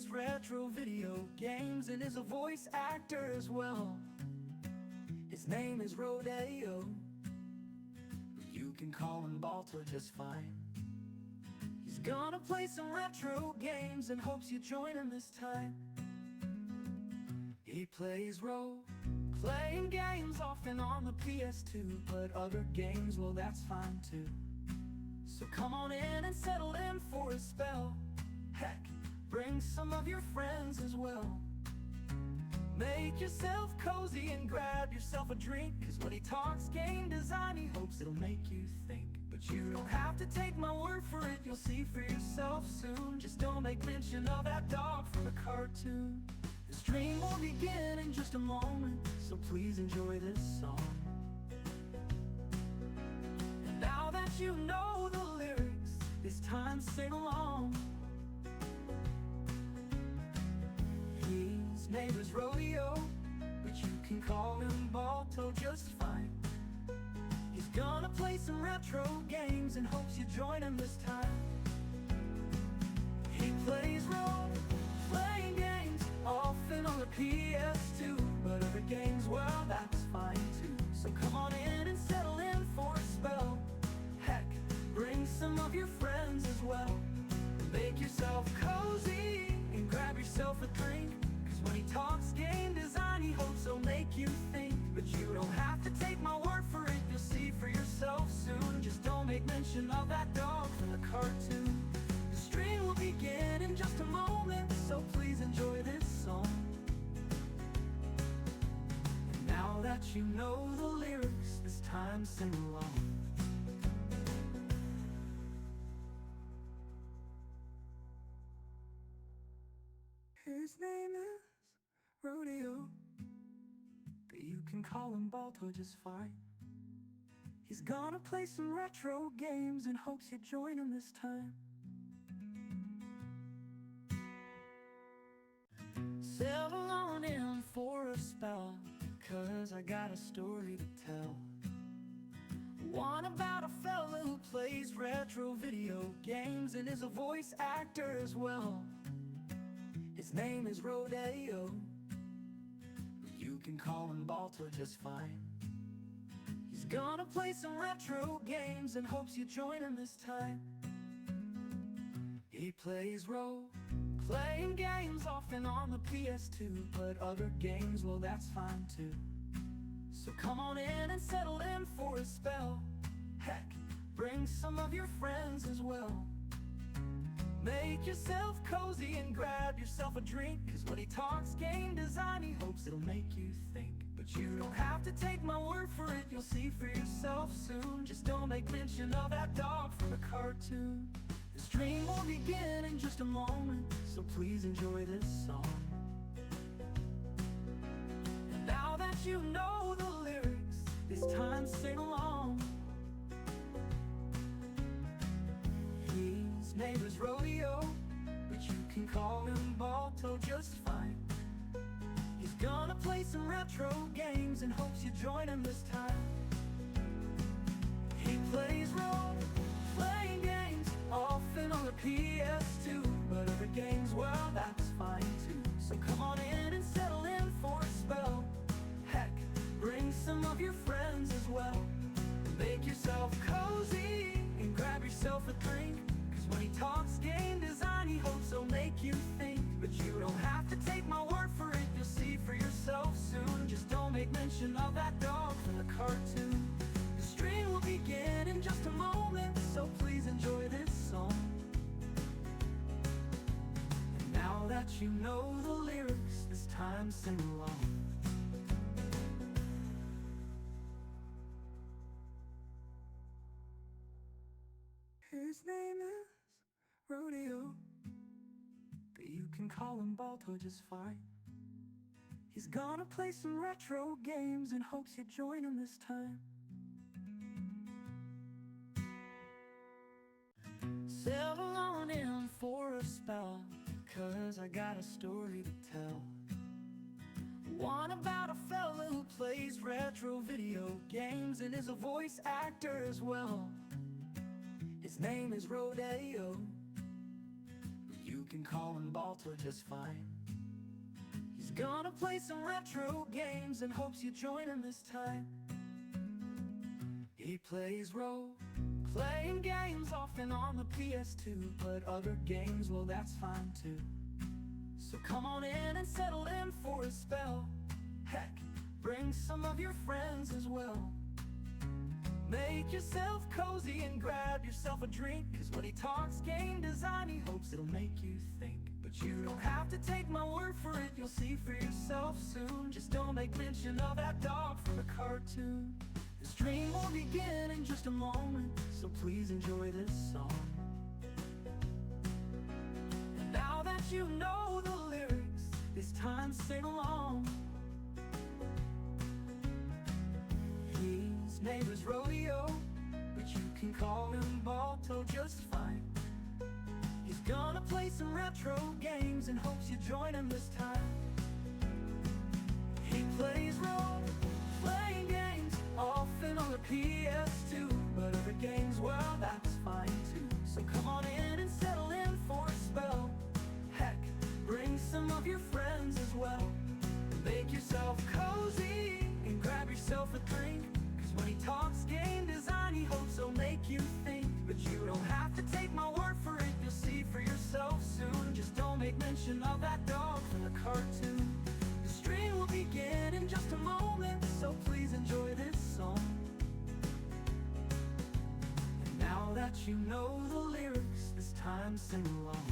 plays retro video games and is a voice actor as well. His name is Rodeo. You can call him Balto just fine. He's gonna play some retro games and hopes you join him this time. He plays role-playing games often on the PS2, but other games, well, that's fine too. So come on in and settle in for a spell. Heck, bring some of your friends as well. Make yourself cozy and grab yourself a drink, 'cause when he talks game design, he hopes it'll make you think. But you don't have to take my word for it, you'll see for yourself soon. Just don't make mention of that dog from the cartoon. The stream will begin in just a moment, so please enjoy this song. And now that you know the lyrics, it's time to sing along. His name is Rodeo, but you can call him Balto just fine. He's gonna play some retro games and hopes you join him this time. He plays role-playing games often on the PS2, but other games, well, that's fine too. So come on in and settle in for a spell. Heck, bring some of your friends as well. Make yourself cozy and grab yourself a drink, 'cause when he talks game design, he hopes he'll make you think. But you don't have to take my word for it, you'll see for yourself soon. Just don't make mention of that dog from the cartoon. The stream will begin in just a moment, so please enjoy this song. And now that you know the lyrics, it's time to sing along. His name is Rodeo, but you can call him Balto just fine. He's gonna play some retro games and hopes you join him this time. Settle on in for a spell, 'cause I got a story to tell. One about a fella who plays retro video games and is a voice actor as well. His name is Rodeo. You can call him Balto just fine. He's gonna play some retro games and hopes you join him this time. He plays role-playing games often on the PS2, but other games, well, that's fine too. So come on in and settle in for a spell. Heck, bring some of your friends as well. Make yourself cozy and grab yourself a drink, 'cause when he talks game design, he hopes it'll make you think. But you don't have to take my word for it, you'll see for yourself soon. Just don't make mention of that dog from the cartoon. The stream will begin in just a moment, so please enjoy this song. And now that you know the lyrics, it's time to sing along. His name is Rodeo, but you can call him Balto just fine. He's gonna play some retro games and hopes you join him this time. He plays role-playing games often on the PS2, but other games, well, that's fine too. So come on in and settle in for a spell. Heck, bring some of your friends as well. Make yourself cozy and grab yourself a drink, 'cause when he talks game design, he hopes he'll make you think. But you don't have to take my word for it, you'll see for yourself soon. Just don't make mention of that dog from the cartoon. The stream will begin in just a moment, so please enjoy this song. And now that you know the lyrics, it's time to sing along. His name is Rodeo, but you can call him Balto just fine. He's gonna play some retro games and hopes you join him this time. Settle on in for a spell, 'cause I got a story to tell. One about a fella who plays retro video games and is a voice actor as well. His name is Rodeo. You can call him Balto just fine. He's gonna play some retro games and hopes you join him this time. He plays role-playing games often on the PS2, but other games, well, that's fine too. So come on in and settle in for a spell. Heck, bring some of your friends as well. Make yourself cozy and grab yourself a drink, 'cause when he talks game design, he hopes it'll make you think. But you don't have to take my word for it, you'll see for yourself soon. Just don't make mention of that dog from the cartoon. The stream will begin in just a moment, so please enjoy this song. And now that you know the lyrics, it's time to sing along. His name is Rodeo, but you can call him Balto just fine. He's gonna play some retro games and hopes you join him this time. He plays role-playing games often on the PS2, but other games, well, that's fine too. So come on in and settle in for a spell. Heck, bring some of your friends as well. Make yourself cozy and grab yourself a drink, 'cause when he talks game design, he hopes he'll make you think. But you don't have to take my word for it, you'll see for yourself soon. Just don't make mention of that dog from the cartoon. The stream will begin in just a moment, so please enjoy this song. And now that you know the lyrics, it's time to sing along.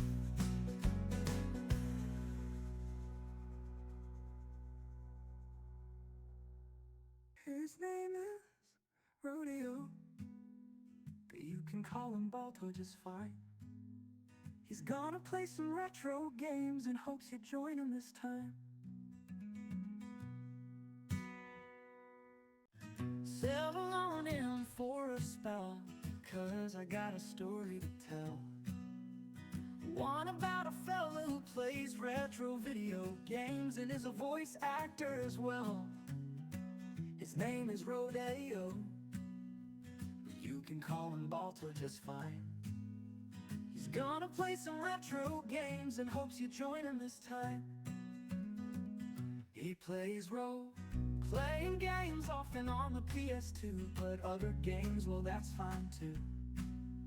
His name is Rodeo, but you can call him Balto just fine. He's gonna play some retro games and hopes you join him this time. Settle on in for a spell, 'cause I got a story to tell. One about a fella who plays retro video games and is a voice actor as well. His name is Rodeo, you can call him Balto just fine. He's gonna play some retro games and hopes you join him this time. He plays role-playing games often on the PS2, but other games, well, that's fine too.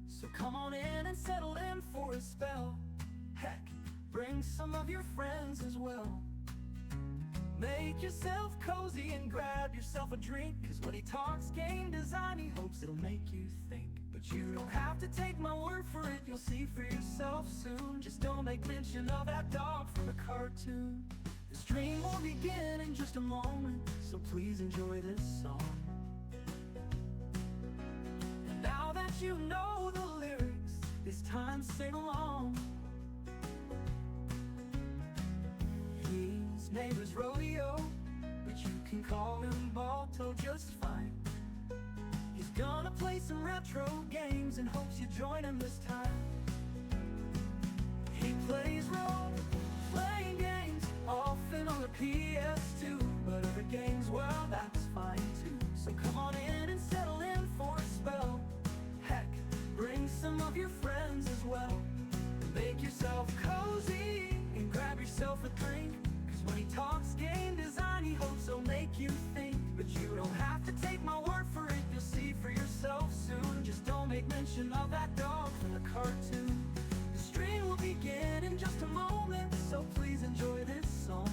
So come on in and settle in for a spell. Heck, bring some of your friends as well. Make yourself cozy and grab yourself a drink, 'cause when he talks game design, he hopes it'll make you think. But you don't have to take my word for it, you'll see for yourself soon. Just don't make mention of that dog from the cartoon. The stream will begin in just a moment, so please enjoy this song. And now that you know the lyrics, it's time to sing along. His name is Rodeo, but you can call him Balto just fine. He's gonna play some retro games and hopes you join him this time. He plays role-playing games often on the PS2, but other games, well, that's fine too. So come on in and settle in for a spell. Heck, bring some of your friends as well. Make yourself cozy and grab yourself a drink, 'cause when he talks game design, he hopes he'll make you think. But you don't have to take my word for it, you'll see for yourself soon. Just don't make mention of that dog from the cartoon. The stream will begin in just a moment, so please enjoy this song.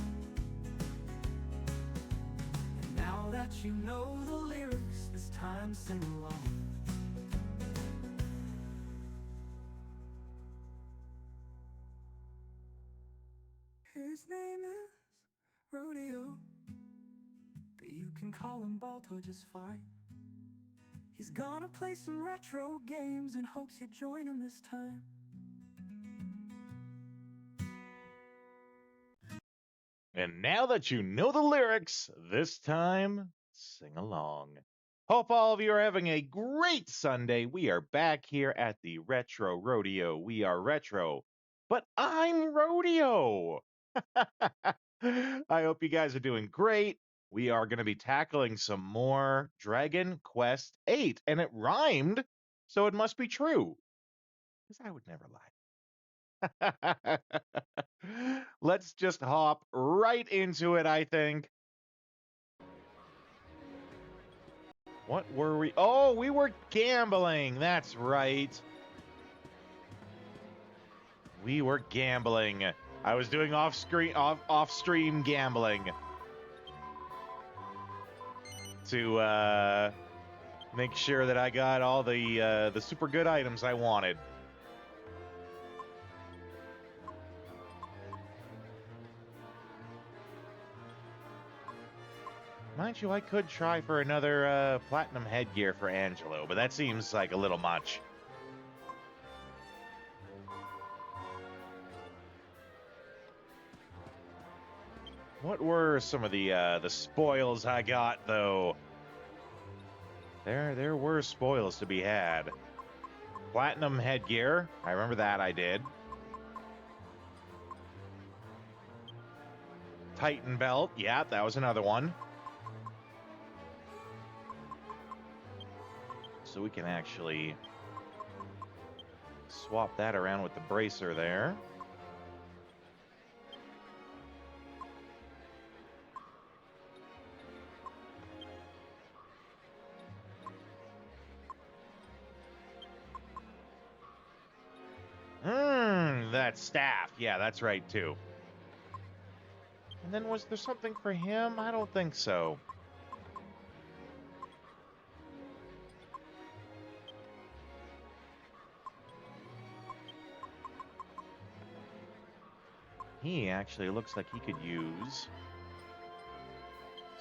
And now that you know the lyrics, it's time to sing along. His name is Rodeo, but you can call him Balto just fine. He's gonna play some retro games and hopes you join him this time. And now that you know the lyrics, this time, sing along. Hope all of you are having a great Sunday. We are back here at the Retro Rodeo. We are retro, but I'm Rodeo. I hope you guys are doing great. We are going to be tackling some more Dragon Quest VIII, and it rhymed, so it must be true. Because I would never lie. Let's just hop right into it, I think. What were we? Oh, we were gambling. That's right. We were gambling. I was doing off-stream gambling to make sure that I got all the super good items I wanted. Mind you, I could try for another platinum headgear for Angelo, but that seems like a little much. What were some of the spoils I got, though? There were spoils to be had. Platinum headgear. I remember that I did. Titan belt. Yeah, that was another one. So we can actually swap that around with the bracer there. That staff. Yeah, that's right, too. And then was there something for him? I don't think so. He actually looks like he could use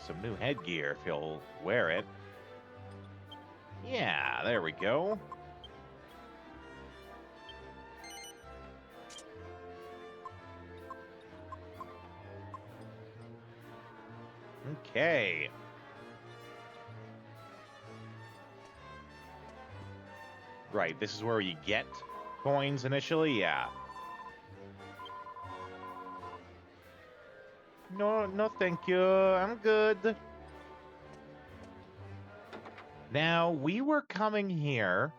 some new headgear if he'll wear it. Yeah, there we go. Okay. Right, this is where you get coins initially? Yeah. No, thank you. I'm good. Now, we were coming here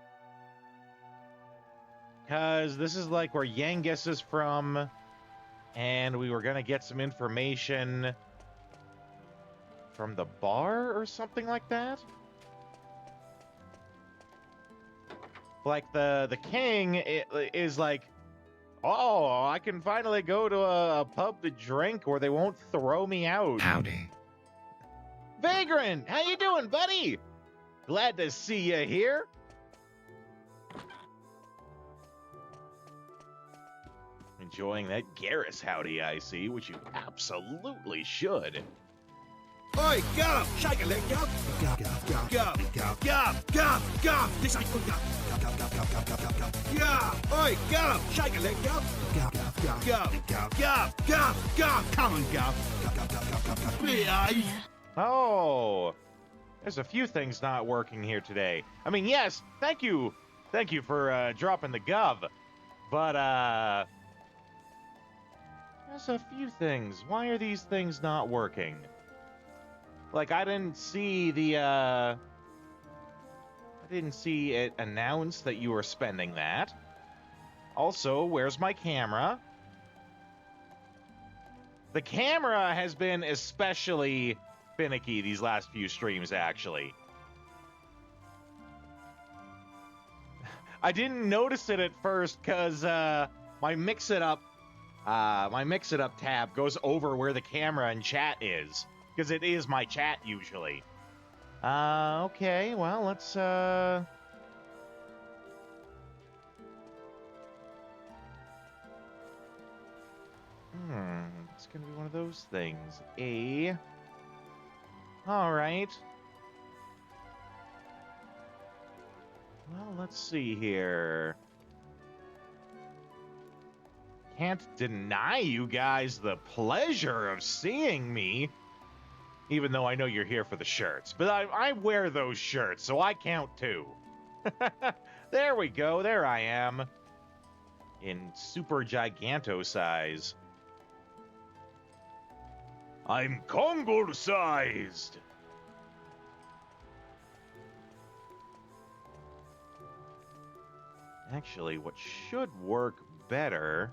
because this is like where Yangus is from, and we were going to get some information from the bar or something like that. Like the king is like, oh, I can finally go to a pub to drink where they won't throw me out. Howdy. Vagrant, how you doing, buddy? Glad to see you here. Enjoying that Garrus howdy, I see, which you absolutely should. Oi, go! Shake a leg, go! Go, go, go, go, go, go, go, go! This ain't good, go! Go, go, go, go, go, go, go, go! Go! Oi, go! Shake a leg, go! Go, go, go, go, go, go, go, go! Come on, go! Go, go, go, go, go, go! Behave! Oh, there's a few things not working here today. I mean, yes, thank you for dropping the gov, but there's a few things. Why are these things not working? Like, I didn't see it announced that you were spending that. Also, where's my camera? The camera has been especially finicky these last few streams, actually. I didn't notice it at first because my Mix It Up tab goes over where the camera and chat is, because it is my chat usually. Okay, well, let's it's gonna be one of those things. All right. Well, let's see here. Can't deny you guys the pleasure of seeing me, even though I know you're here for the shirts. But I wear those shirts, so I count too. There we go. There I am. In super giganto size. I'm Kongol-sized! Actually, what should work better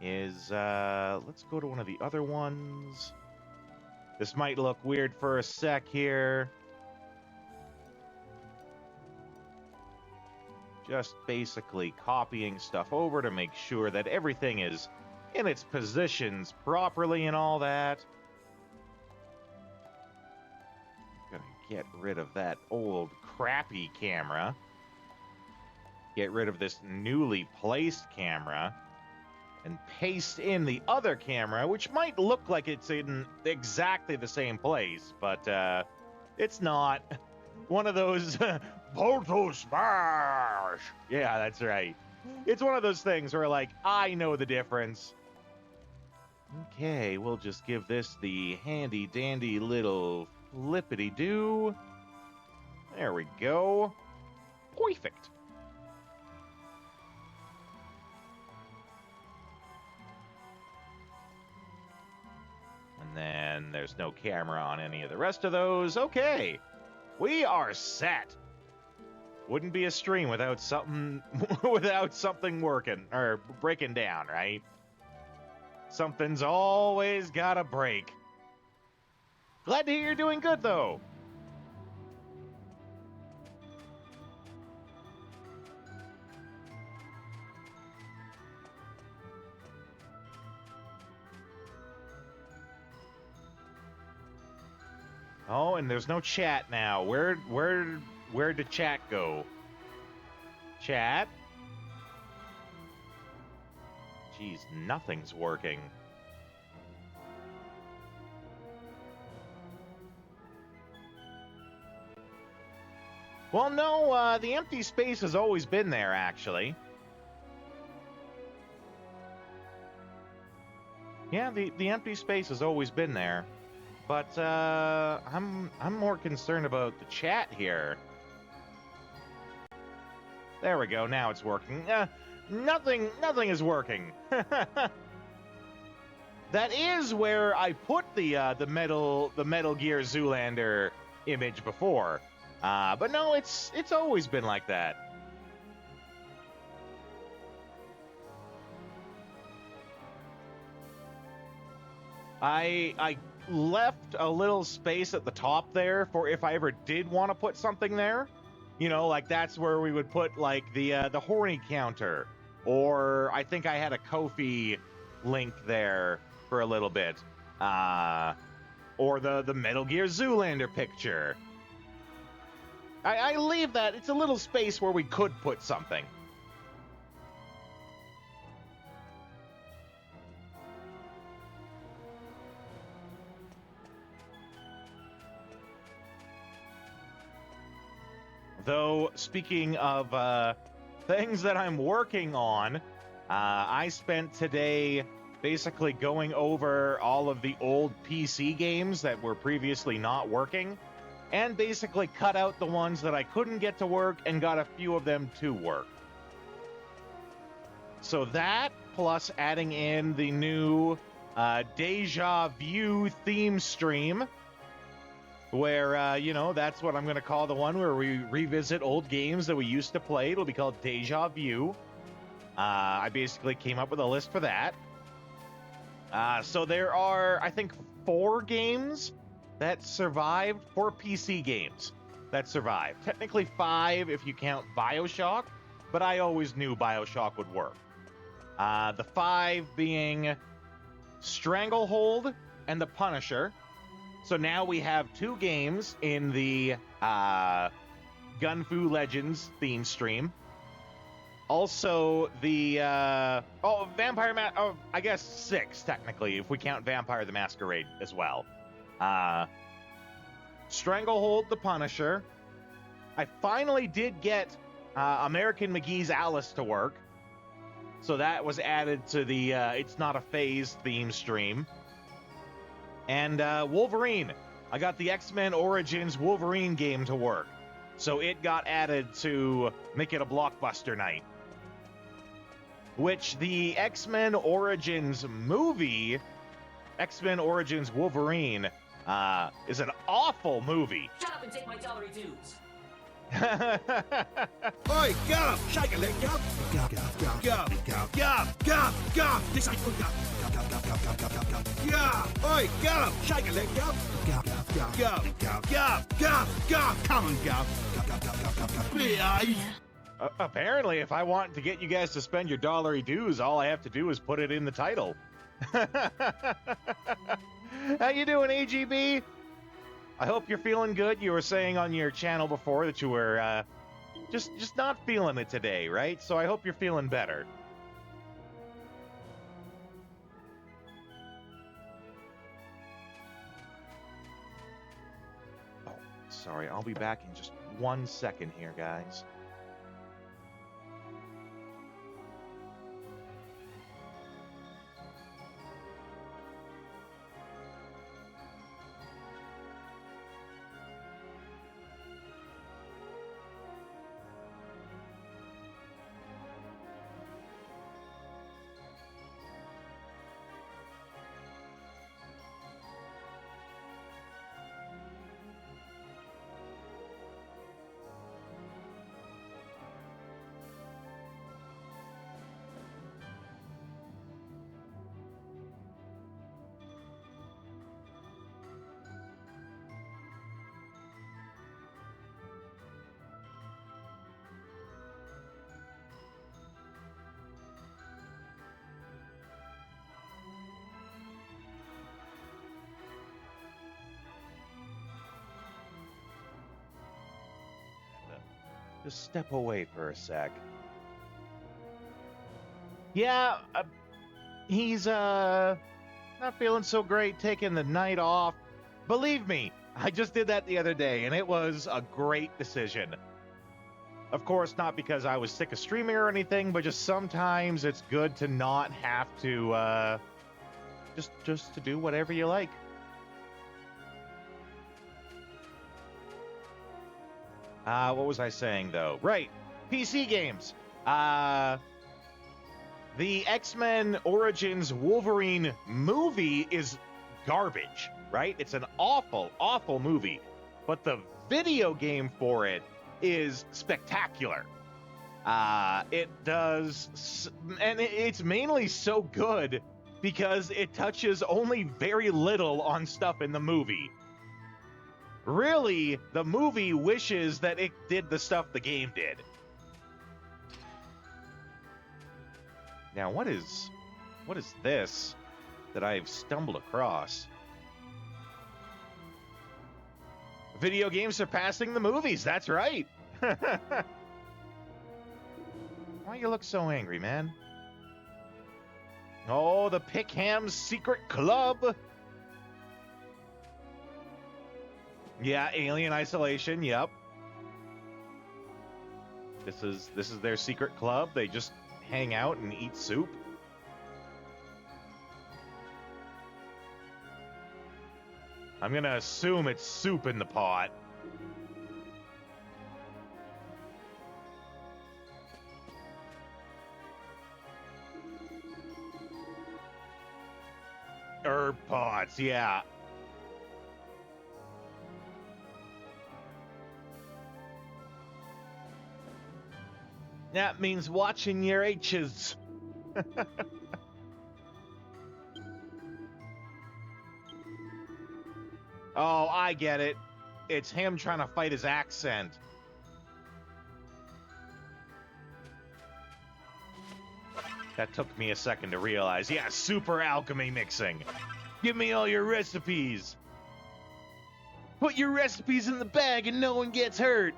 is, let's go to one of the other ones. This might look weird for a sec here. Just basically copying stuff over to make sure that everything is in its positions properly and all that. Gonna get rid of that old crappy camera. Get rid of this newly placed camera. And paste in the other camera, which might look like it's in exactly the same place, but it's not. One of those Photo Smash! Yeah, that's right. It's one of those things where, like, I know the difference. Okay, we'll just give this the handy-dandy little flippity-doo. There we go. Perfect. And then there's no camera on any of the rest of those. Okay, we are set. Wouldn't be a stream without something working or breaking down, right? Something's always gotta break. Glad to hear you're doing good, though. Oh, and there's no chat now. Where'd the chat go? Chat? Jeez, nothing's working. Well, no, the empty space has always been there, actually. Yeah, the empty space has always been there. But I'm more concerned about the chat here. There we go. Now it's working. Nothing is working. That is where I put the Metal Gear Zoolander image before. But no, it's always been like that. I left a little space at the top there for if I ever did want to put something there. You know, like that's where we would put like the horny counter, or I think I had a Kofi link there for a little bit, or the Metal Gear Zoolander picture. I leave that. It's a little space where we could put something. Though, speaking of things that I'm working on, I spent today basically going over all of the old PC games that were previously not working, and basically cut out the ones that I couldn't get to work and got a few of them to work. So that, plus adding in the new Deja Vu theme stream, where, you know, that's what I'm going to call the one where we revisit old games that we used to play. It'll be called Deja Vu. I basically came up with a list for that. So there are, I think, 4 games that survived, 4 PC games that survived. Technically 5 if you count BioShock, but I always knew BioShock would work. The 5 being Stranglehold and The Punisher. So now we have 2 games in the Gun Fu Legends theme stream. Also, the I guess 6 technically, if we count Vampire the Masquerade as well. Stranglehold, The Punisher. I finally did get American McGee's Alice to work, so that was added to the It's Not a Phase theme stream. And Wolverine. I got the X-Men Origins Wolverine game to work. So it got added to make it a blockbuster night. Which the X-Men Origins movie, X-Men Origins Wolverine, is an awful movie. Shut up and take my salary dues. Oi, go! Shake a leg, go! Go, go, go, go, go, go, go, go! This ain't good, go! Go, go, go, go, go, go, go, go! Go! Oi, go! Shake a leg, go! Go, go, go, go, go, go, go, go! Come on, go! Go, go, go, go, go, go! Behave! Apparently, if I want to get you guys to spend your dollary dues, all I have to do is put it in the title. How you doing, AGB? I hope you're feeling good. You were saying on your channel before that you were just not feeling it today, right? So I hope you're feeling better. Oh, sorry. I'll be back in just 1 second here, guys. Just step away for a sec. Yeah, he's not feeling so great taking the night off. Believe me, I just did that the other day, and it was a great decision. Of course, not because I was sick of streaming or anything, but just sometimes it's good to not have to, just to do whatever you like. What was I saying, though? Right, PC games. The X-Men Origins Wolverine movie is garbage, right? It's an awful, awful movie. But the video game for it is spectacular. It does, and it's mainly so good because it touches only very little on stuff in the movie. Really, the movie wishes that it did the stuff the game did. Now, what is this that I've stumbled across? Video games surpassing the movies, that's right. Why you look so angry, man? Oh, the Pickham's Secret Club. Yeah, Alien Isolation, yep. This is their secret club. They just hang out and eat soup. I'm gonna assume it's soup in the pot. Herb pots, yeah. That means watching your H's. Oh, I get it. It's him trying to fight his accent. That took me a second to realize. Yeah, super alchemy mixing. Give me all your recipes. Put your recipes in the bag and no one gets hurt.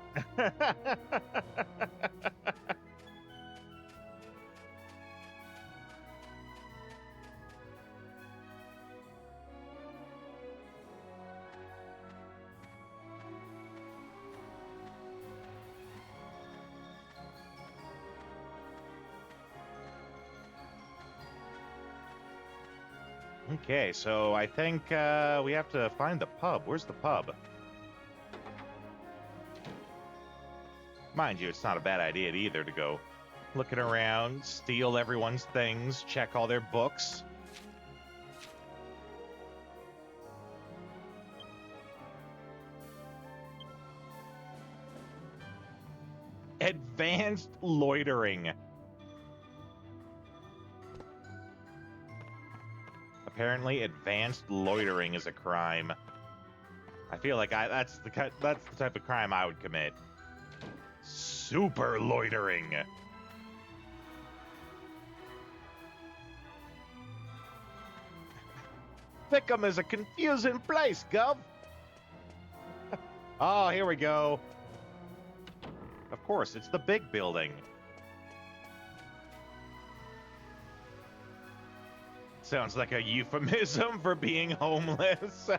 Okay, so I think we have to find the pub. Where's the pub? Mind you, it's not a bad idea either to go looking around, steal everyone's things, check all their books. Advanced loitering. Apparently, advanced loitering is a crime. I feel like that's the type of crime I would commit. Super loitering. Thickum is a confusing place, Gov. Oh, here we go. Of course, it's the big building. Sounds like a euphemism for being homeless.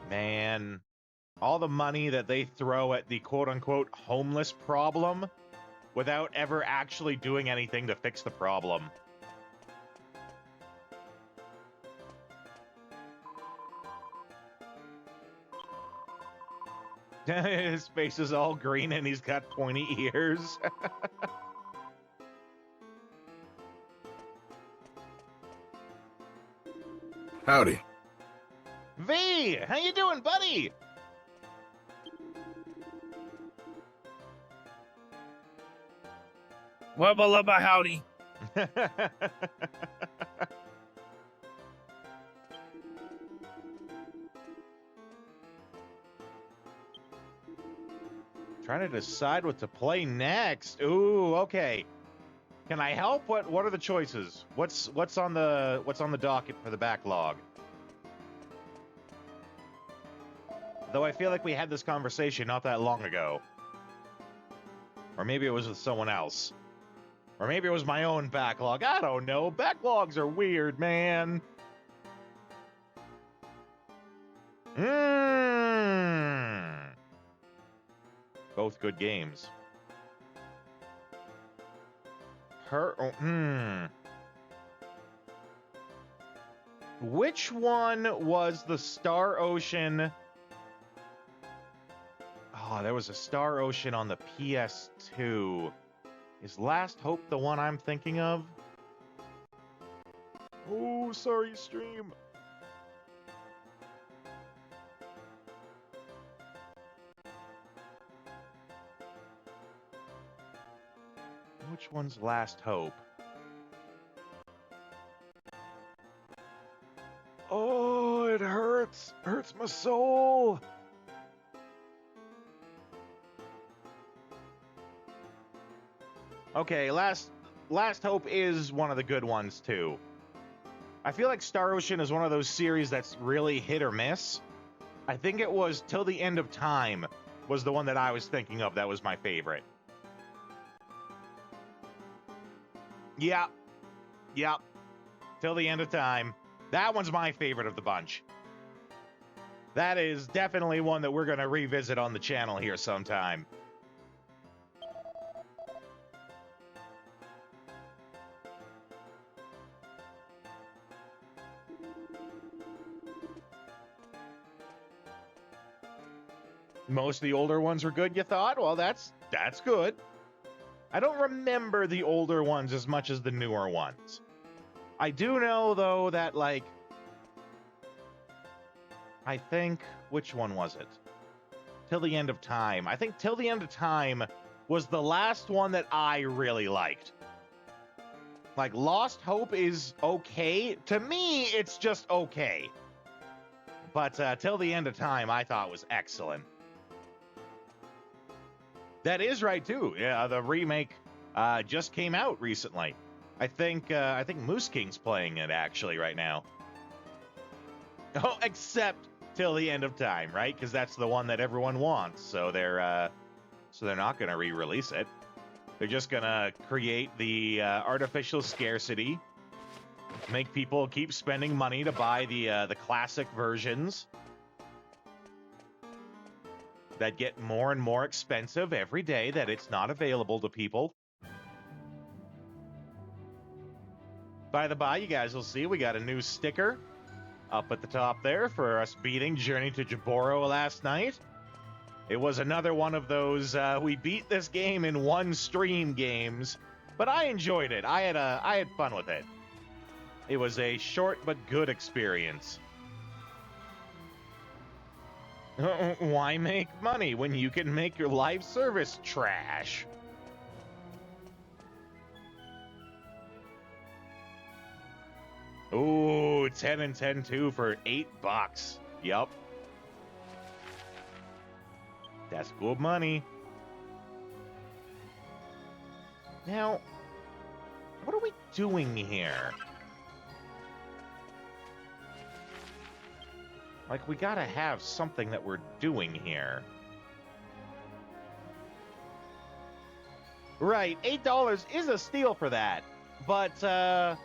Man, all the money that they throw at the quote-unquote homeless problem without ever actually doing anything to fix the problem. His face is all green and he's got pointy ears. Howdy. V, how you doing, buddy? Wubba lubba howdy. Trying to decide what to play next. Ooh, okay. Can I help? What are the choices? What's on the docket for the backlog? Though I feel like we had this conversation not that long ago. Or maybe it was with someone else. Or maybe it was my own backlog. I don't know. Backlogs are weird, man. Both good games. Which one was the Star Ocean? Oh, there was a Star Ocean on the PS2. Is Last Hope the one I'm thinking of? Oh, sorry, stream. Which one's Last Hope? Oh, it hurts. Hurts my soul. Okay, Last Hope is one of the good ones, too. I feel like Star Ocean is one of those series that's really hit or miss. I think it was Till the End of Time was the one that I was thinking of that was my favorite. Yeah. Yep. Till the End of Time. That one's my favorite of the bunch. That is definitely one that we're going to revisit on the channel here sometime. Most of the older ones were good, you thought? Well, that's good. I don't remember the older ones as much as the newer ones. I do know, though, that, like, I think, which one was it? Till the End of Time. I think Till the End of Time was the last one that I really liked. Like, Lost Hope is okay. To me, it's just okay. But Till the End of Time, I thought was excellent. That is right, too. Yeah, the remake just came out recently. I think Moose King's playing it, actually, right now. Oh, except Till the End of Time, right? Because that's the one that everyone wants. So they're not going to re-release it. They're just going to create the artificial scarcity, make people keep spending money to buy the classic versions that get more and more expensive every day that it's not available to people. By the by, you guys will see we got a new sticker up at the top there for us beating Journey to Jaboro last night. It was another one of those we beat this game in one stream games, but I enjoyed it. I had fun with it. It was a short but good experience. Why make money when you can make your live service trash? Ooh, 10 and 10 too for $8. Yup. That's good money. Now, what are we doing here? Like, we gotta have something that we're doing here. Right, $8 is a steal for that. But,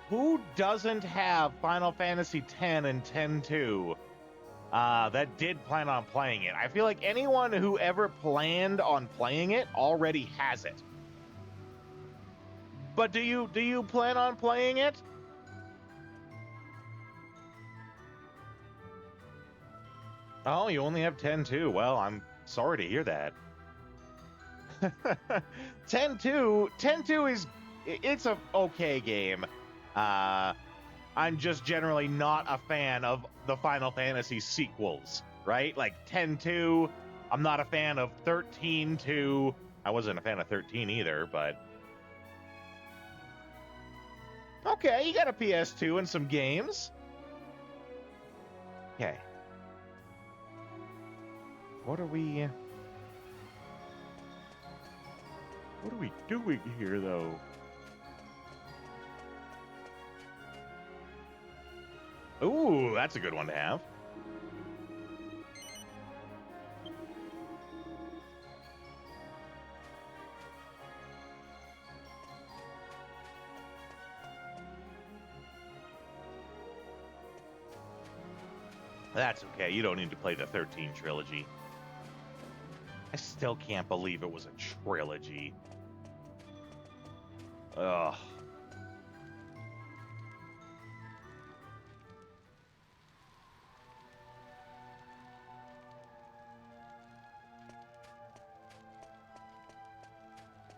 who doesn't have Final Fantasy X and X-2 that did plan on playing it? I feel like anyone who ever planned on playing it already has it. But do you plan on playing it? Oh, you only have 10 too. Well, I'm sorry to hear that. 10-2 is it's a okay game. I'm just generally not a fan of the Final Fantasy sequels, right? Like 10-2, I'm not a fan of 13-2. I wasn't a fan of 13 either, but okay, you got a PS2 and some games. Okay. What are we doing here, though? Ooh, that's a good one to have. That's okay. You don't need to play the 13 trilogy. I still can't believe it was a trilogy. Ugh.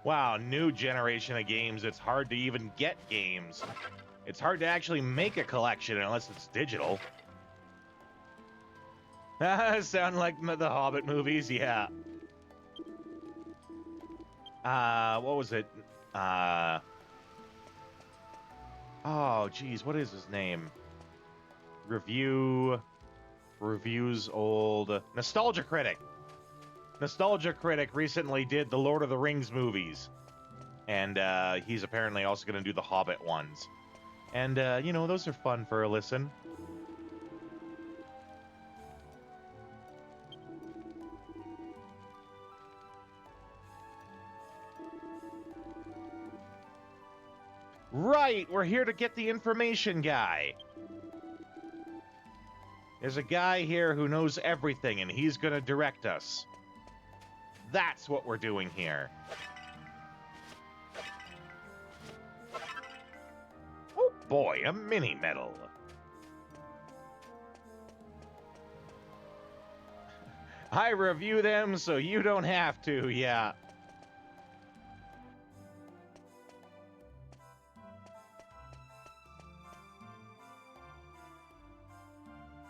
Wow, new generation of games, it's hard to even get games. It's hard to actually make a collection unless it's digital. Sound like the Hobbit movies, yeah. What was it? Oh, geez, what is his name? Reviews old. Nostalgia Critic. Nostalgia Critic recently did the Lord of the Rings movies. And he's apparently also going to do the Hobbit ones. And, you know, those are fun for a listen. Right, we're here to get the information guy. There's a guy here who knows everything, and he's going to direct us. That's what we're doing here. Oh boy, a mini medal. I review them so you don't have to, yeah.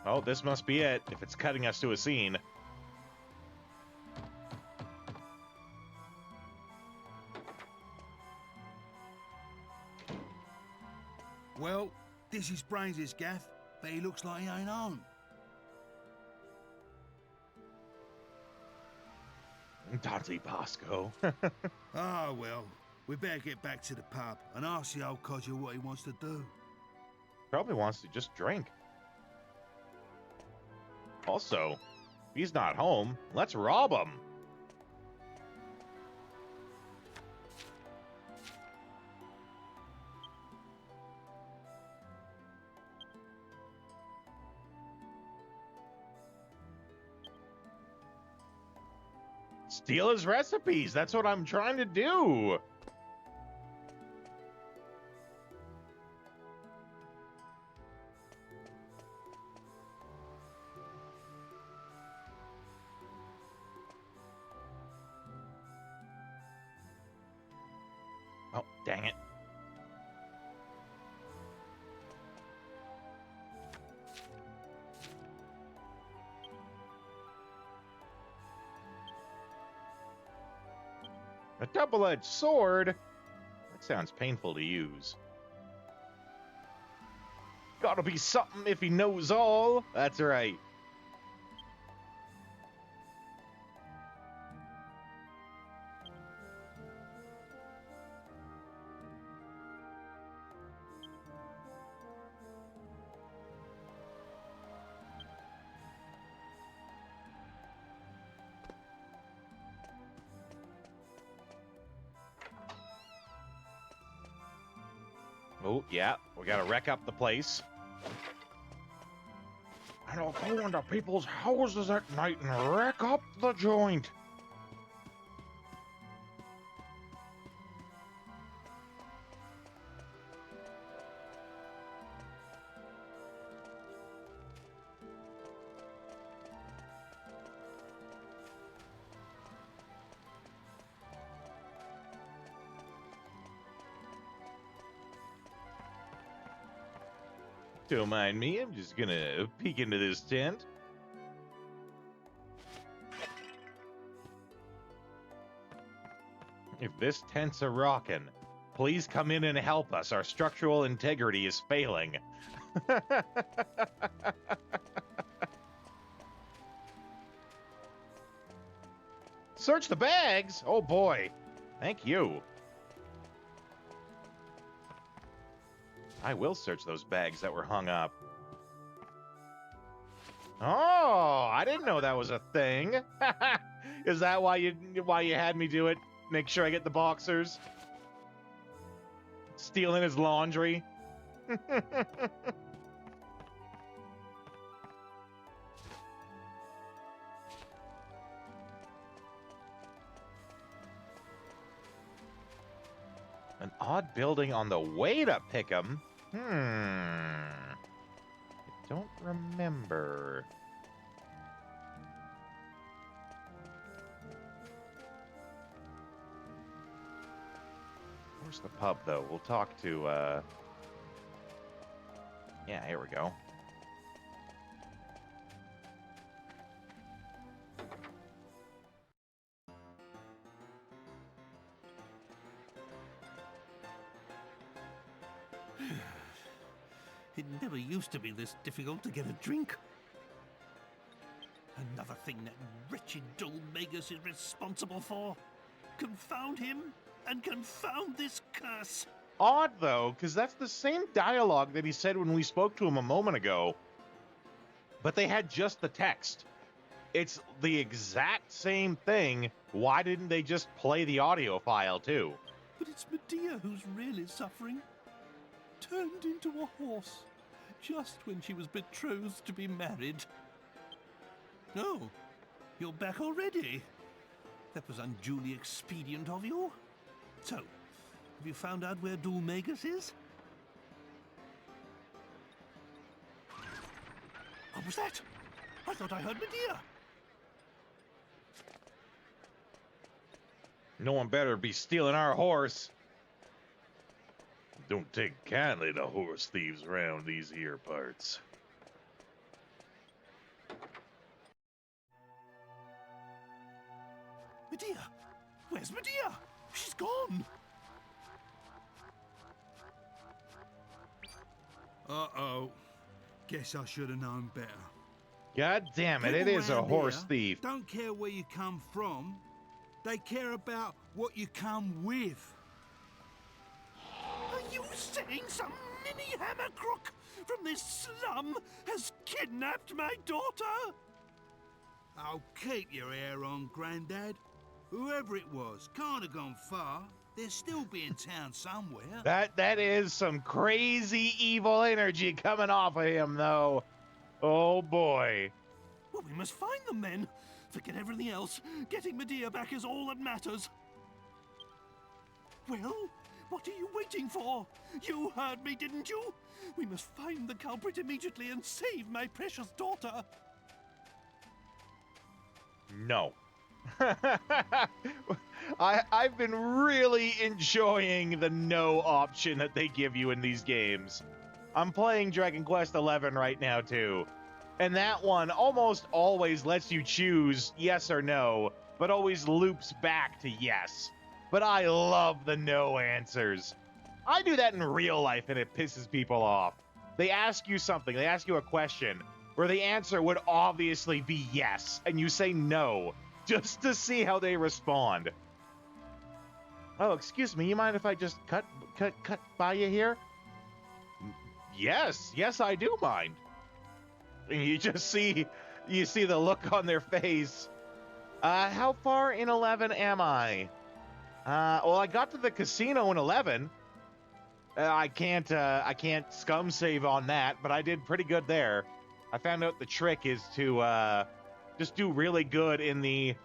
Oh, this must be it, if it's cutting us to a scene. Well, this is Brains' gaff, but he looks like he ain't on. Dante Bosco. Ah, well, we better get back to the pub and ask the old codger what he wants to do. Probably wants to just drink. Also, if he's not home, let's rob him. Steal his recipes. That's what I'm trying to do. Oh, dang it. double-edged sword? That sounds painful to use. Gotta be something if he knows all. That's right. Oh, yeah, we gotta wreck up the place. And I'll go into people's houses at night and wreck up the joint. Don't mind me, I'm just gonna peek into this tent. If this tent's a rockin', please come in and help us. Our structural integrity is failing. Search the bags? Oh boy. Thank you. I will search those bags that were hung up. Oh, I didn't know that was a thing. Is that why you had me do it? Make sure I get the boxers? Stealing his laundry? An odd building on the way to Pick'em? I don't remember. Where's the pub, though? We'll talk to, yeah, here we go. It never used to be this difficult to get a drink. Another thing that wretched Dulmagus is responsible for. Confound him, and confound this curse. Odd, though, because that's the same dialogue that he said when we spoke to him a moment ago. But they had just the text. It's the exact same thing. Why didn't they just play the audio file, too? But it's Medea who's really suffering. Turned into a horse, just when she was betrothed to be married. No, you're back already. That was unduly expedient of you. So, have you found out where Dulmagus is? What was that? I thought I heard Medea. No one better be stealing our horse. Don't take kindly to horse thieves round these here parts. Medea! Where's Medea? She's gone! Uh-oh. Guess I should have known better. God damn it, it People is a round horse here thief. Don't care where you come from. They care about what you come with. Are you saying some mini hammer crook from this slum has kidnapped my daughter? Oh, keep your hair on, Grandad. Whoever it was can't have gone far. They'll still be in town somewhere. That is some crazy evil energy coming off of him, though. Oh boy. Well, we must find them then. Forget everything else. Getting Medea back is all that matters. Well, what are you waiting for? You heard me, didn't you? We must find the culprit immediately and save my precious daughter. No. I've been really enjoying the no option that they give you in these games. I'm playing Dragon Quest XI right now, too. And that one almost always lets you choose yes or no, but always loops back to yes. but I love the no answers. I do that in real life and it pisses people off. They ask you something, they ask you a question where the answer would obviously be yes, and you say no just to see how they respond. Oh, excuse me, you mind if I just cut by you here? Yes, I do mind. And you see the look on their face. How far in 11 am I? Well, I got to the casino in 11. I can't scum save on that, but I did pretty good there. I found out the trick is to just do really good in the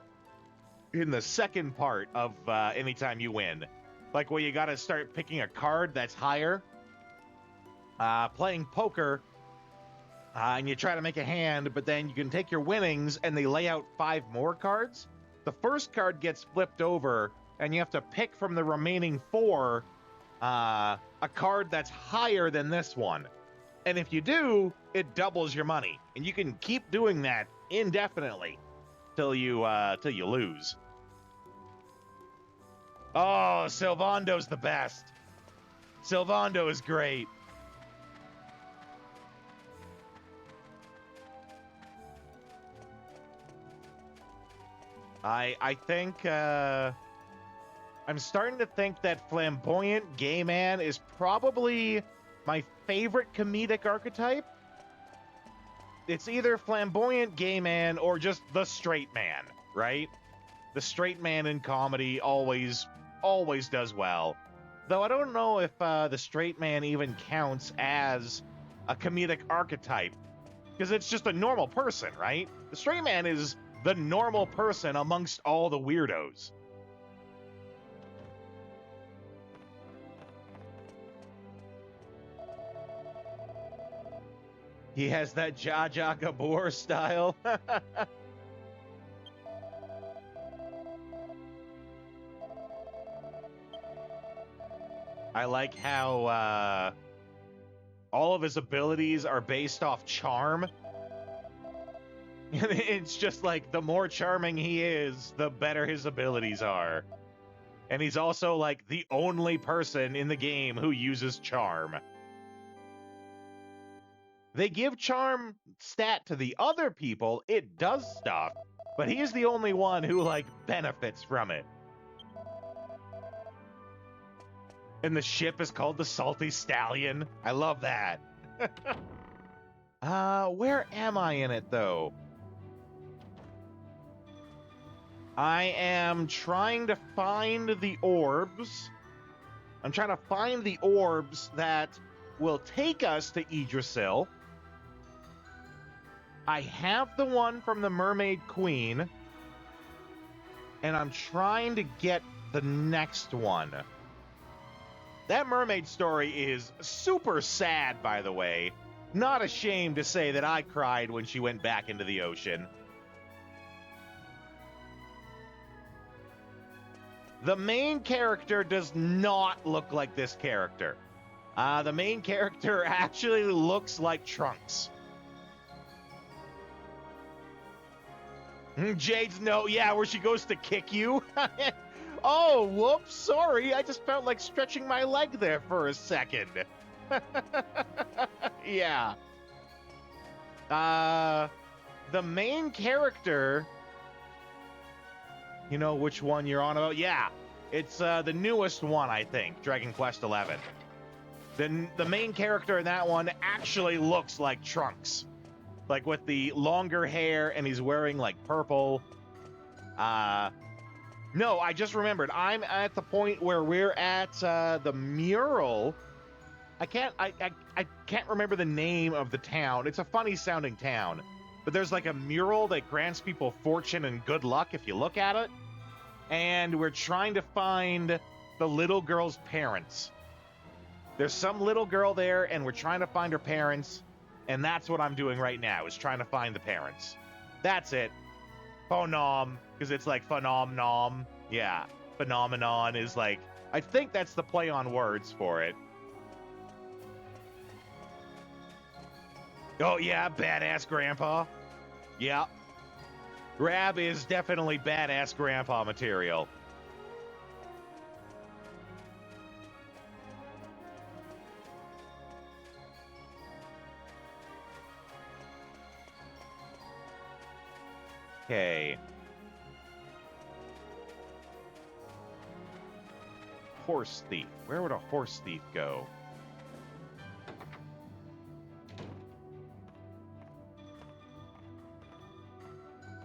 second part of anytime you win. Like where you got to start picking a card that's higher. Playing poker, and you try to make a hand, but then you can take your winnings and they lay out 5 more cards. The first card gets flipped over, and you have to pick from the remaining 4 a card that's higher than this one. And if you do, it doubles your money. And you can keep doing that indefinitely till you lose. Oh, Sylvando's the best. Sylvando is great. I think I'm starting to think that flamboyant gay man is probably my favorite comedic archetype. It's either flamboyant gay man or just the straight man, right? The straight man in comedy always does well. Though I don't know if the straight man even counts as a comedic archetype, because it's just a normal person, right? The straight man is the normal person amongst all the weirdos. He has that Jar Jar Gabor style. I like how all of his abilities are based off charm. It's just like the more charming he is, the better his abilities are. And he's also like the only person in the game who uses charm. They give charm stat to the other people, it does stuff, but he's the only one who like benefits from it. And the ship is called the Salty Stallion. I love that. Where am I in it though? I am trying to find the orbs. I'm trying to find the orbs that will take us to Yggdrasil. I have the one from the Mermaid Queen. And I'm trying to get the next one. That mermaid story is super sad, by the way. Not ashamed to say that I cried when she went back into the ocean. The main character does not look like this character. The main character actually looks like Trunks. Jade's no, yeah, where she goes to kick you. Oh, whoops, sorry. I just felt like stretching my leg there for a second. Yeah. The main character... You know which one you're on about? Yeah, it's the newest one, I think, Dragon Quest XI. The main character in that one actually looks like Trunks. Like with the longer hair, and he's wearing like purple. No, I just remembered. I'm at the point where we're at the mural. I can't remember the name of the town. It's a funny sounding town. But there's like a mural that grants people fortune and good luck if you look at it. And we're trying to find the little girl's parents. There's some little girl there, and we're trying to find her parents. And that's what I'm doing right now, is trying to find the parents. That's it. Phonom, because it's like phenom-nom. Yeah, phenomenon is like... I think that's the play on words for it. Oh, yeah, badass grandpa. Yeah. Grab is definitely badass grandpa material. Okay. Horse thief. Where would a horse thief go?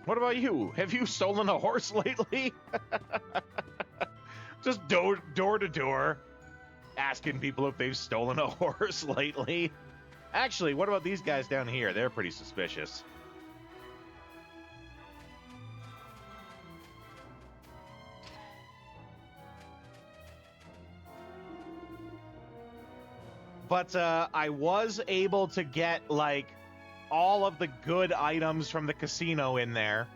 What about you? Have you stolen a horse lately? Just door to door, asking people if they've stolen a horse lately. Actually, what about these guys down here? They're pretty suspicious. But I was able to get, like, all of the good items from the casino in there.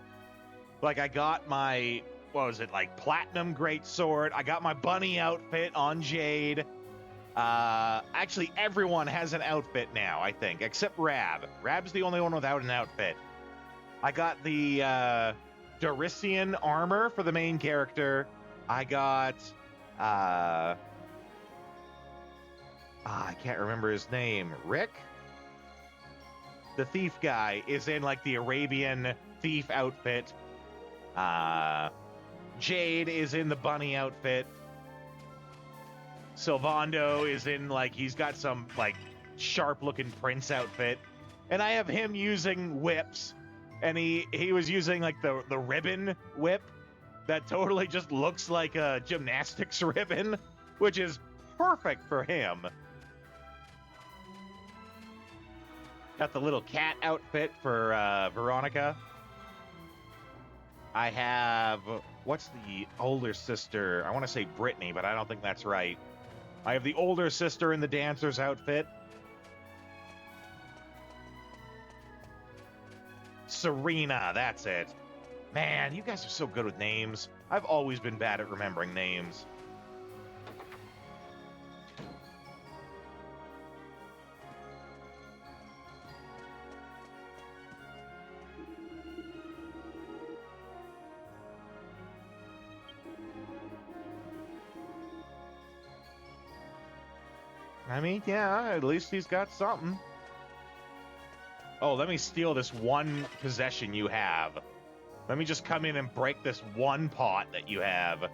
Like, I got my, what was it, like, platinum greatsword. I got my bunny outfit on Jade. Actually, everyone has an outfit now, I think, except Rab. Rab's the only one without an outfit. I got the Dorician armor for the main character. I got, I can't remember his name. Rick? The thief guy is in, like, the Arabian thief outfit. Jade is in the bunny outfit. Sylvando is in, like, he's got some, like, sharp-looking prince outfit. And I have him using whips. And he was using, like, the ribbon whip that totally just looks like a gymnastics ribbon, which is perfect for him. Got the little cat outfit for Veronica. I have, what's the older sister? I want to say Brittany, but I don't think that's right. I have the older sister in the dancer's outfit. Serena, that's it. Man, you guys are so good with names. I've always been bad at remembering names. I mean, yeah, at least he's got something. Oh, let me steal this one possession you have. Let me just come in and break this one pot that you have.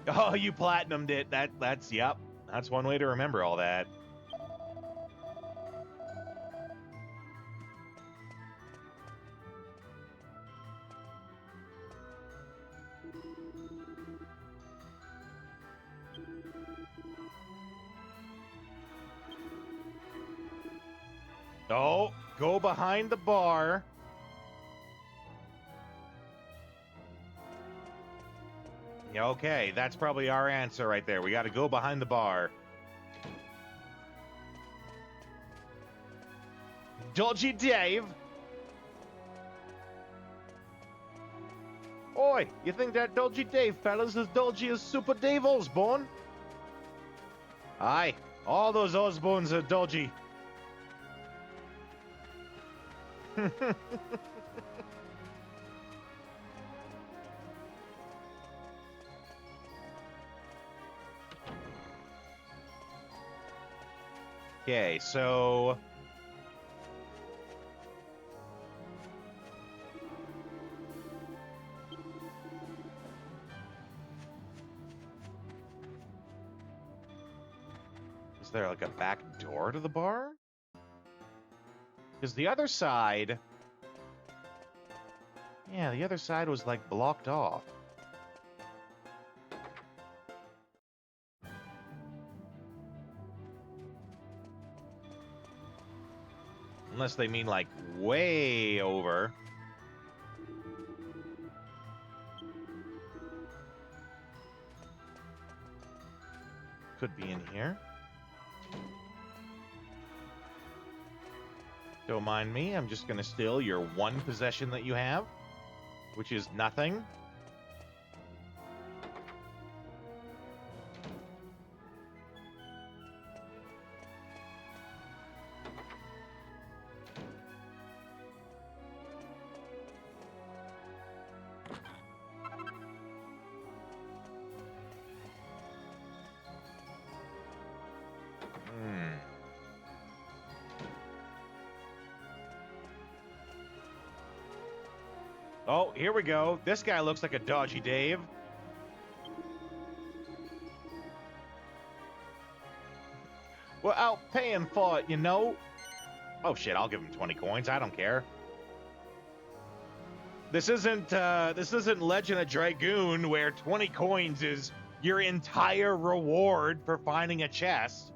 Oh, you platinumed it. That's, yep. That's one way to remember all that. Oh, go behind the bar. Okay, that's probably our answer right there. We got to go behind the bar. Dodgy Dave. Oi, you think that Dodgy Dave fella's as dodgy as Super Dave Osborne? Aye, all those Osbornes are dodgy. Okay, so is there like a back door to the bar? Because the other side, yeah, the other side was like blocked off. Unless they mean like way over. Could be in here. Don't mind me, I'm just gonna steal your one possession that you have, which is nothing. Oh, here we go. This guy looks like a dodgy Dave. We're out paying for it, you know. Oh, shit, I'll give him 20 coins. I don't care. This isn't Legend of Dragoon, where 20 coins is your entire reward for finding a chest.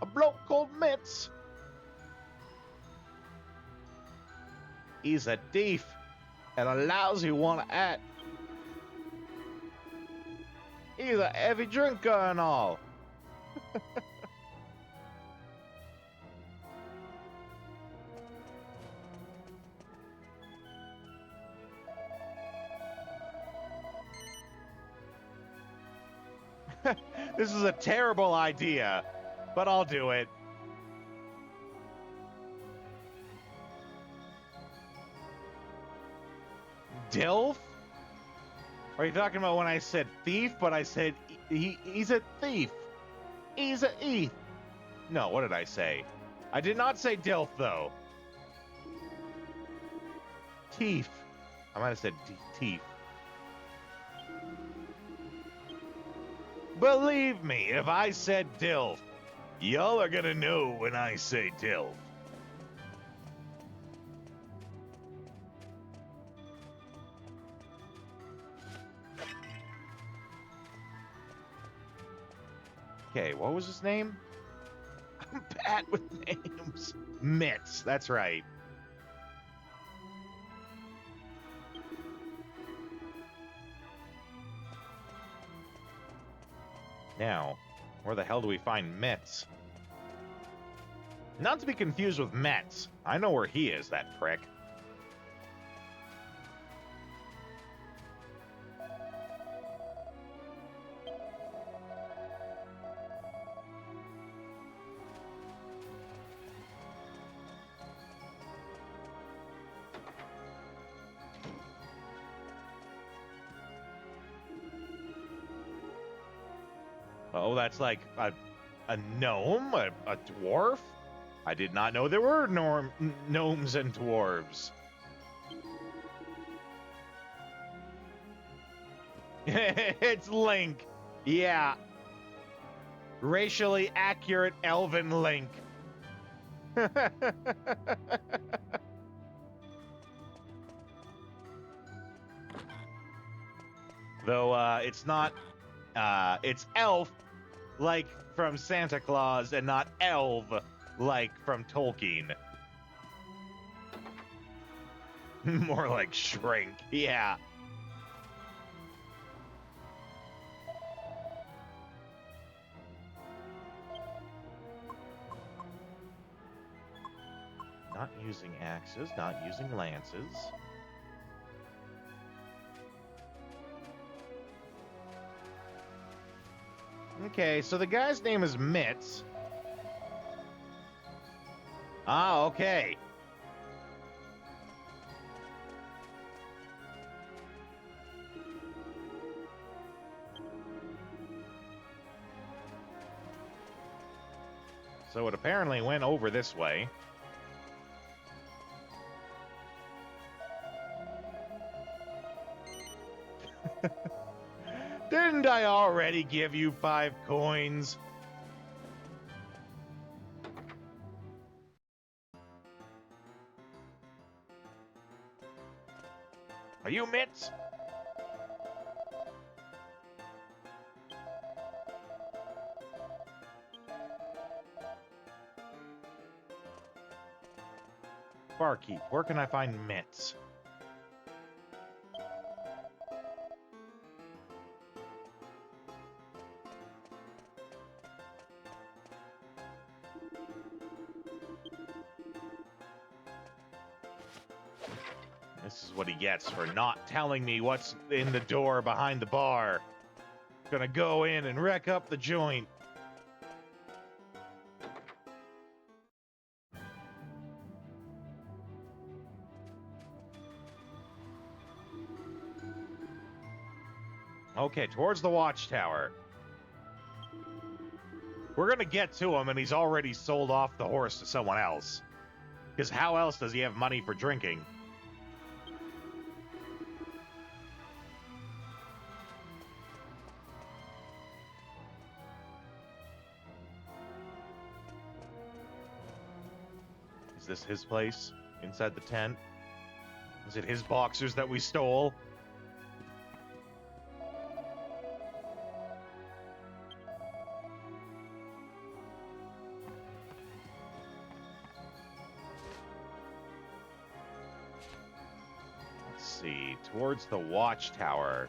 A bloke called Mitz. He's a thief and a lousy one at. He's a heavy drinker and all. This is a terrible idea, but I'll do it. Dilf? Are you talking about when I said thief, but I said he's a thief? He's a thief. No, what did I say? I did not say Dilf, though. Thief. I might have said thief. Believe me, if I said Dilf, y'all are gonna know when I say Dilf. Okay, what was his name? I'm bad with names. Mitz, that's right. Now, where the hell do we find Mitz? Not to be confused with Metz. I know where he is, that prick. Oh, that's like a gnome? A dwarf? I did not know there were gnomes and dwarves. It's Link. Yeah. Racially accurate elven Link. Though, it's not... it's elf, like from Santa Claus, and not elf, like from Tolkien. More like shrink, yeah. Not using axes, not using lances. Okay, so the guy's name is Mitz. Ah, okay. So it apparently went over this way. Didn't I already give you 5 coins? Are you Mitz? Barkeep, where can I find Mitz? This is what he gets for not telling me what's in the door behind the bar. Gonna go in and wreck up the joint. Okay, towards the watchtower. We're going to get to him, and he's already sold off the horse to someone else. Because how else does he have money for drinking? Is this his place inside the tent? Is it his boxers that we stole? Let's see. Towards the watchtower.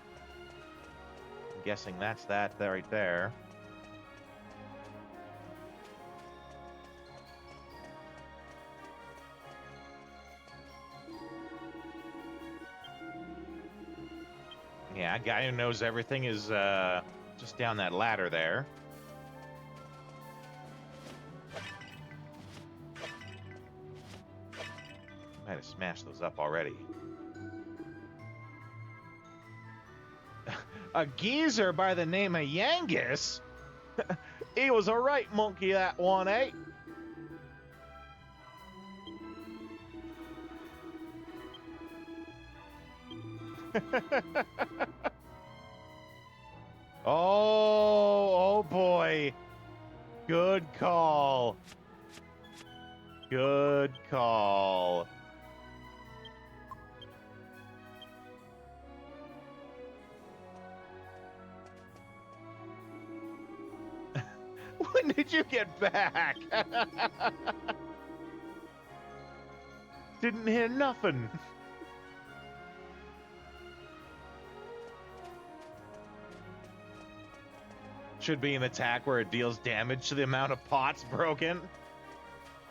I'm guessing that's that right there. Yeah, a guy who knows everything is just down that ladder there. Might have smashed those up already. A geezer by the name of Yangus? He was a right monkey, that one, eh? Oh boy. Good call. Good call. When did you get back? Didn't hear nothing. Should be an attack where it deals damage to the amount of pots broken.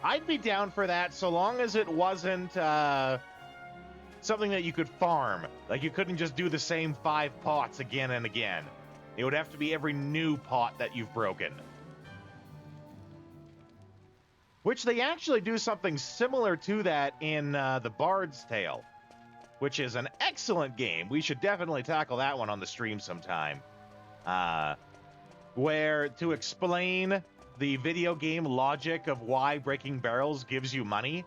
I'd be down for that so long as it wasn't something that you could farm. Like you couldn't just do the same 5 pots again and again. It would have to be every new pot that you've broken. Which they actually do something similar to that in The Bard's Tale, which is an excellent game. We should definitely tackle that one on the stream sometime. Where to explain the video game logic of why breaking barrels gives you money,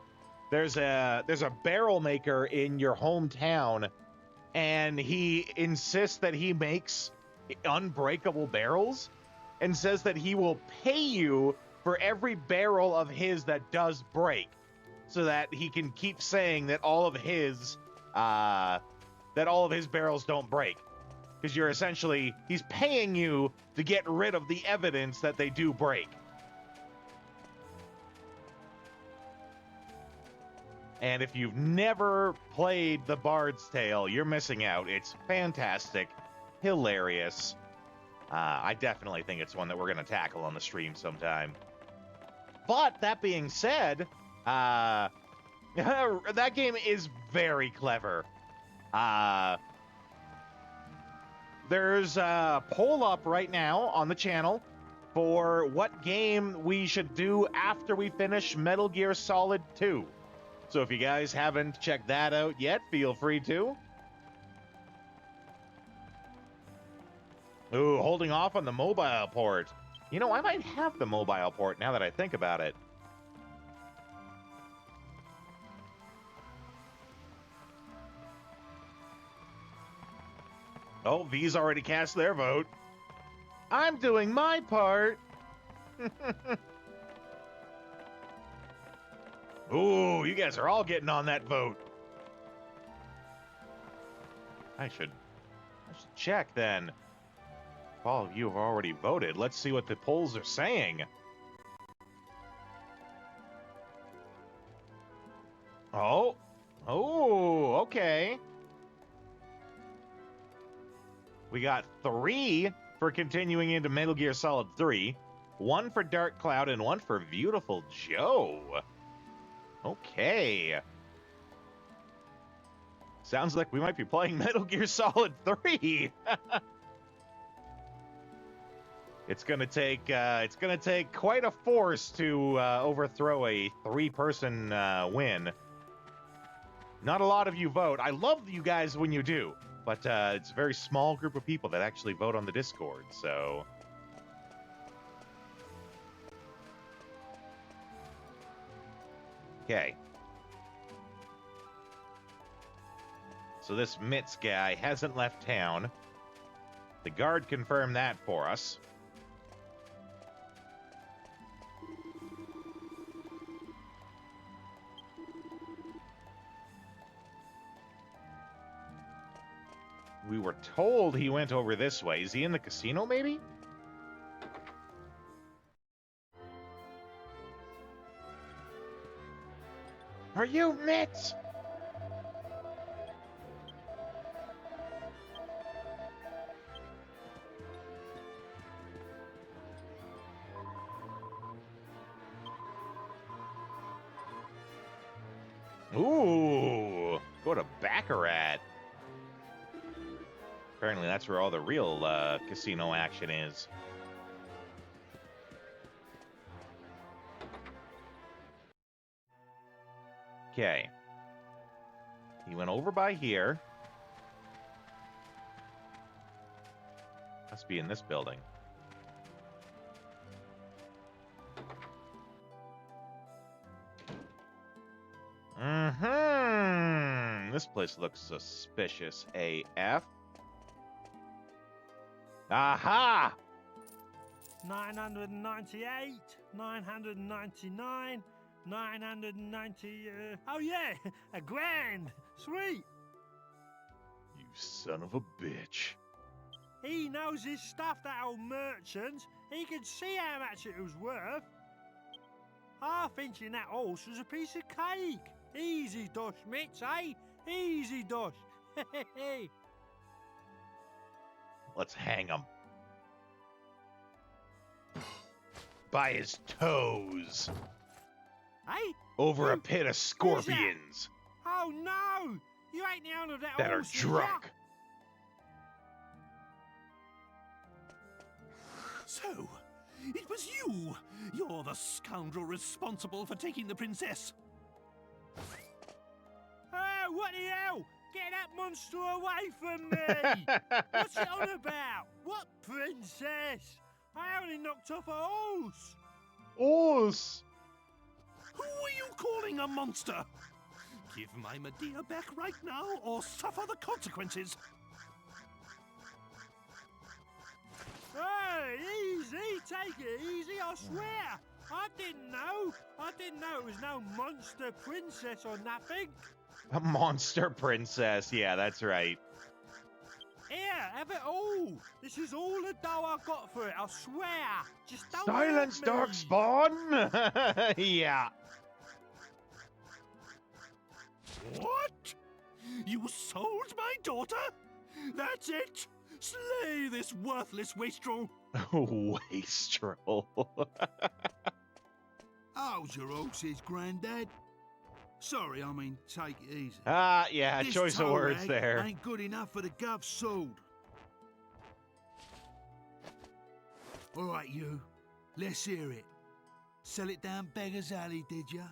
there's a barrel maker in your hometown, and he insists that he makes unbreakable barrels and says that he will pay you for every barrel of his that does break, so that he can keep saying that all of his barrels don't break. Because you're essentially, he's paying you to get rid of the evidence that they do break. And if you've never played The Bard's Tale, you're missing out. It's fantastic, hilarious. I definitely think it's one that we're going to tackle on the stream sometime. But that being said, that game is very clever. There's a poll up right now on the channel for what game we should do after we finish Metal Gear Solid 2. So if you guys haven't checked that out yet, feel free to. Ooh, holding off on the mobile port. You know, I might have the mobile port now that I think about it. Oh, V's already cast their vote. I'm doing my part. Ooh, you guys are all getting on that vote. I should check then. If all of you have already voted, let's see what the polls are saying. Oh, okay. We got 3 for continuing into Metal Gear Solid 3, 1 for Dark Cloud, and 1 for Beautiful Joe. Okay. Sounds like we might be playing Metal Gear Solid 3. It's gonna take quite a force to overthrow a 3-person win. Not a lot of you vote. I love you guys when you do. But it's a very small group of people that actually vote on the Discord, so... Okay. So this Mitz guy hasn't left town. The guard confirmed that for us. We were told he went over this way. Is he in the casino, maybe? Are you Mitz? Ooh, go to Baccarat. Apparently that's where all the real casino action is. Okay. He went over by here. Must be in this building. This place looks suspicious AF. Aha! 998, 999, 990, oh yeah, a grand, sweet. You son of a bitch. He knows his stuff, that old merchant. He could see how much it was worth. Half inching that horse was a piece of cake. Easy dosh, Mitch, eh? Easy dosh. Let's hang him. By his toes. Hey? Over a pit of scorpions Oh no! You ain't the owner of that that are horse, is ya? drunk. So, it was you. You're the scoundrel responsible for taking the princess. Oh, what the hell? Get that monster away from me! What's it on about? What princess? I only knocked off a horse. Horse. Who are you calling a monster? Give my Medea back right now or suffer the consequences. Hey, easy, take it easy, I swear. I didn't know it was no monster princess or nothing. A monster princess. Yeah, that's right. Here, have it all. This is all the dough I got for it, I swear. Just don't Silence, hurt me. Darkspawn. Yeah. What? You sold my daughter? That's it? Slay this worthless wastrel. Wastrel. How's your horses, Grandad? Sorry, I mean, take it easy. Yeah, This choice of toe words rag there. Ain't good enough for the gov's sword. All right, you. Let's hear it. Sell it down Beggar's Alley, did ya?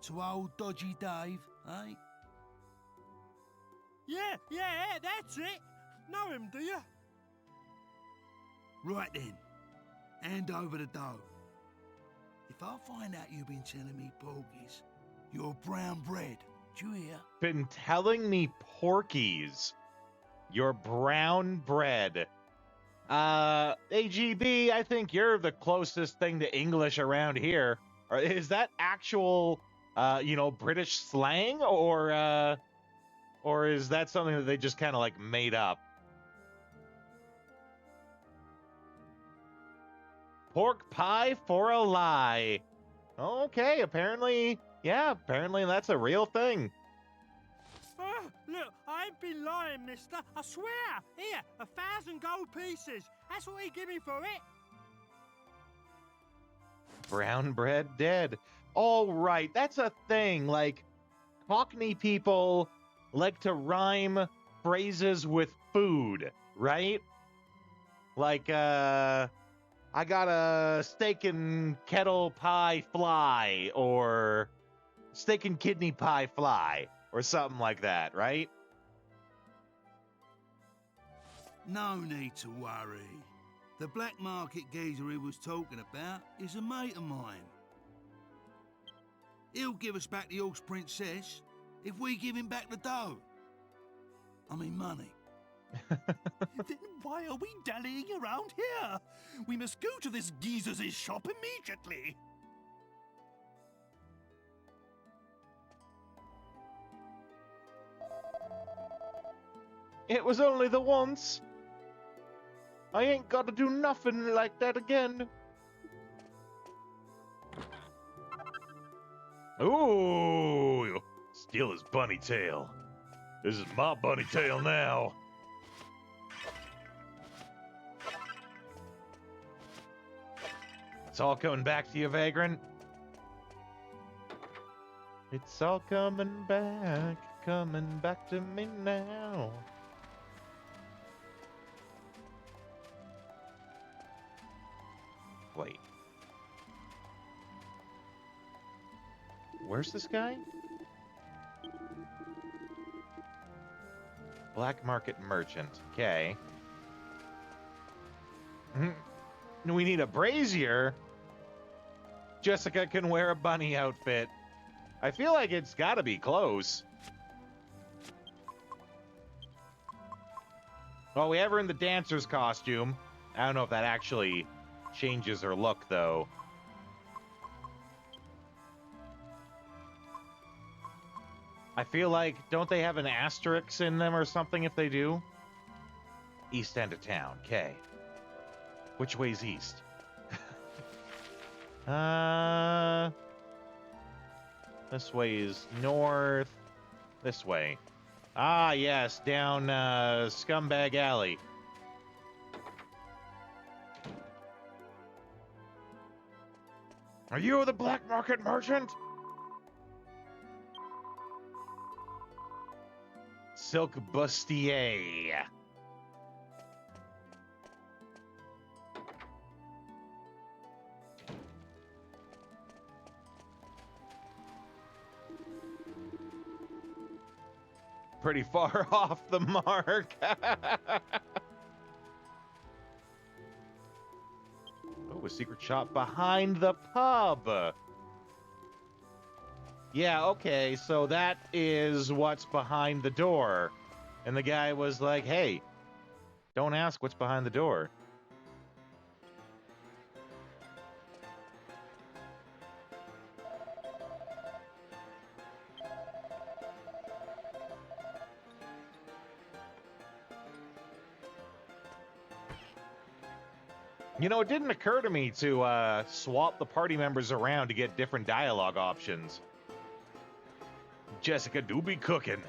To old Dodgy Dave, eh? Yeah, that's it. Know him, do you? Right then. Hand over the dough. If I find out you've been telling me porgies, you're brown bread. Do you hear? Been telling me porkies. You're brown bread. AGB, I think you're the closest thing to English around here. Or is that actual, British slang, or is that something that they just kind of like made up? Pork pie for a lie. Okay, apparently that's a real thing. Look, I ain't been lying, mister. I swear. Here, 1,000 gold pieces. That's what he give me for it. Brown bread dead. All right, that's a thing. Like, Cockney people like to rhyme phrases with food, right? Like, I got a steak and kettle pie fly, or steak and kidney pie fly, or something like that, right? No need to worry. The black market geezer he was talking about is a mate of mine. He'll give us back the horse princess if we give him back the dough. I mean money. Then why are we dallying around here? We must go to this geezer's shop immediately. It was only the once. I ain't got to do nothing like that again. Ooh, steal his bunny tail. This is my bunny tail now. It's all coming back to you, Vagrant. It's all coming back to me now. Wait. Where's this guy? Black market merchant. Okay. We need a brazier. Jessica can wear a bunny outfit. I feel like it's gotta be close. Well, we have her in the dancer's costume. I don't know if that actually changes her look, though. I feel like, don't they have an asterisk in them or something if they do? East end of town, okay. Which way's east? This way is north. This way. Ah, yes, down Scumbag Alley. Are you the black market merchant? Silk bustier. Pretty far off the mark. Oh, a secret shop behind the pub. Yeah, okay, so that is what's behind the door. And the guy was like, hey, don't ask what's behind the door. You know, it didn't occur to me to swap the party members around to get different dialogue options. Jessica do be cooking.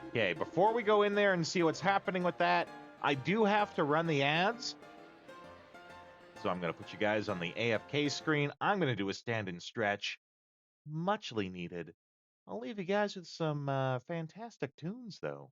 Okay, before we go in there and see what's happening with that, I do have to run the ads. So I'm going to put you guys on the AFK screen. I'm going to do a stand and stretch. Muchly needed. I'll leave you guys with some fantastic tunes, though.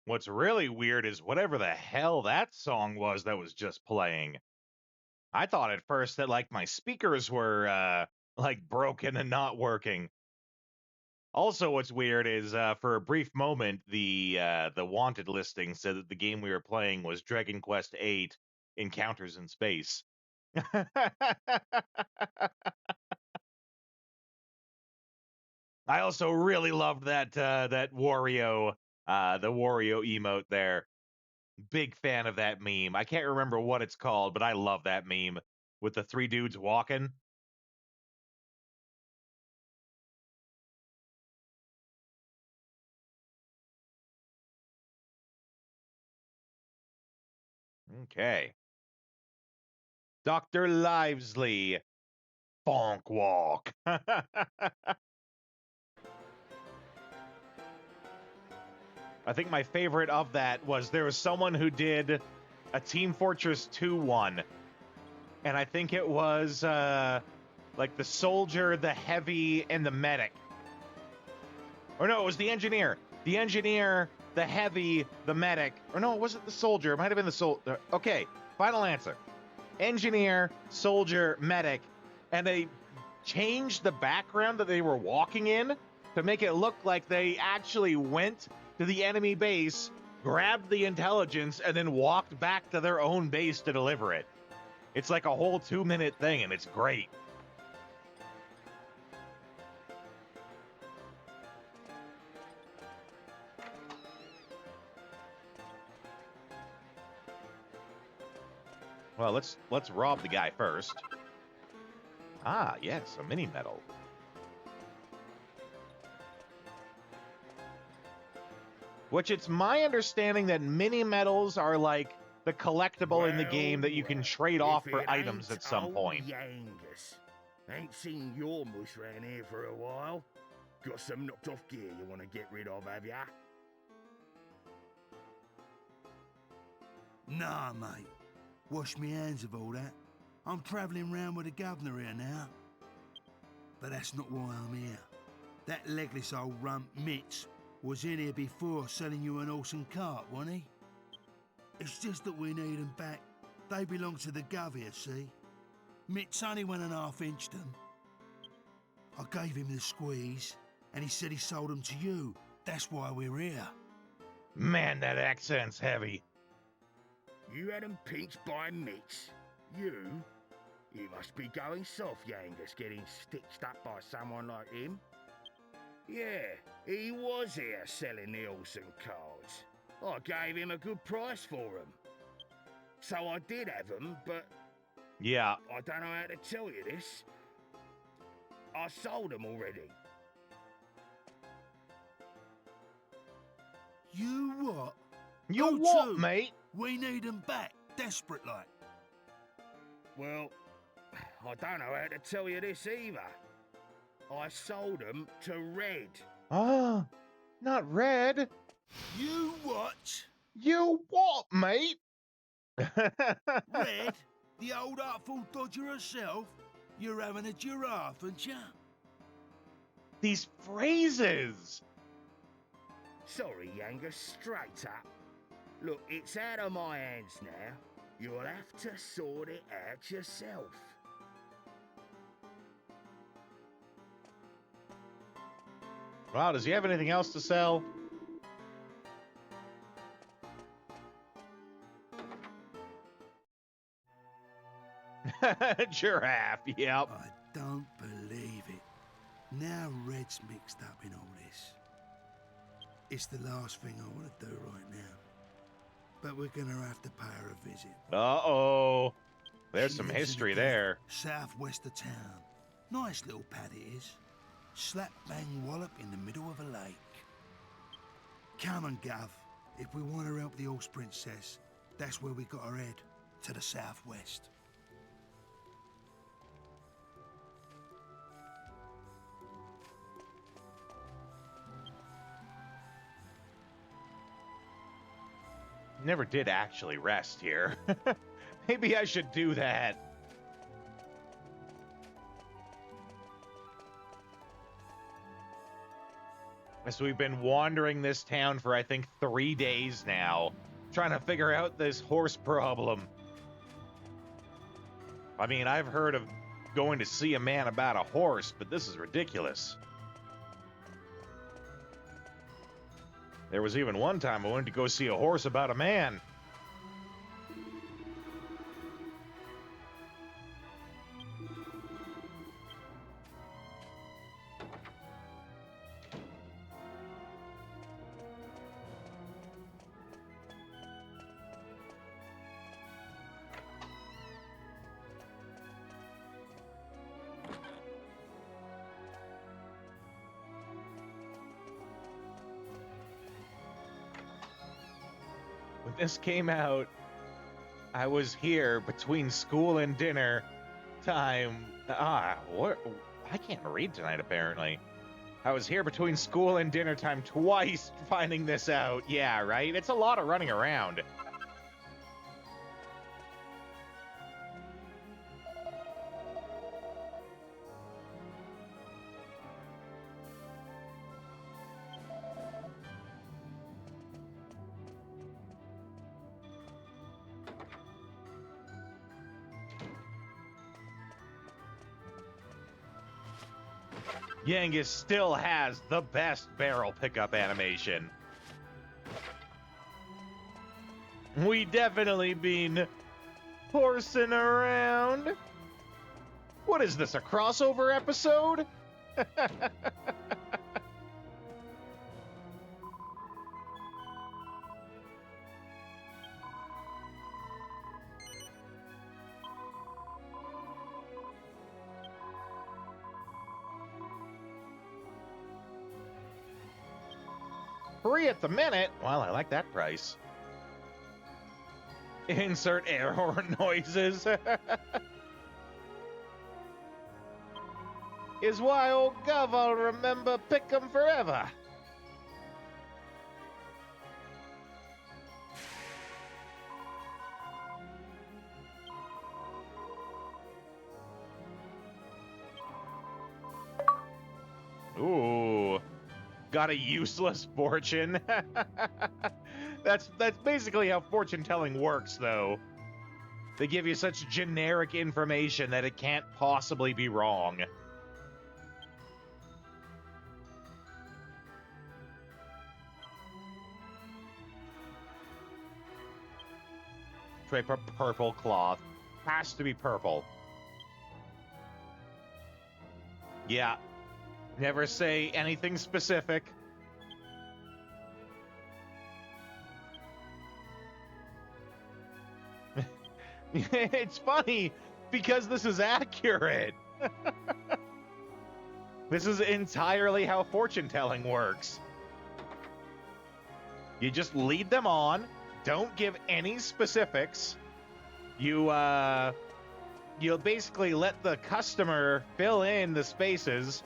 What's really weird is whatever the hell that song was that was just playing. I thought at first that like my speakers were like broken and not working. Also, what's weird is for a brief moment the wanted listing said that the game we were playing was Dragon Quest VIII Encounters in Space. I also really loved that that Wario the Wario emote there. Big fan of that meme. I can't remember what it's called, but I love that meme with the three dudes walking. Okay. Dr. Livesley, Bonk Walk. I think my favorite of that was there was someone who did a Team Fortress 2 one, and I think it was like the soldier, the heavy, and the medic. Or no, it was the engineer. The engineer, the heavy, the medic. Or no, it wasn't the soldier. It might have been the soldier. Okay, final answer. Engineer, soldier, medic, and they changed the background that they were walking in to make it look like they actually went to the enemy base, grabbed the intelligence, and then walked back to their own base to deliver it. It's like a whole 2-minute thing, and it's great. Well, let's rob the guy first. Ah, yes, a mini medal. Which it's my understanding that mini medals are like the collectible in the game that you can trade off for items at some point. Yangus. Ain't seen your mush round here for a while. Got some knocked off gear you want to get rid of, have ya? Nah, mate. Wash me hands of all that. I'm travelling round with the governor here now. But that's not why I'm here. That legless old rump Mitz was in here before selling you an horse and cart, wasn't he? It's just that we need them back. They belong to the gov here, see? Mitz only went and half-inched them. I gave him the squeeze, and he said he sold them to you. That's why we're here. Man, that accent's heavy. You had 'em pinched by Mitch. You? You must be going soft, Yangus, getting stitched up by someone like him. Yeah, he was here selling the horse and cards. I gave him a good price for 'em. So I did have 'em, but Yeah. I don't know how to tell you this. I sold 'em already. You what? You Oh, what, true. mate? We need them back, desperate like. Well, I don't know how to tell you this either. I sold 'em to Red. Ah, not red. You what? You what, mate? Red? The old artful dodger herself? You're having a giraffe, aren't ya? These phrases. Sorry, Yangus, straight up. Look, it's out of my hands now. You'll have to sort it out yourself. Wow, does he have anything else to sell? Giraffe, yep. I don't believe it. Now Red's mixed up in all this. It's the last thing I want to do right now. But we're gonna have to pay her a visit. Uh-oh. There's She some lives in history the there. southwest of town. Nice little pad it is. slap bang wallop in the middle of a lake. Come on, Gov. If we want to help the horse princess, that's where we got her head, to the southwest. Never did actually rest here. Maybe I should do that. So we've been wandering this town for, I think, 3 days now, trying to figure out this horse problem. I mean, I've heard of going to see a man about a horse, but this is ridiculous. There was even one time I went to go see a horse about a man. When this came out, I was here between school and dinner time. What? I can't read tonight, apparently. I was here between school and dinner time twice finding this out. Yeah, right? It's a lot of running around. Yangus still has the best barrel pickup animation. We definitely been horsing around. What is this, a crossover episode? Free at the minute? Well, I like that price. Insert air horn noises. Is why old Gov I'll remember pick 'em forever. Ooh. Got a useless fortune. That's basically how fortune telling works, though. They give you such generic information that it can't possibly be wrong. Drape a purple cloth. Has to be purple. Yeah. Never say anything specific. It's funny because this is accurate. This is entirely how fortune telling works. You just lead them on, don't give any specifics. You'll basically let the customer fill in the spaces.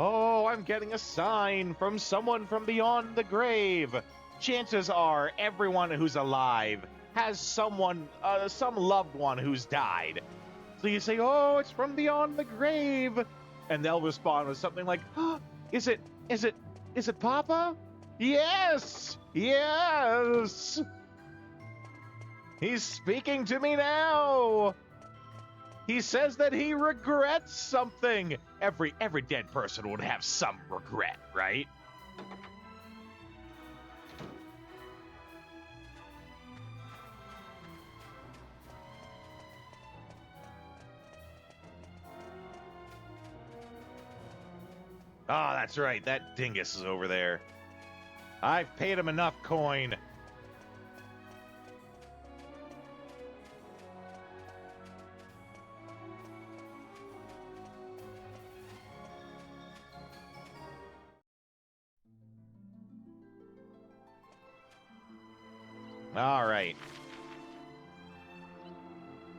Oh, I'm getting a sign from someone from beyond the grave. Chances are everyone who's alive has someone, some loved one who's died. So you say, oh, it's from beyond the grave. And they'll respond with something like, oh, is it Papa? Yes, yes. He's speaking to me now. He says that he regrets something. Every dead person would have some regret, right? Oh, that's right. That dingus is over there. I've paid him enough coin. All right.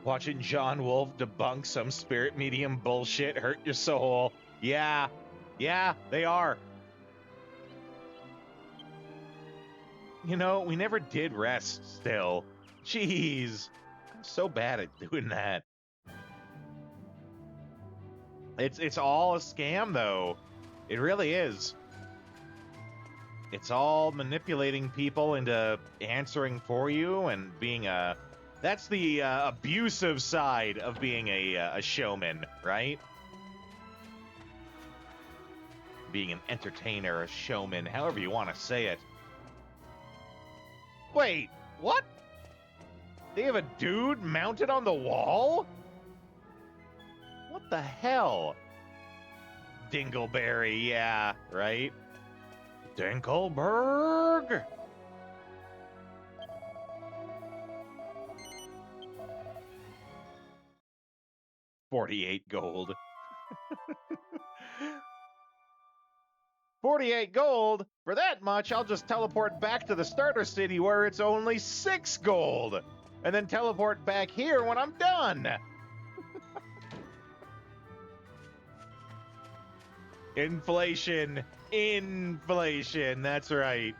Watching John Wolf debunk some spirit medium bullshit hurt your soul. Yeah, they are. You know, we never did rest still. Jeez, I'm so bad at doing that. It's all a scam, though. It really is. It's all manipulating people into answering for you and being a... That's the abusive side of being a showman, right? Being an entertainer, a showman, however you want to say it. Wait, what? They have a dude mounted on the wall? What the hell? Dingleberry, yeah, right? Dinkelberg! $48 gold. 48 gold? For that much, I'll just teleport back to the starter city where it's only 6 gold. And then teleport back here when I'm done. Inflation. Inflation. That's right.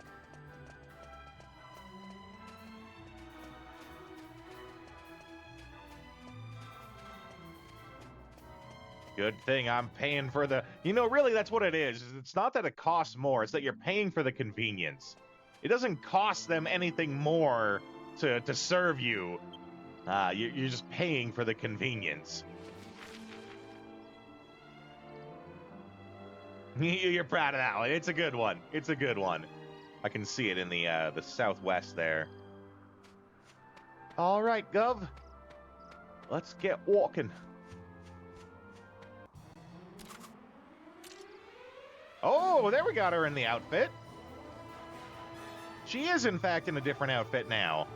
Good thing I'm paying for the... You know, really, that's what it is. It's not that it costs more. It's that you're paying for the convenience. It doesn't cost them anything more to serve you. You're just paying for the convenience. You're proud of that one. It's a good one. It's a good one. I can see it in the southwest there. All right, Gov. Let's get walking. Oh, there we got her in the outfit. She is, in fact, in a different outfit now.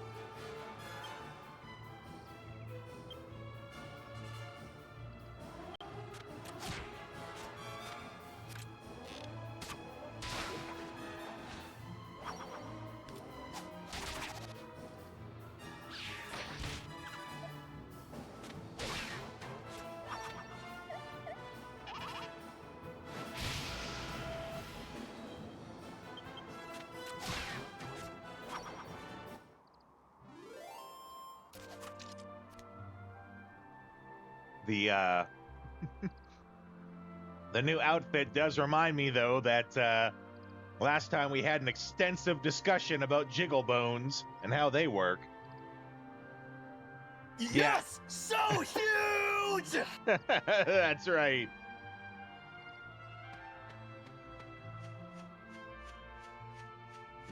The new outfit does remind me, though, that last time we had an extensive discussion about jiggle bones and how they work. Yes! So huge! That's right.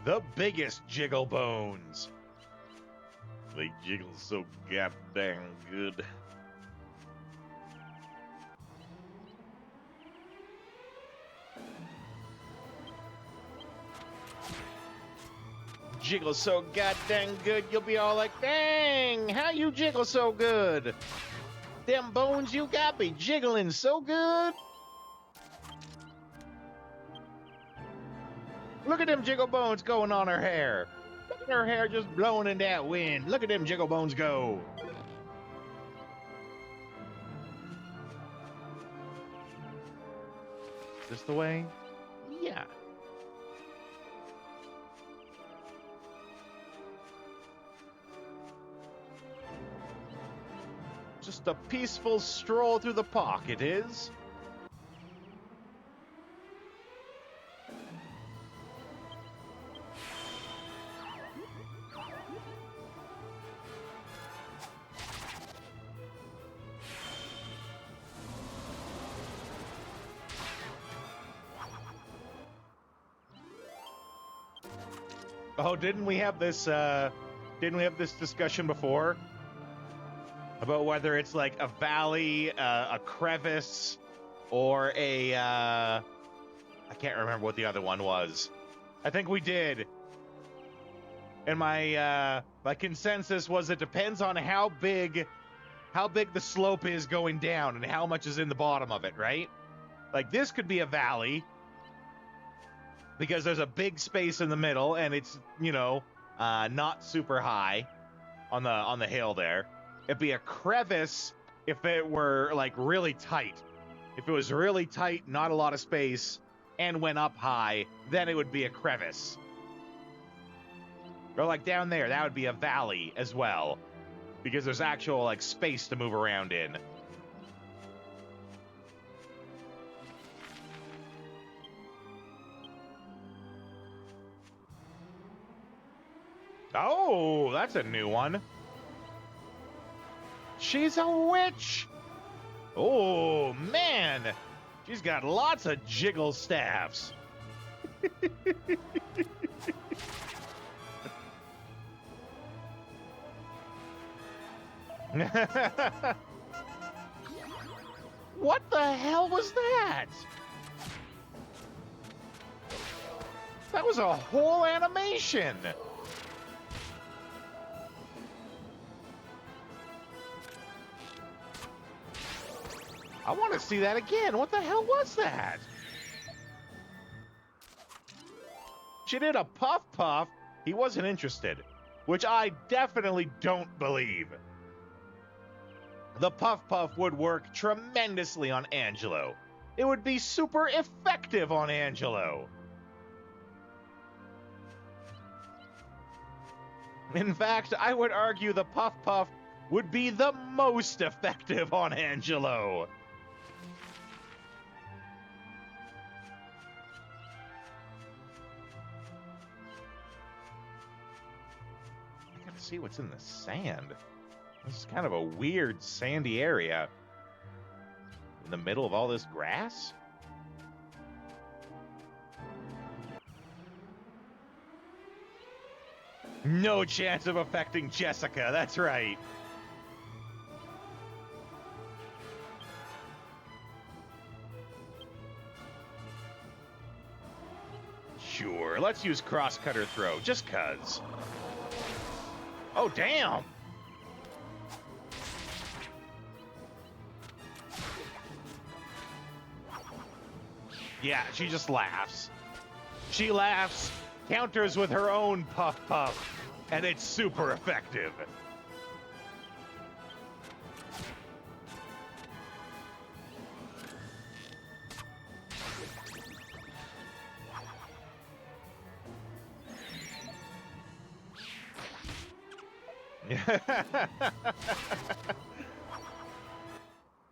The biggest jiggle bones. They jiggle so goddamn good. Jiggle so goddamn good, you'll be all like, dang, how you jiggle so good? Them bones you got be jiggling so good. Look at them jiggle bones going on her hair. Look at her hair just blowing in that wind. Look at them jiggle bones go. Is this the way? Yeah. Just a peaceful stroll through the park, it is. Oh, didn't we have this discussion before? About whether it's like a valley, a crevice, or a... I can't remember what the other one was. I think we did. And my consensus was it depends on how big the slope is going down and how much is in the bottom of it, right? Like, this could be a valley because there's a big space in the middle and it's, you know, not super high on the hill there. It'd be a crevice if it were like really tight. If it was really tight, not a lot of space, and went up high, then it would be a crevice. Or like down there, that would be a valley as well, because there's actual like space to move around in. Oh, that's a new one. She's a witch. Oh, man. She's got lots of jiggle staffs. What the hell was that? That was a whole animation. I want to see that again. What the hell was that? She did a puff puff. He wasn't interested, which I definitely don't believe. The puff puff would work tremendously on Angelo. It would be super effective on Angelo. In fact, I would argue the puff puff would be the most effective on Angelo. I gotta see what's in the sand. This is kind of a weird sandy area. In the middle of all this grass? No chance of affecting Jessica, that's right. Sure, let's use cross-cutter throw, just cuz. Oh, damn! Yeah, she just laughs. She laughs, counters with her own puff puff, and it's super effective.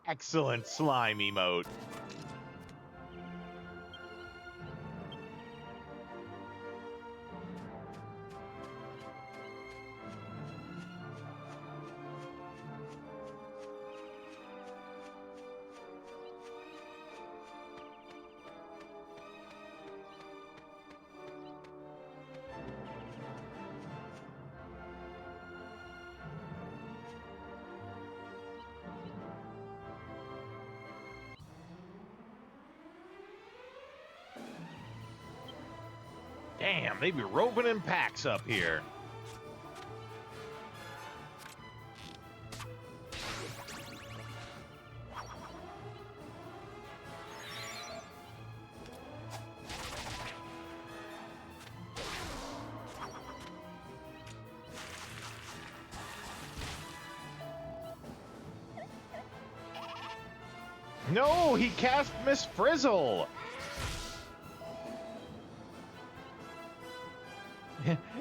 Excellent slime emote. Damn, they be roving in packs up here. No, he cast Miss Frizzle.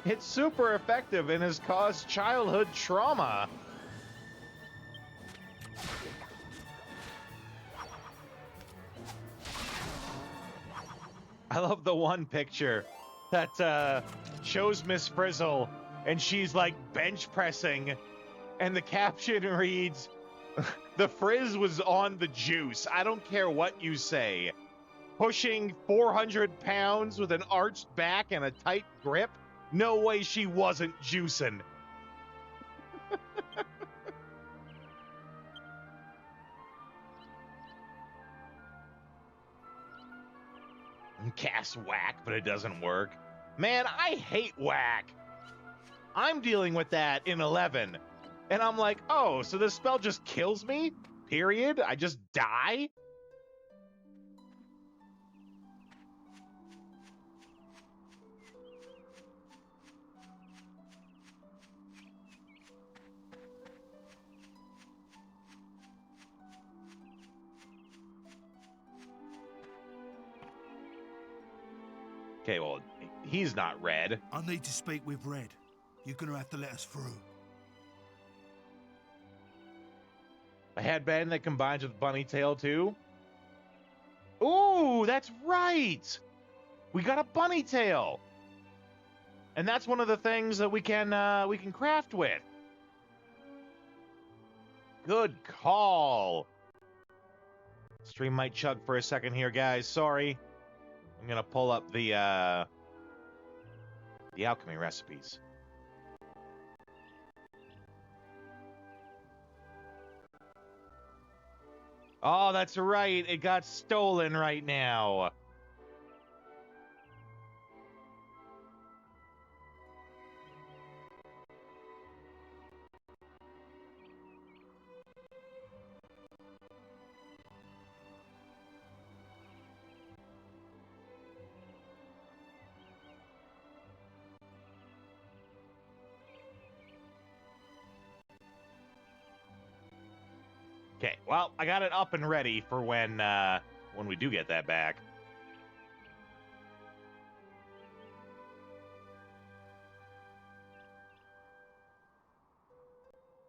It's super effective and has caused childhood trauma. I love the one picture that shows Miss Frizzle and she's like bench pressing and the caption reads, "The frizz was on the juice. I don't care what you say. Pushing 400 pounds with an arched back and a tight grip? No way she wasn't juicing." Cast whack, but it doesn't work. Man, I hate whack. I'm dealing with that in 11. And I'm like, oh, so this spell just kills me? Period? I just die? Okay, well, he's not Red. I need to speak with Red. You're gonna have to let us through. A headband that combines with bunny tail too. Ooh, that's right. We got a bunny tail, and that's one of the things that we can craft with. Good call. Stream might chug for a second here, guys. Sorry. I'm gonna pull up the alchemy recipes. Oh, that's right. It got stolen right now. Okay, well, I got it up and ready for when we do get that back.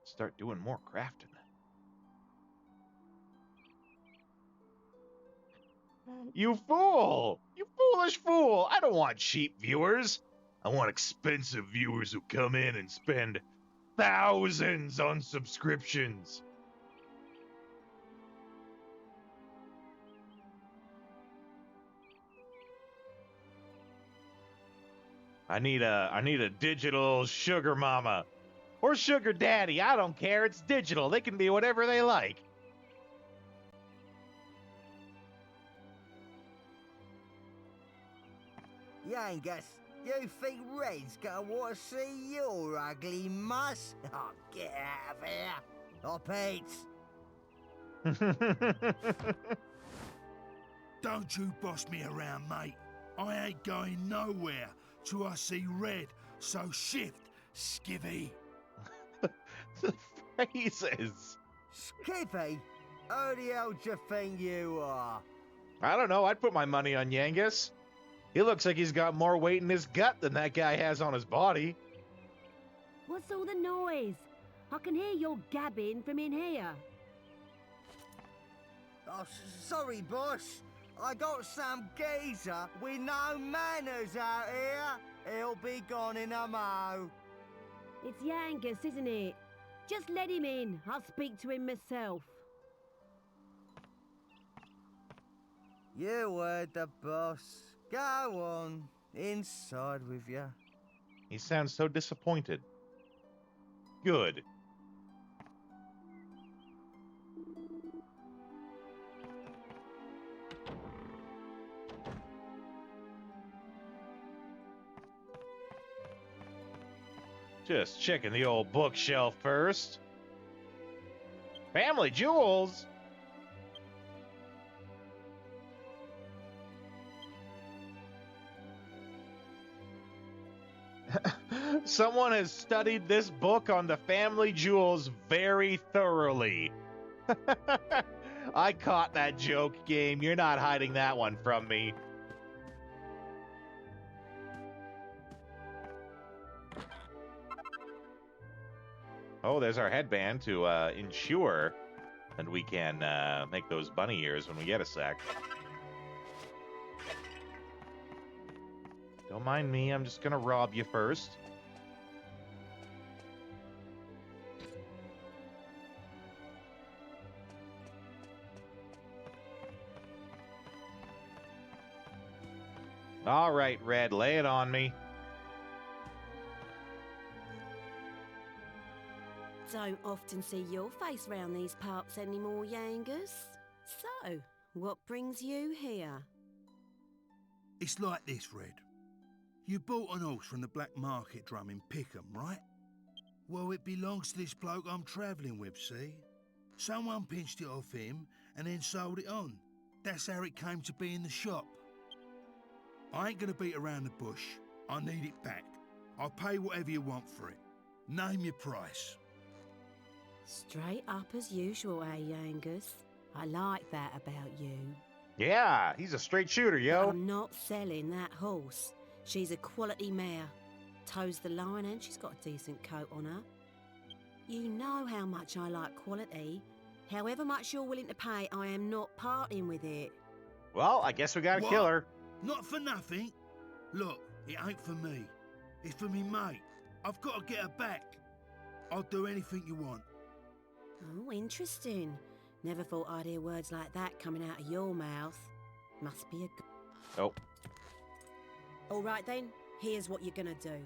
Start doing more crafting. You fool! You foolish fool! I don't want cheap viewers. I want expensive viewers who come in and spend thousands on subscriptions. I need a digital sugar mama or sugar daddy. I don't care. It's digital. They can be whatever they like. Yangus, you think Red's gonna want to see your ugly muss? Oh, get out of here. Up, Don't you boss me around, mate. I ain't going nowhere till I see Red. So shift, skivvy. The phrases. Skippy, who the hell do you think you are? I don't know. I'd put my money on Yangus. He looks like he's got more weight in his gut than that guy has on his body. What's all the noise? I can hear your gabbing from in here. Oh, sorry, boss. I got some geezer with no manners out here. He'll be gone in a mo. It's Yangus, isn't it? Just let him in. I'll speak to him myself. You heard the boss. Go on, inside with you. He sounds so disappointed. Good. Just checking the old bookshelf first. Family jewels? Someone has studied this book on the family jewels very thoroughly. I caught that joke, game. You're not hiding that one from me. Oh, there's our headband to ensure that we can make those bunny ears when we get a sec. Don't mind me, I'm just gonna rob you first. All right, Red, lay it on me. Don't often see your face round these parts anymore, Yangus. So, what brings you here? It's like this, Red. You bought an horse from the black market drum in Pickham, right? Well, it belongs to this bloke I'm travelling with, see? Someone pinched it off him and then sold it on. That's how it came to be in the shop. I ain't gonna beat around the bush. I need it back. I'll pay whatever you want for it. Name your price. Straight up as usual, eh, Yangus? I like that about you. Yeah, he's a straight shooter, yo. I'm not selling that horse. She's a quality mare. Toes the line and she's got a decent coat on her. You know how much I like quality. However much you're willing to pay, I am not parting with it. Well, I guess we gotta What? kill her. Not for nothing. Look, it ain't for me. It's for me mate. I've got to get her back. I'll do anything you want. Oh, interesting. Never thought I'd hear words like that coming out of your mouth. Must be a Oh, All right then, here's what you're gonna do.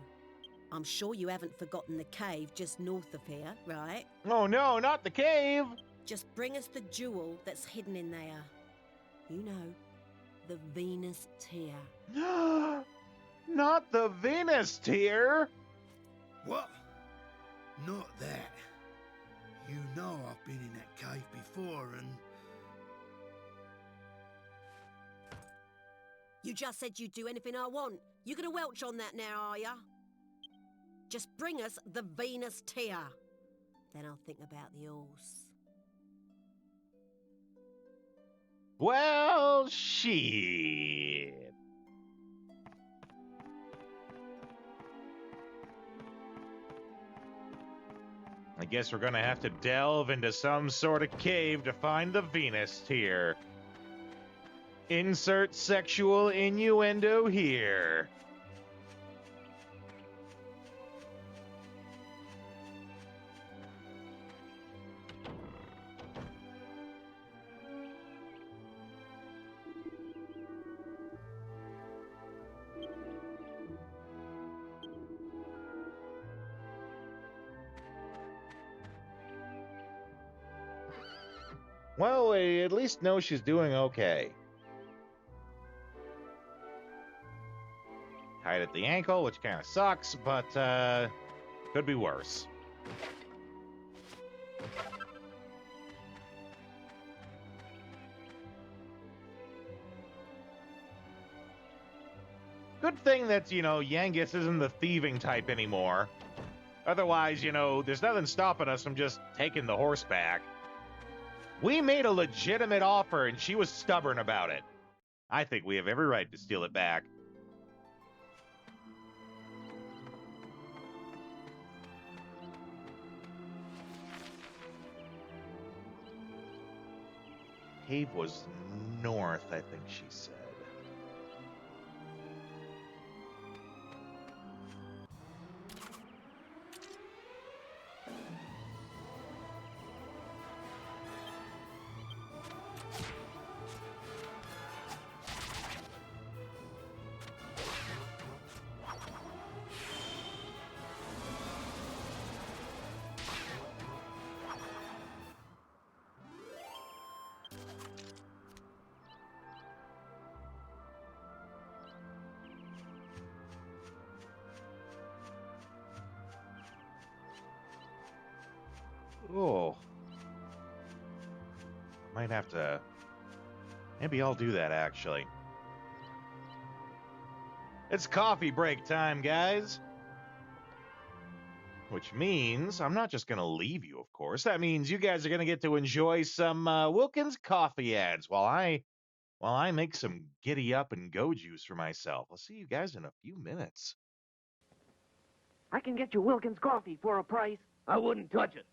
I'm sure you haven't forgotten the cave just north of here, right? oh no, not the cave. Just bring us the jewel that's hidden in there. You know, the Venus tear. Not the Venus tear. What? Not that. You know I've been in that cave before and... You just said you'd do anything I want. You gonna welch on that now, are ya? Just bring us the Venus tear. Then I'll think about the horse. Well, shit. I guess we're gonna have to delve into some sort of cave to find the Venus tear. Insert sexual innuendo here. Well, we at least know she's doing okay. Tied at the ankle, which kind of sucks, but could be worse. Good thing that, Yangus isn't the thieving type anymore. Otherwise, there's nothing stopping us from just taking the horse back. We made a legitimate offer, and she was stubborn about it. I think we have every right to steal it back. Cave was north, I think she said. Oh. Might have to... Maybe I'll do that, actually. It's coffee break time, guys. Which means I'm not just going to leave you, of course. That means you guys are going to get to enjoy some Wilkins coffee ads while I make some giddy up and go juice for myself. I'll see you guys in a few minutes. I can get you Wilkins coffee for a price. I wouldn't touch it.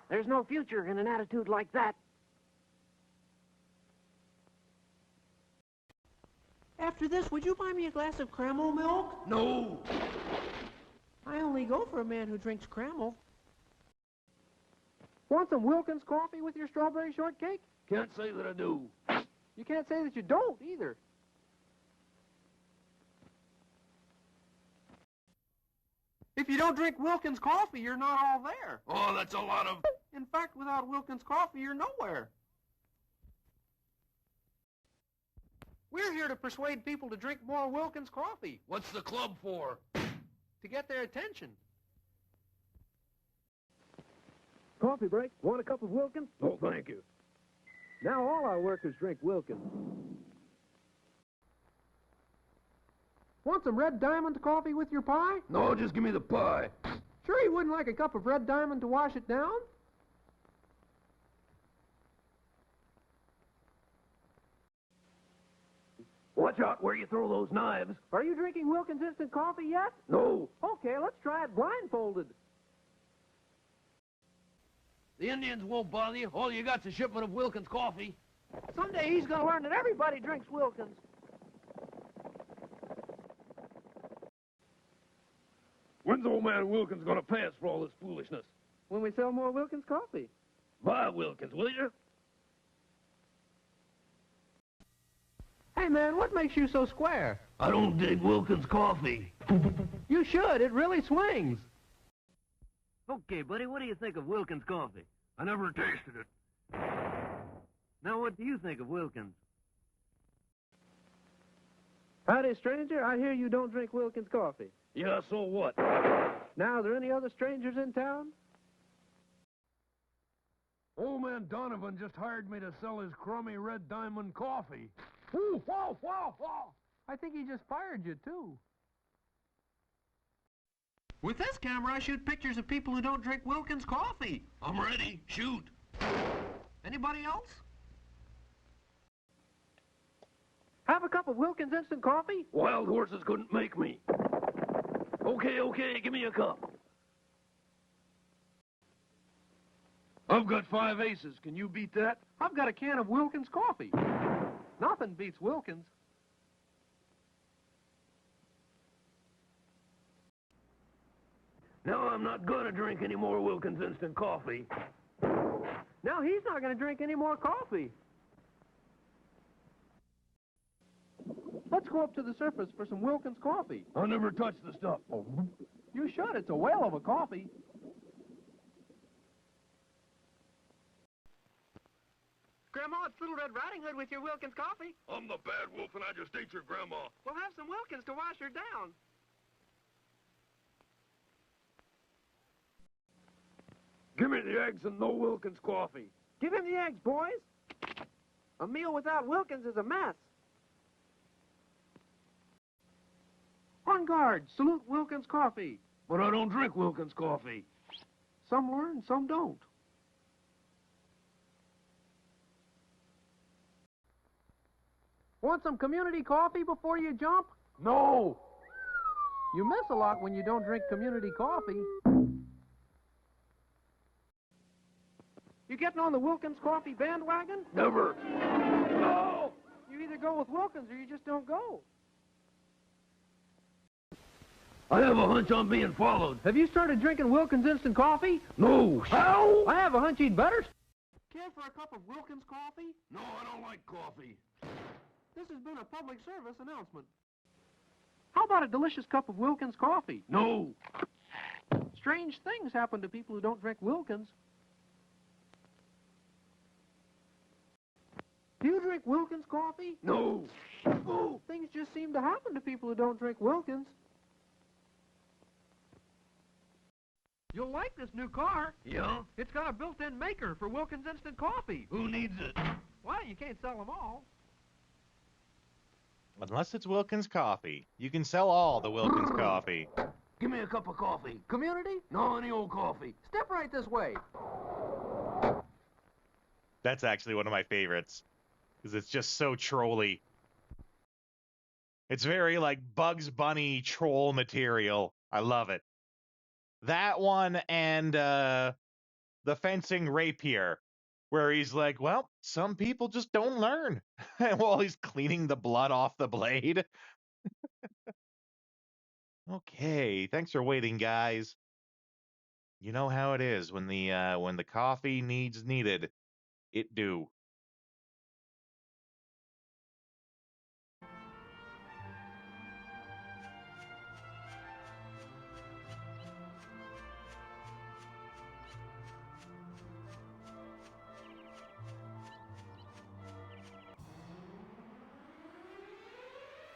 There's no future in an attitude like that. After this, would you buy me a glass of Cramel milk? No. I only go for a man who drinks Cramel. Want some Wilkins coffee with your strawberry shortcake? Can't say that I do. You can't say that you don't, either. If you don't drink Wilkins coffee, you're not all there. Oh, that's a lot of... In fact, without Wilkins coffee, you're nowhere. We're here to persuade people to drink more Wilkins coffee, What's the club for? to get their attention. Coffee break. Want a cup of Wilkins? Oh, thank you. Now all our workers drink Wilkins. Want some Red Diamond coffee with your pie? No, just give me the pie. Sure you wouldn't like a cup of Red Diamond to wash it down? Watch out where you throw those knives. Are you drinking Wilkins instant coffee yet? No. Okay, let's try it blindfolded. The Indians won't bother you. All you got's a shipment of Wilkins coffee. Someday he's gonna learn that everybody drinks Wilkins. When's old man Wilkins gonna pay us for all this foolishness? When we sell more Wilkins coffee. Buy Wilkins, will you? Hey, man, what makes you so square? I don't dig Wilkins coffee. You should. It really swings. Okay, buddy, what do you think of Wilkins coffee? I never tasted it. Now, what do you think of Wilkins? Howdy, stranger. I hear you don't drink Wilkins coffee. Yeah, so what? Now, are there any other strangers in town? Old man Donovan just hired me to sell his crummy red diamond coffee. Ooh, wow, wow, wow. I think he just fired you, too. With this camera, I shoot pictures of people who don't drink Wilkins coffee. I'm ready. Shoot. Anybody else? Have a cup of Wilkins instant coffee? Wild horses couldn't make me. Okay, give me a cup. I've got 5 aces. Can you beat that? I've got a can of Wilkins coffee. Nothing beats Wilkins. No, I'm not gonna drink any more Wilkins instant coffee. Now he's not going to drink any more coffee. Let's go up to the surface for some Wilkins coffee. I never touched the stuff. You should. It's a whale of a coffee. Grandma, it's Little Red Riding Hood with your Wilkins coffee. I'm the bad wolf and I just ate your grandma. We'll have some Wilkins to wash her down. Give me the eggs and no Wilkins coffee. Give him the eggs, boys. A meal without Wilkins is a mess. On guard. Salute Wilkins coffee. But I don't drink Wilkins coffee. Some learn, some don't. Want some community coffee before you jump? No! You miss a lot when you don't drink community coffee. You getting on the Wilkins coffee bandwagon? Never. No! You either go with Wilkins or you just don't go. I have a hunch I'm being followed. Have you started drinking Wilkins instant coffee? No. How? I have a hunch he'd better. Care for a cup of Wilkins coffee? No, I don't like coffee. This has been a public service announcement. How about a delicious cup of Wilkins coffee? No. Strange things happen to people who don't drink Wilkins. Do you drink Wilkins coffee? No. Oh, things just seem to happen to people who don't drink Wilkins. You'll like this new car. Yeah? It's got a built-in maker for Wilkins instant coffee. Who needs it? Well, you can't sell them all. Unless it's Wilkins coffee. You can sell all the Wilkins coffee. Give me a cup of coffee. Community? No, any old coffee. Step right this way. That's actually one of my favorites. Because it's just so trolly. It's very like Bugs Bunny troll material. I love it. That one and the fencing rapier, where he's like, well, some people just don't learn. While he's cleaning the blood off the blade. Okay, thanks for waiting, guys. You know how it is when the coffee needs needed. It do.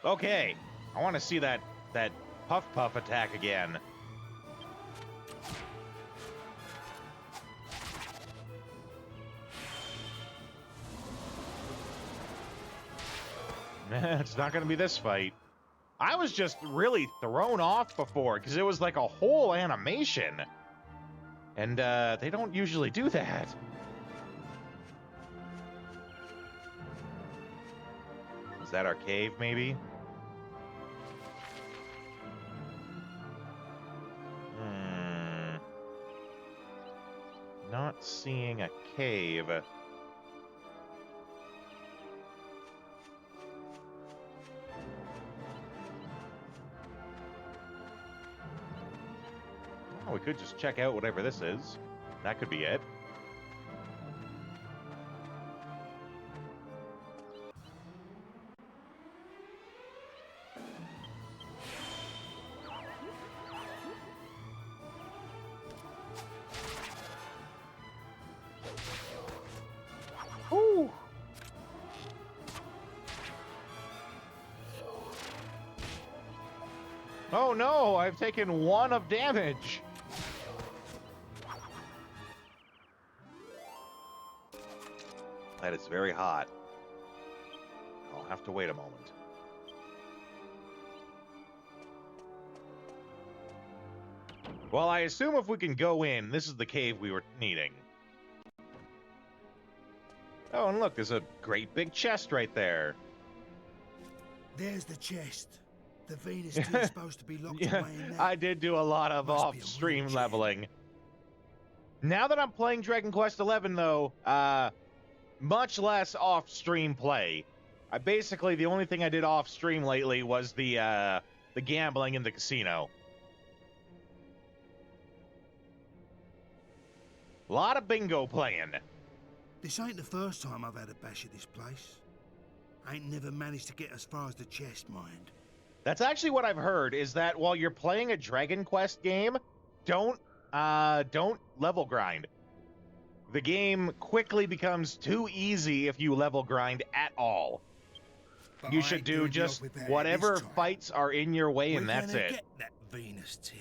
Okay, I want to see that puff puff attack again. It's not going to be this fight. I was just really thrown off before because it was like a whole animation. And they don't usually do that. Is that our cave, maybe? Not seeing a cave. Oh, we could just check out whatever this is. That could be it. Whew. Oh no, I've taken 1 of damage. That is very hot. I'll have to wait a moment. Well, I assume if we can go in, this is the cave we were needing. Oh, and look, there's a great big chest right there. There's the chest. The Venus tea is supposed to be locked Yeah, away in there. I did do a lot of Must be a off-stream real gem. leveling. Now that I'm playing Dragon Quest XI, though, much less off-stream play. Basically, the only thing I did off-stream lately was the gambling in the casino. A lot of bingo playing. This ain't the first time I've had a bash at this place. I ain't never managed to get as far as the chest, mind. That's actually what I've heard, is that while you're playing a Dragon Quest game, don't level grind. The game quickly becomes too easy if you level grind at all. But You I should ain't do doing just the opposite whatever this time. fights are in your way, We're and that's gonna it. Get that Venus tear.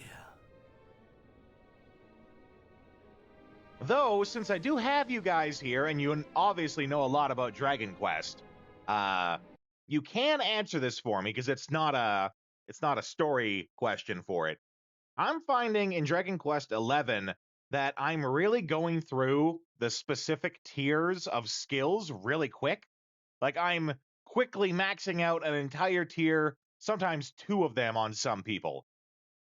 Though, since I do have you guys here, and you obviously know a lot about Dragon Quest, you can answer this for me, because it's not a story question for it. I'm finding in Dragon Quest XI that I'm really going through the specific tiers of skills really quick. Like, I'm quickly maxing out an entire tier, sometimes 2 of them on some people.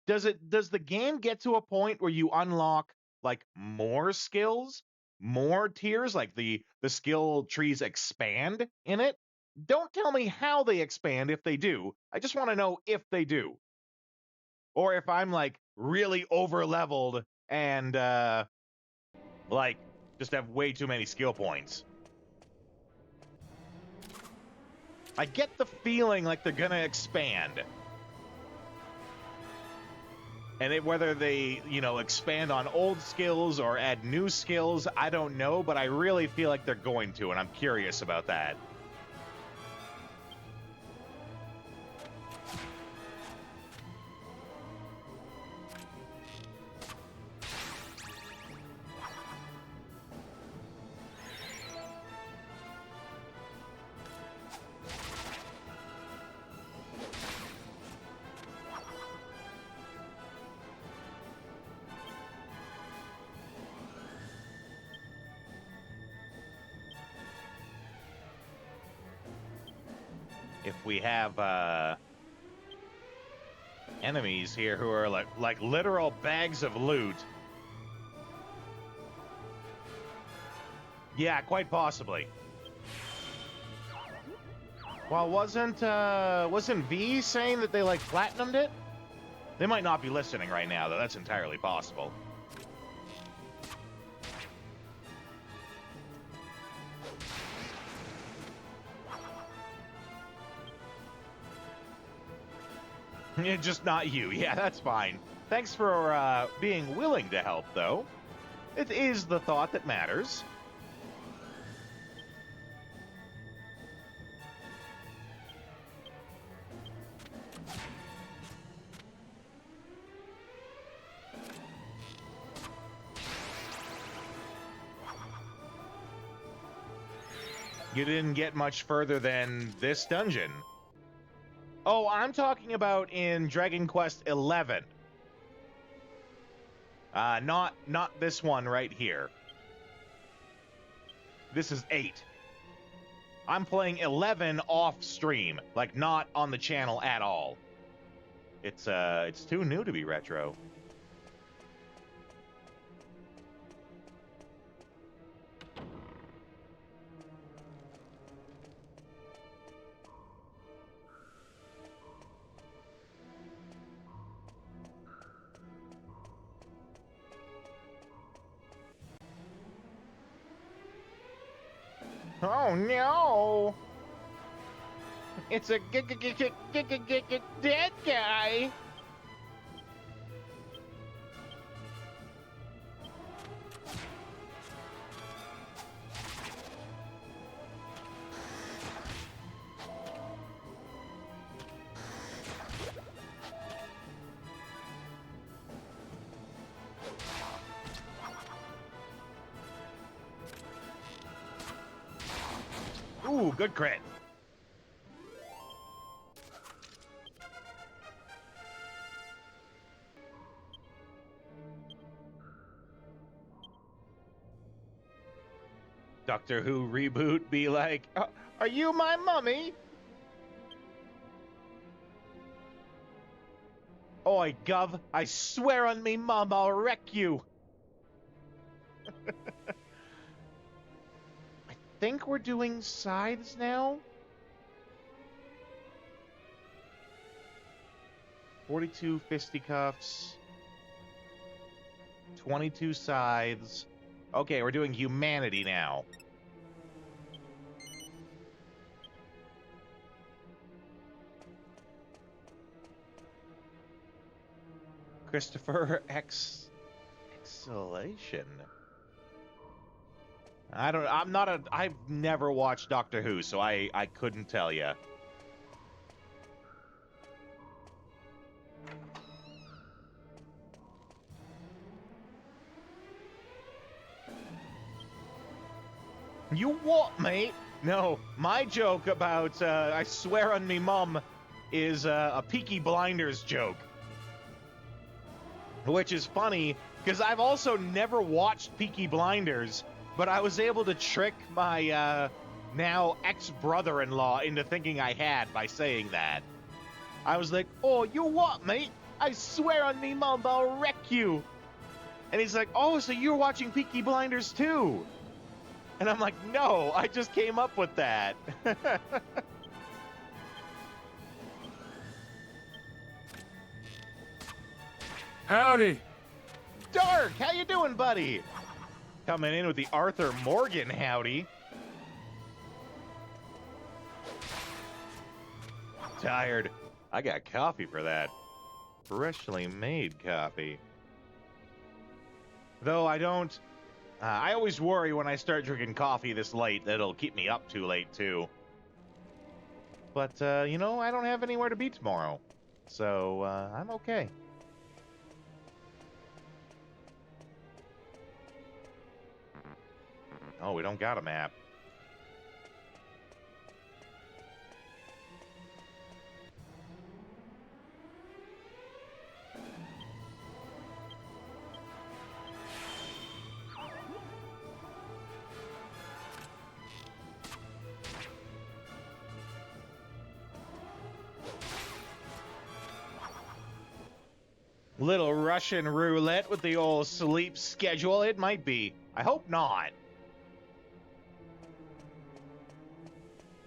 Does the game get to a point where you unlock like more skills, more tiers, like the skill trees expand in it? Don't tell me how they expand if they do. I just want to know if they do. Or if I'm like really over leveled and like just have way too many skill points. I get the feeling like they're gonna expand. And whether they, expand on old skills or add new skills, I don't know, but I really feel like they're going to, and I'm curious about that. If we have enemies here who are like literal bags of loot. Yeah, quite possibly. Well, wasn't V saying that they like platinumed it? They might not be listening right now, though. That's entirely possible. Just not you. Yeah, that's fine. Thanks for being willing to help, though. It is the thought that matters. You didn't get much further than this dungeon. Oh, I'm talking about in Dragon Quest XI. Not this one right here. This is 8. I'm playing 11 off stream, like not on the channel at all. It's too new to be retro. Oh no! It's a dead guy! Ooh, good crit. Doctor Who reboot be like, are you my mummy? Oi, Gov, I swear on me mum I'll wreck you. I think we're doing scythes now. 42 fisticuffs. 22 scythes. Okay, we're doing humanity now. Christopher Exhalation. I've never watched Doctor Who, so I couldn't tell you. You what, mate? No, my joke about I swear on me mum is a Peaky Blinders joke. Which is funny, because I've also never watched Peaky Blinders, but I was able to trick my now ex-brother-in-law into thinking I had by saying that. I was like, oh, you what, mate? I swear on me mum, I'll wreck you. And he's like, oh, so you're watching Peaky Blinders too? And I'm like, no, I just came up with that. Howdy. Dark, how you doing, buddy? Coming in with the Arthur Morgan howdy. Tired. I got coffee for that. Freshly made coffee. Though I don't... I always worry when I start drinking coffee this late that it'll keep me up too late, too. But, you know, I don't have anywhere to be tomorrow. So, I'm okay. Oh, we don't got a map. Little Russian roulette with the old sleep schedule. It might be. I hope not.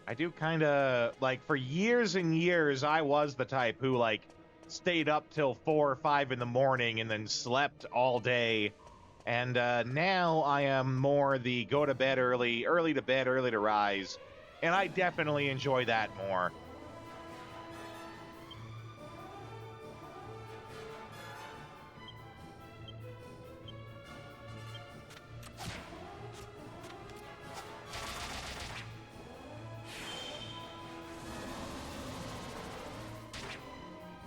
I do kind of, like, for years and years, I was the type who, like, stayed up till 4 or 5 in the morning and then slept all day. And now I am more the go to bed early to bed, early to rise. And I definitely enjoy that more.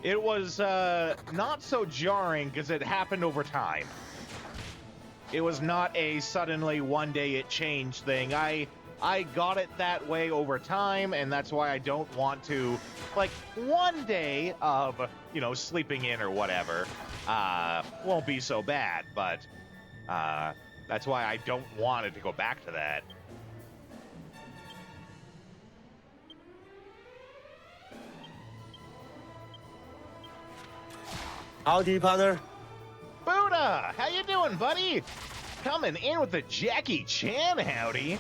It was not so jarring because it happened over time. It was not a suddenly one day it changed thing. I got it that way over time, and that's why I don't want to, like, one day of, you know, sleeping in or whatever won't be so bad, but that's why I don't want it to go back to that. Howdy, partner. Buddha, how you doing, buddy? Coming in with the Jackie Chan howdy.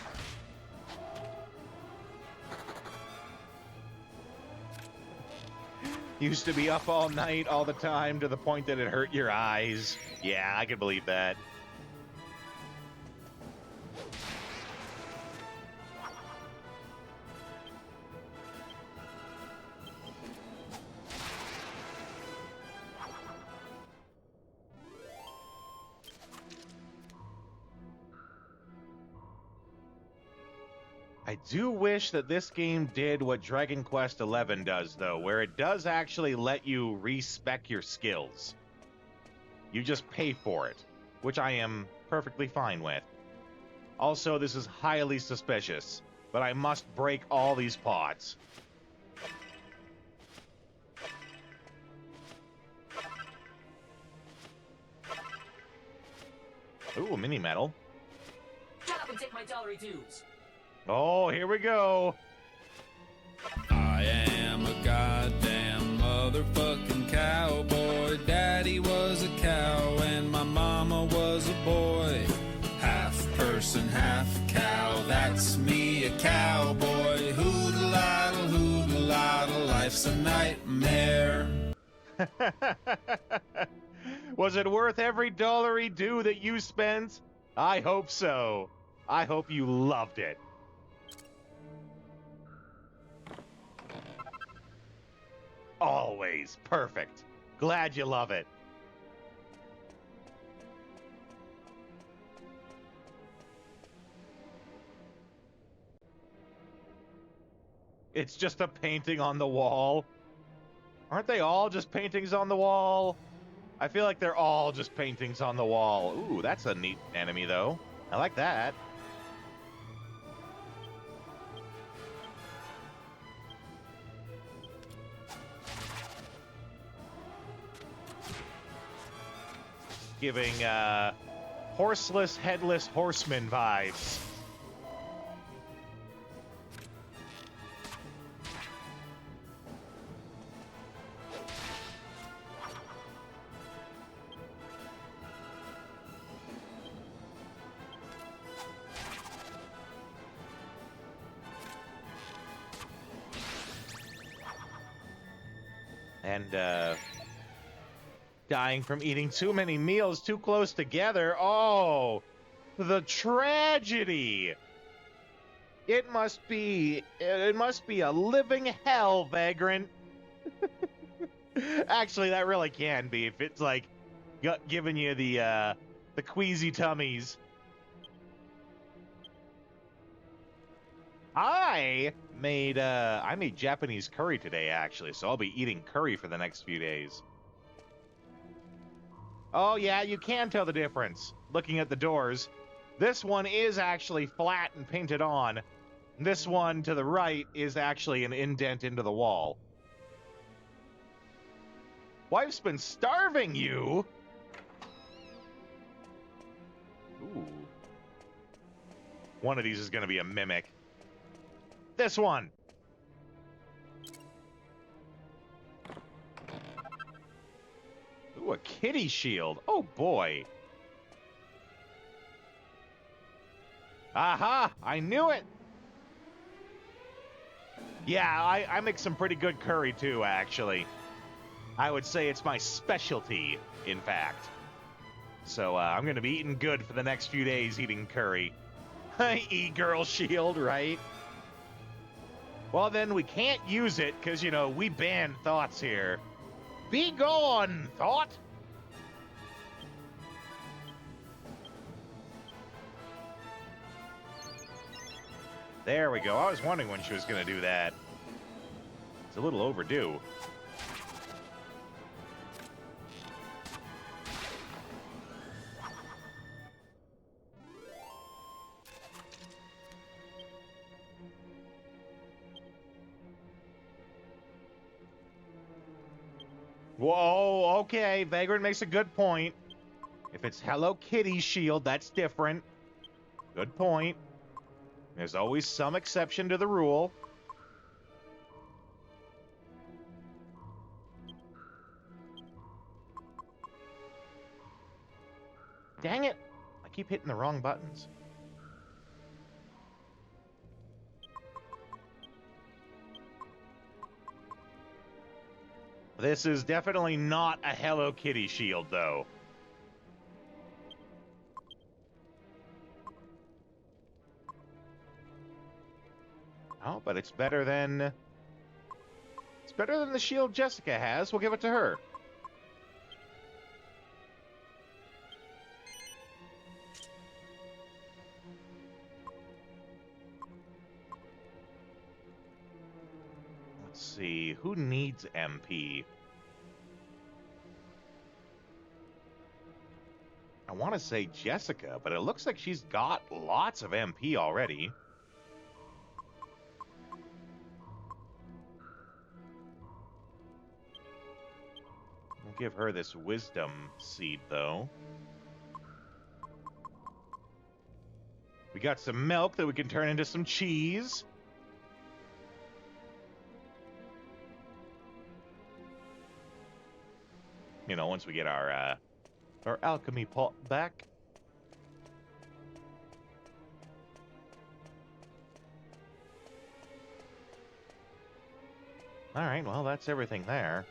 Used to be up all night, all the time, to the point that it hurt your eyes. Yeah, I can believe that. I do wish that this game did what Dragon Quest XI does, though, where it does actually let you respec your skills. You just pay for it, which I am perfectly fine with. Also, this is highly suspicious, but I must break all these pots. Ooh, mini medal. Shut up and take my celery tubes. Oh, here we go. I am a goddamn motherfucking cowboy. Daddy was a cow and my mama was a boy. Half person, half cow, that's me, a cowboy. Hoodle-idle, life's a nightmare. Was it worth every $1 that you spent? I hope so. I hope you loved it. Always perfect. Glad you love it. It's just a painting on the wall. Aren't they all just paintings on the wall? I feel like they're all just paintings on the wall. Ooh, that's a neat enemy, though. I like that. Giving horseless, headless horseman vibes. And dying from eating too many meals too close together. Oh, the tragedy. It must be a living hell, Vagrant. Actually, that really can be if it's like giving you the queasy tummies. I made Japanese curry today, actually, so I'll be eating curry for the next few days. Oh, yeah, you can tell the difference looking at the doors. This one is actually flat and painted on. This one to the right is actually an indent into the wall. Wife's been starving you? Ooh. One of these is going to be a mimic. This one. Ooh, a kitty shield. Oh, boy. Aha! I knew it! Yeah, I make some pretty good curry, too, actually. I would say it's my specialty, in fact. So, I'm going to be eating good for the next few days, eating curry. E-girl shield, right? Well, then we can't use it, because, you know, we ban thoughts here. Be gone, thought! There we go. I was wondering when she was going to do that. It's a little overdue. Whoa, okay. Vagrant makes a good point. If it's Hello Kitty shield, that's different. Good point. There's always some exception to the rule. Dang it! I keep hitting the wrong buttons. This is definitely not a Hello Kitty shield, though. Oh, but it's better than... It's better than the shield Jessica has. We'll give it to her. Let's see. Who needs MP? I want to say Jessica, but it looks like she's got lots of MP already. We'll give her this wisdom seed, though. We got some milk that we can turn into some cheese. You know, once we get our alchemy pot back. All right, well, that's everything there.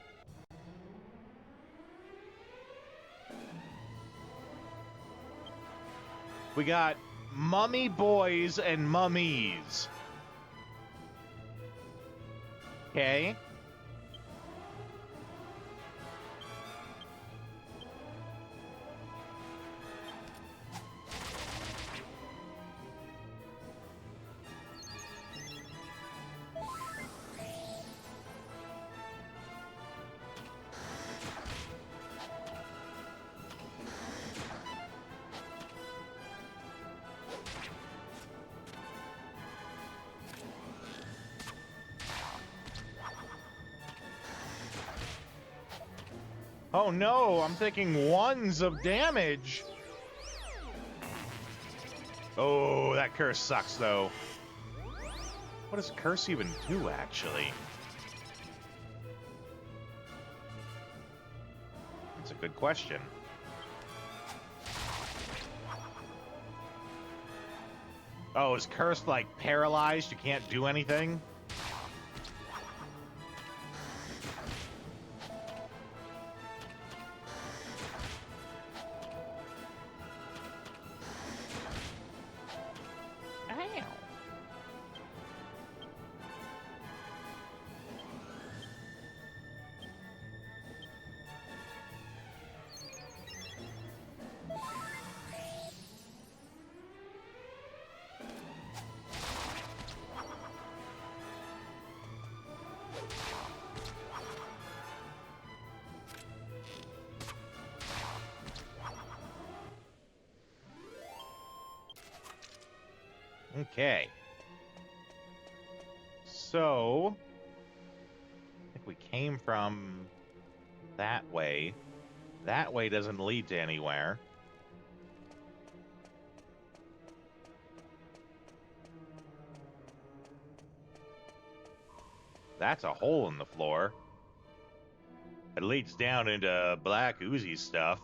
We got mummy boys and mummies. Okay. Oh no, I'm taking ones of damage. Oh, that curse sucks, though. What does curse even do, actually? That's a good question. Oh, is curse, like, paralyzed? You can't do anything? Okay. So, I think we came from that way. That way doesn't lead to anywhere. That's a hole in the floor. It leads down into Black Oozy stuff.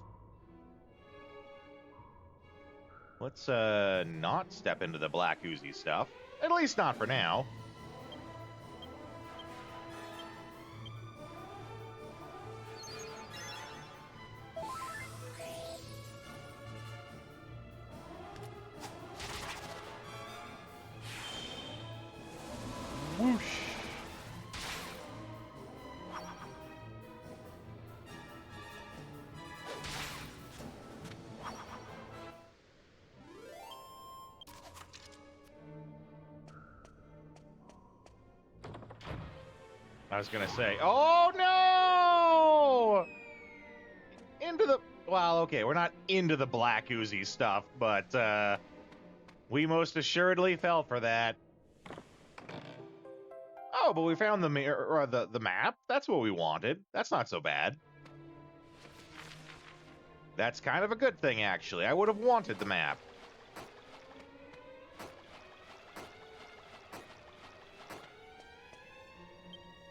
Let's not step into the Black Oozy stuff. At least not for now. Whoosh. I was gonna say, oh no! Into the, well, okay, we're not into the Black Oozy stuff, but we most assuredly fell for that. Oh, but we found the mirror, or the map. That's what we wanted. That's not so bad. That's kind of a good thing, actually. I would have wanted the map.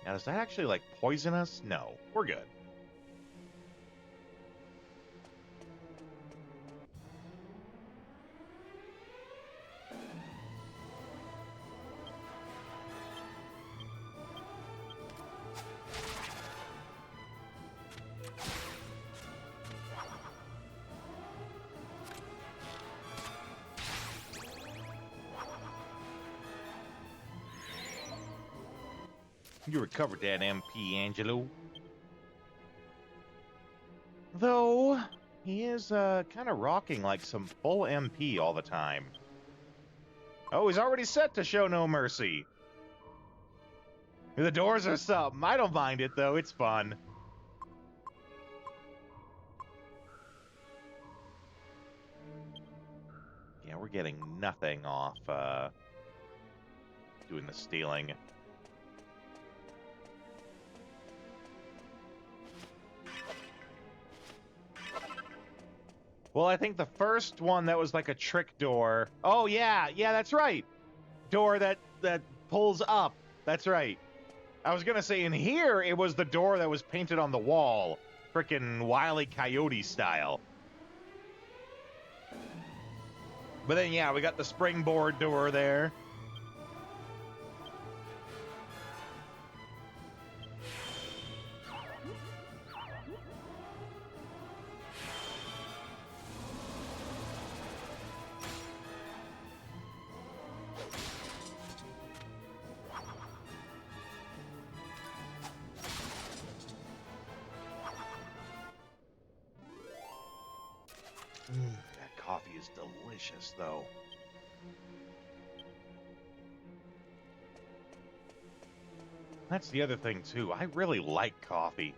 Now, does that actually, like, poison us? No, we're good. You recovered that MP, Angelo. Though, he is kind of rocking like some full MP all the time. Oh, he's already set to show no mercy. The doors are something. I don't mind it, though. It's fun. Yeah, we're getting nothing off doing the stealing. Well, I think the first one that was like a trick door. Oh, yeah, that's right. Door that pulls up. That's right. I was gonna say in here it was the door that was painted on the wall, frickin' Wile E. Coyote style. But then yeah, we got the springboard door there. That coffee is delicious, though. That's the other thing, too. I really like coffee.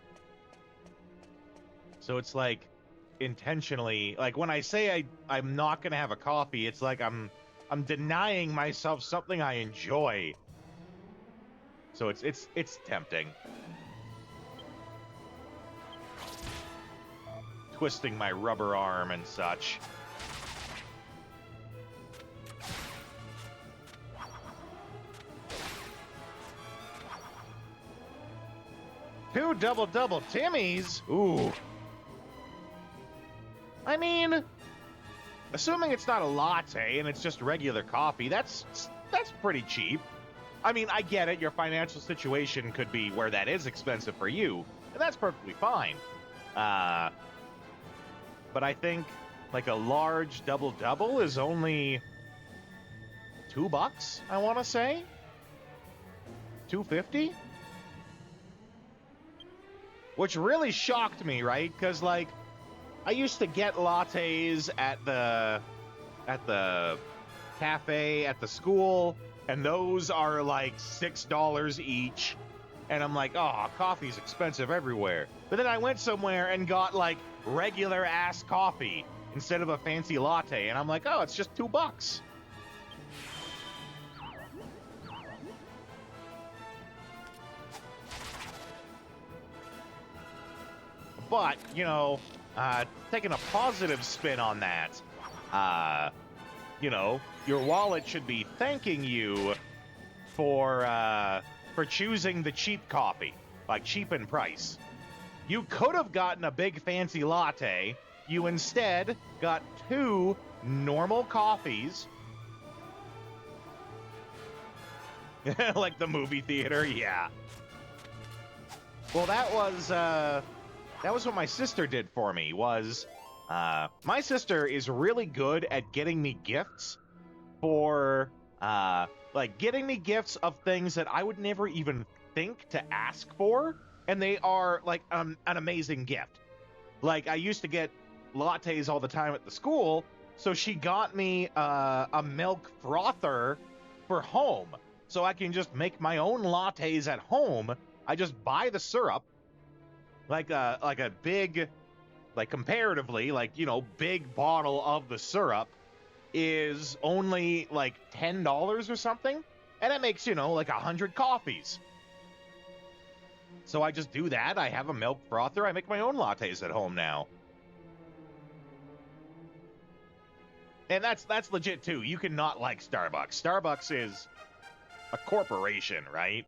So it's like, intentionally, like when I say I'm not going to have a coffee, it's like I'm denying myself something I enjoy. So it's tempting. Twisting my rubber arm and such. Two double Timmies? Ooh. I mean, assuming it's not a latte and it's just regular coffee, that's pretty cheap. I mean, I get it, your financial situation could be where that is expensive for you, and that's perfectly fine. But I think, like, a large double is only $2, I want to say? $2.50? Which really shocked me, right? Because, like, I used to get lattes at the cafe at the school, and those are like $6 each. And I'm like, oh, coffee's expensive everywhere. But then I went somewhere and got like regular ass coffee instead of a fancy latte, and I'm like, oh, it's just $2. But, you know, taking a positive spin on that, you know, your wallet should be thanking you for choosing the cheap coffee, like cheap in price. You could have gotten a big fancy latte. You instead got 2 normal coffees. Like the movie theater, yeah. Well, that was what my sister did for me, was, my sister is really good at getting me gifts for, like, getting me gifts of things that I would never even think to ask for, and they are, like, an amazing gift. Like, I used to get lattes all the time at the school, so she got me, a milk frother for home, so I can just make my own lattes at home. I just buy the syrup, like a big, like comparatively, like, you know, big bottle of the syrup is only like $10 or something, and it makes, you know, like 100 coffees. So I just do that. I have a milk frother. I make my own lattes at home now. And that's legit too. You cannot like Starbucks. Starbucks is a corporation, right?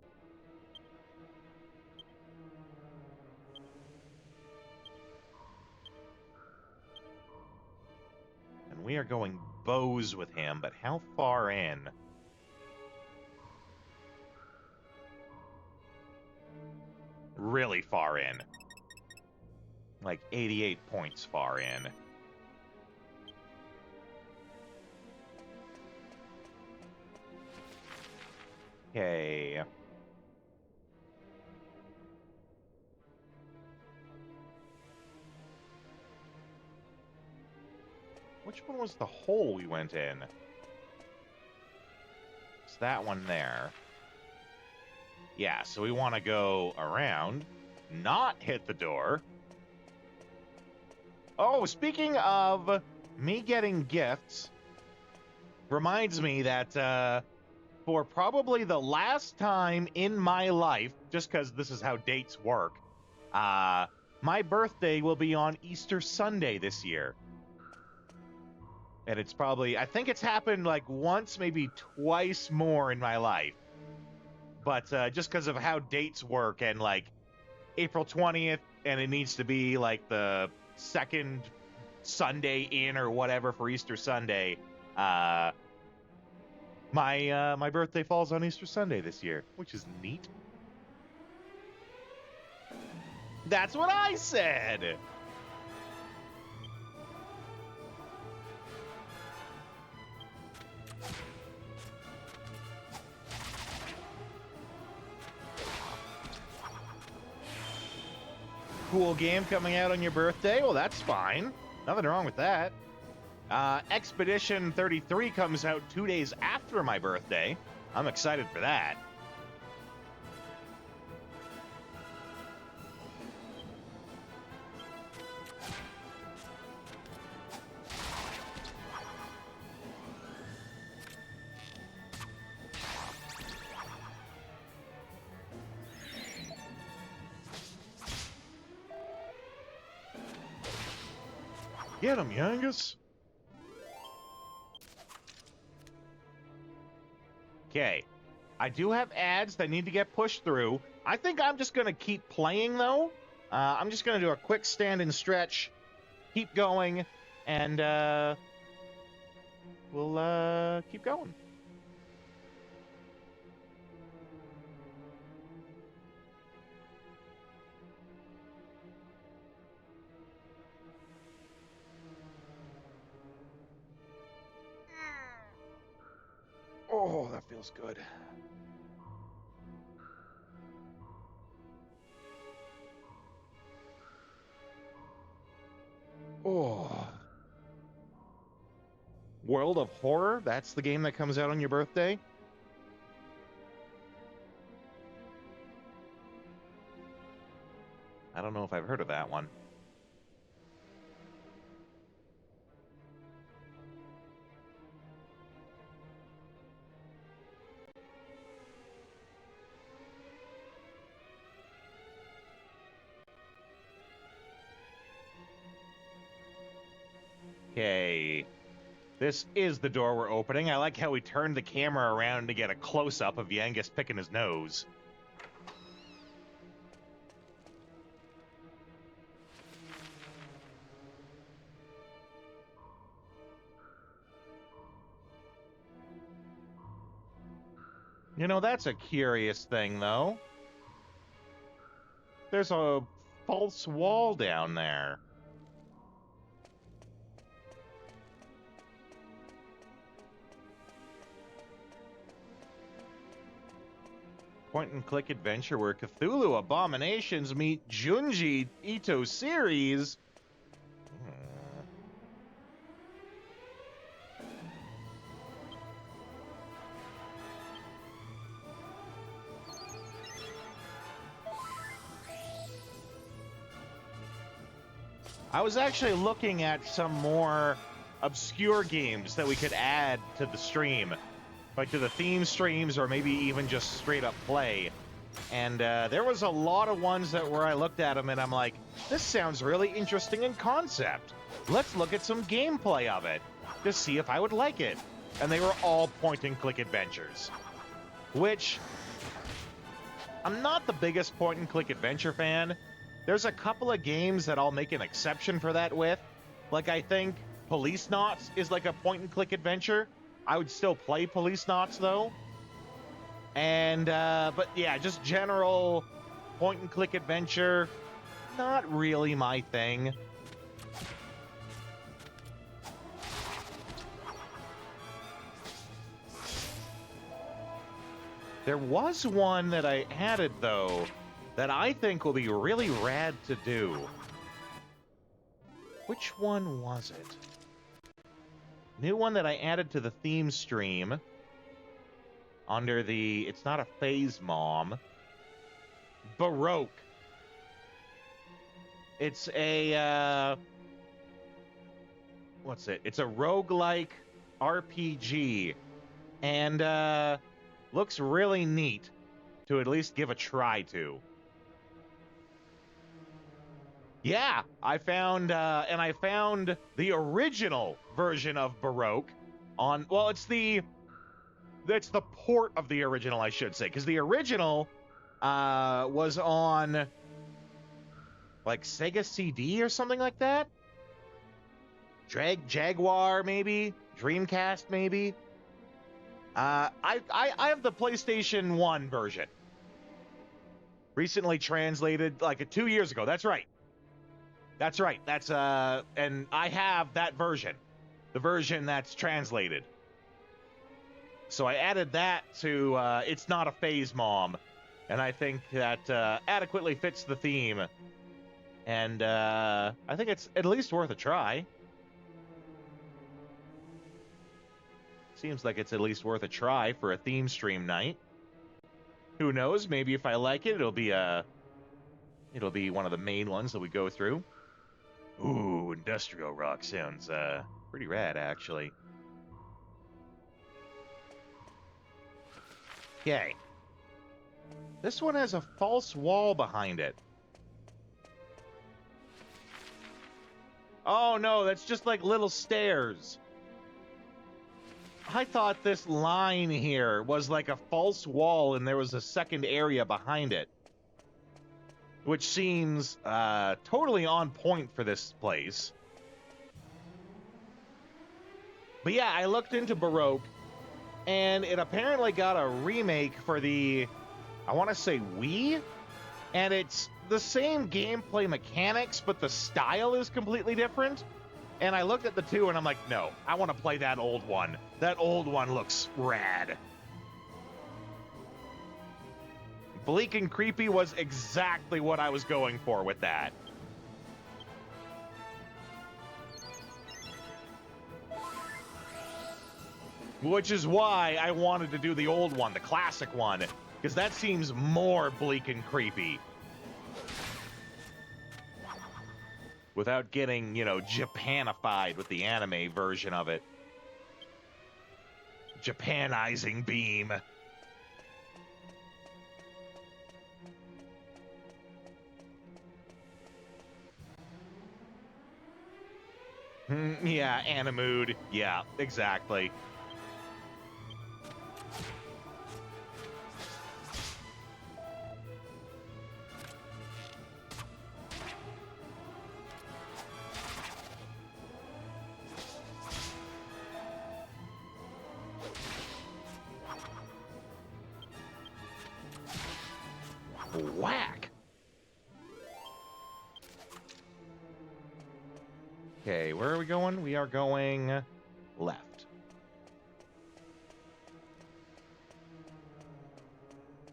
And we are going bows with him, but how far in? Really far in. Like 88 points far in. Okay. Which one was the hole we went in? It's that one there. Yeah, so we want to go around, not hit the door. Oh, speaking of me getting gifts, reminds me that for probably the last time in my life, just because this is how dates work, my birthday will be on Easter Sunday this year. And it's probably, I think it's happened like once, maybe twice more in my life. But just because of how dates work and like April 20th, and it needs to be like the second Sunday in or whatever for Easter Sunday, my birthday falls on Easter Sunday this year, which is neat. That's what I said! Cool game coming out on your birthday? Well, that's fine. Nothing wrong with that. Expedition 33 comes out 2 days after my birthday. I'm excited for that. Get him, Youngus. Okay. I do have ads that need to get pushed through. I think I'm just going to keep playing, though. I'm just going to do a quick stand and stretch, keep going, and we'll keep going. Oh, that feels good. Oh. World of Horror? That's the game that comes out on your birthday? I don't know if I've heard of that one. Okay. This is the door we're opening. I like how we turned the camera around to get a close-up of Yangus picking his nose. You know, that's a curious thing, though. There's a false wall down there. Point-and-click adventure where Cthulhu abominations meet Junji Ito series. I was actually looking at some more obscure games that we could add to the stream. Like to the theme streams or maybe even just straight up play. And there was a lot of ones that where I looked at them and I'm like, this sounds really interesting in concept. Let's look at some gameplay of it to see if I would like it. And they were all point-and-click adventures. Which, I'm not the biggest point-and-click adventure fan. There's a couple of games that I'll make an exception for that with. Like I think Police Knots is like a point-and-click adventure. I would still play Police Knots, though. And, but yeah, just general point-and-click adventure, not really my thing. There was one that I added, though, that I think will be really rad to do. Which one was it? new one that I added to the theme stream under the, it's not a Phase Mom, Baroque. It's a, what's it? It's a roguelike RPG, and looks really neat to at least give a try to. Yeah, I found the original version of Baroque on, well, it's the port of the original, I should say, because the original was on like Sega CD or something like that. Jaguar maybe, Dreamcast maybe. I have the PlayStation 1 version. Recently translated like 2 years ago. That's right. That's and I have that version. The version that's translated. So I added that to It's Not a Phase Mom, and I think that adequately fits the theme. And I think it's at least worth a try. Seems like it's at least worth a try for a theme stream night. Who knows? Maybe if I like it, it'll be one of the main ones that we go through. Ooh, industrial rock sounds pretty rad, actually. Okay. This one has a false wall behind it. Oh no, that's just like little stairs. I thought this line here was like a false wall and there was a second area behind it. Which seems totally on point for this place. But yeah, I looked into Baroque, and it apparently got a remake for the, I want to say Wii, and it's the same gameplay mechanics, but the style is completely different. And I looked at the two, and I'm like, no, I want to play that old one. That old one looks rad. Bleak and creepy was exactly what I was going for with that. Which is why I wanted to do the old one, the classic one, because that seems more bleak and creepy. Without getting, you know, Japanified with the anime version of it. Japanizing Beam. Yeah, Animude. Yeah, exactly. Whack! Okay, where are we going? We are going left.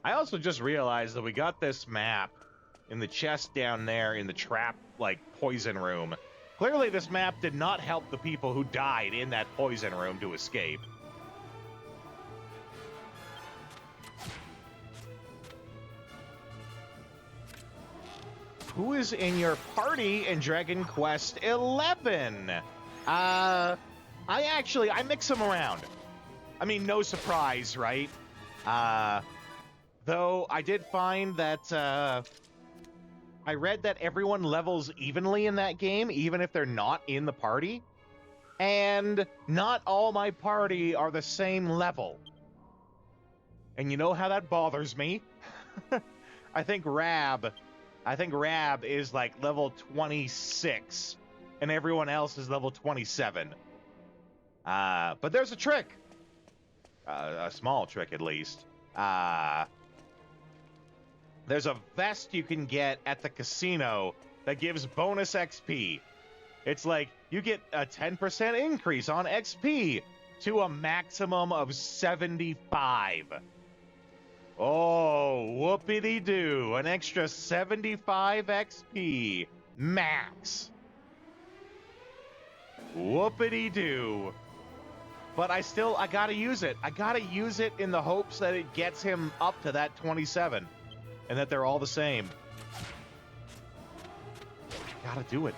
I also just realized that we got this map in the chest down there in the trap, like, poison room. Clearly this map did not help the people who died in that poison room to escape. Who is in your party in Dragon Quest XI? I mix them around. I mean, no surprise, right? Though I did find that, I read that everyone levels evenly in that game, even if they're not in the party. And not all my party are the same level. And you know how that bothers me? I think Rab is like level 26, and everyone else is level 27. But there's a trick. A small trick, at least. There's a vest you can get at the casino that gives bonus XP. It's like, you get a 10% increase on XP to a maximum of 75. Oh, whoopity-doo. An extra 75 XP. Max. Whoopity-doo. But I gotta use it. I gotta use it in the hopes that it gets him up to that 27 and that they're all the same. Gotta do it.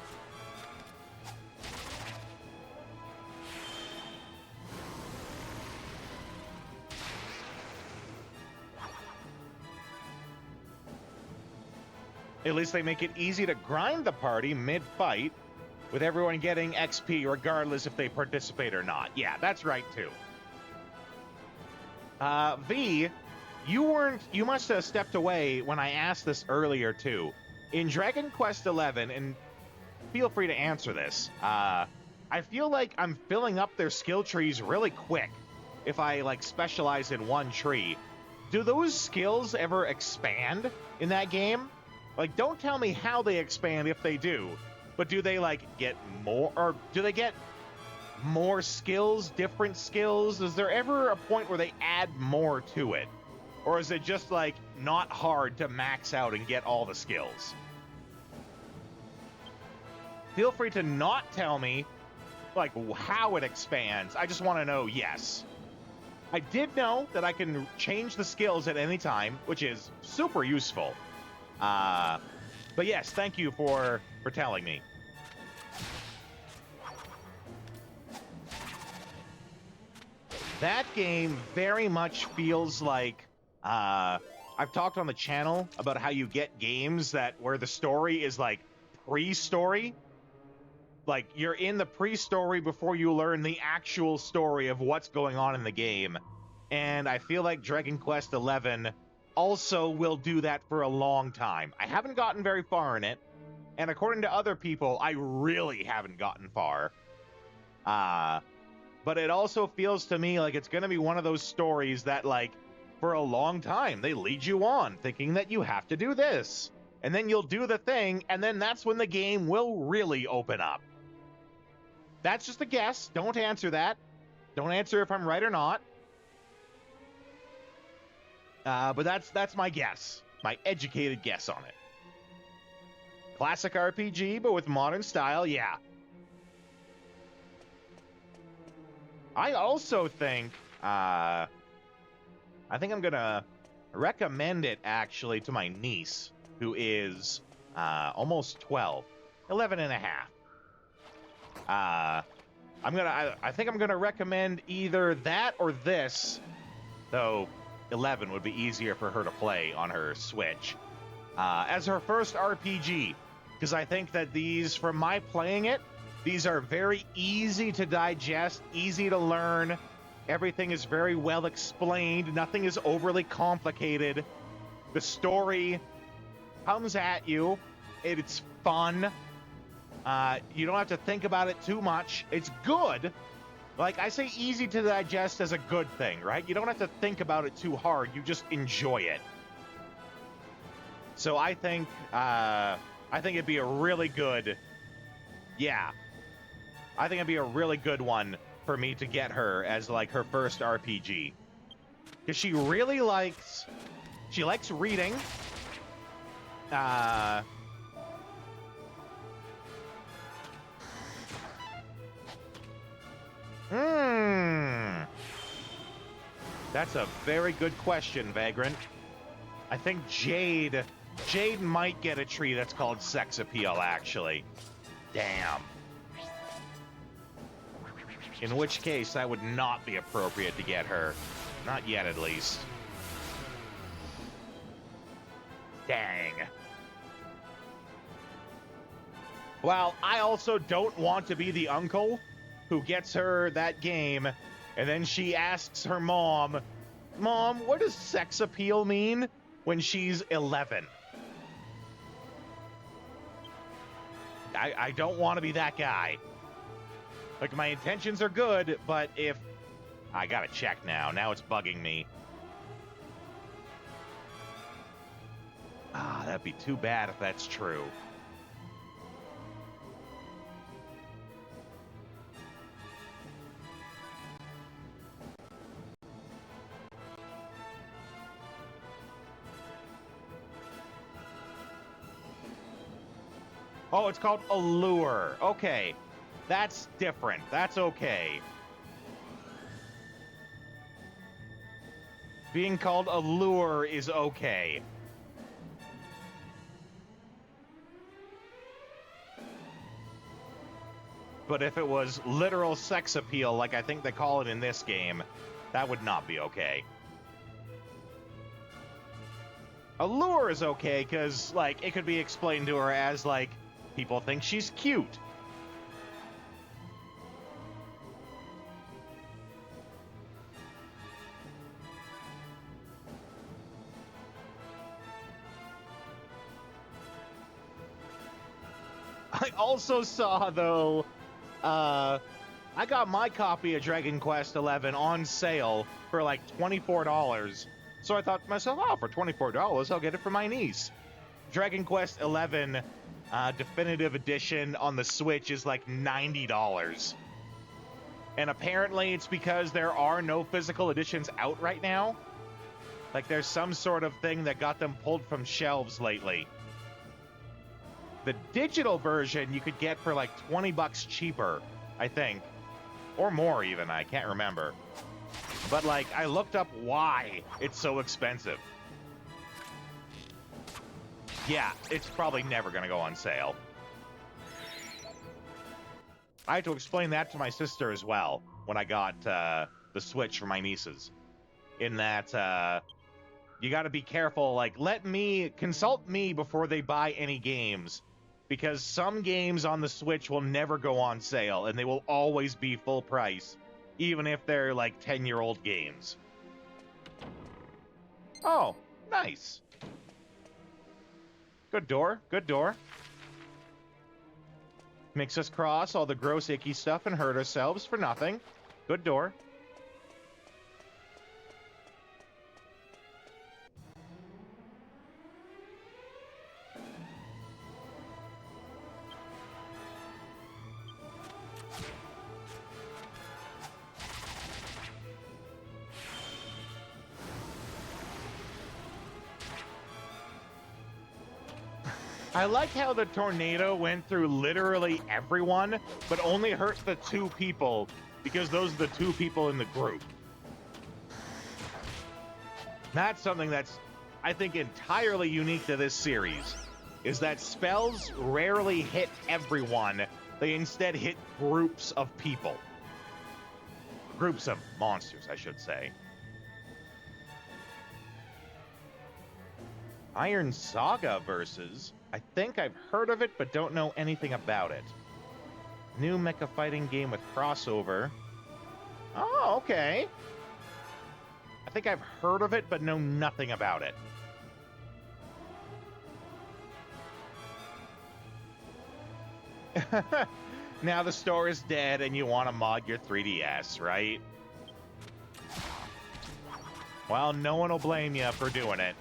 At least they make it easy to grind the party mid-fight, with everyone getting XP regardless if they participate or not. Yeah, that's right, too. V, you must have stepped away when I asked this earlier, too. In Dragon Quest XI, and feel free to answer this, I feel like I'm filling up their skill trees really quick if I, like, specialize in one tree. Do those skills ever expand in that game? Like, don't tell me how they expand if they do, but do they, like, get more, or do they get more skills, different skills? Is there ever a point where they add more to it? Or is it just, like, not hard to max out and get all the skills? Feel free to not tell me, like, how it expands. I just want to know, yes. I did know that I can change the skills at any time, which is super useful. But yes, thank you for telling me. That game very much feels like, I've talked on the channel about how you get games that where the story is like pre-story. Like you're in the pre-story before you learn the actual story of what's going on in the game. And I feel like Dragon Quest XI also will do that for a long time. I haven't gotten very far in it, and according to other people, I really haven't gotten far. But it also feels to me like it's going to be one of those stories that, like, for a long time, they lead you on, thinking that you have to do this. And then you'll do the thing, and then that's when the game will really open up. That's just a guess. Don't answer that. Don't answer if I'm right or not. But that's my guess. My educated guess on it. Classic RPG, but with modern style, yeah. I also think, I think I'm gonna recommend it, actually, to my niece, who is, almost 12. 11 and a half. I think I'm gonna recommend either that or this, though 11 would be easier for her to play on her Switch, as her first RPG, because I think that these, from my playing it, these are very easy to digest, easy to learn. Everything is very well explained. Nothing is overly complicated. The story comes at you. It's fun. You don't have to think about it too much. It's good. Like, I say easy to digest as a good thing, right? You don't have to think about it too hard. You just enjoy it. So I think it'd be a really good, yeah. I think it'd be a really good one for me to get her as, like, her first RPG. Because she really likes reading. That's a very good question, Vagrant. I think Jade might get a tree that's called Sex Appeal, actually. Damn. In which case, that would not be appropriate to get her. Not yet, at least. Dang. Well, I also don't want to be the uncle who gets her that game, and then she asks her mom, "Mom, what does sex appeal mean?" when she's 11. I don't want to be that guy. Like, my intentions are good, but if... I gotta check now. Now it's bugging me. That'd be too bad if that's true. Oh, it's called Allure. Okay. That's different. That's okay. Being called a lure is okay. But if it was literal sex appeal, like I think they call it in this game, that would not be okay. A lure is okay because, like, it could be explained to her as, like, people think she's cute. I also saw, though, I got my copy of Dragon Quest XI on sale for like $24. So I thought to myself, oh, for $24, I'll get it for my niece. Dragon Quest XI Definitive Edition on the Switch is like $90. And apparently it's because there are no physical editions out right now. Like there's some sort of thing that got them pulled from shelves lately. The digital version you could get for like $20 cheaper, I think. Or more even, I can't remember. But like, I looked up why it's so expensive. Yeah, it's probably never gonna go on sale. I had to explain that to my sister as well when I got the Switch for my nieces. In that, you gotta be careful, like, consult me before they buy any games. Because some games on the Switch will never go on sale, and they will always be full price, even if they're, like, 10-year-old games. Oh, nice. Good door, good door. Makes us cross all the gross, icky stuff and hurt ourselves for nothing. Good door. I like how the tornado went through literally everyone, but only hurt the 2 people, because those are the 2 people in the group. That's something that's, I think, entirely unique to this series, is that spells rarely hit everyone. They instead hit groups of people. Groups of monsters, I should say. Iron Saga versus... I think I've heard of it, but don't know anything about it. New mecha fighting game with crossover. Oh, okay. I think I've heard of it, but know nothing about it. Now the store is dead and you want to mod your 3DS, right? Well, no one will blame you for doing it.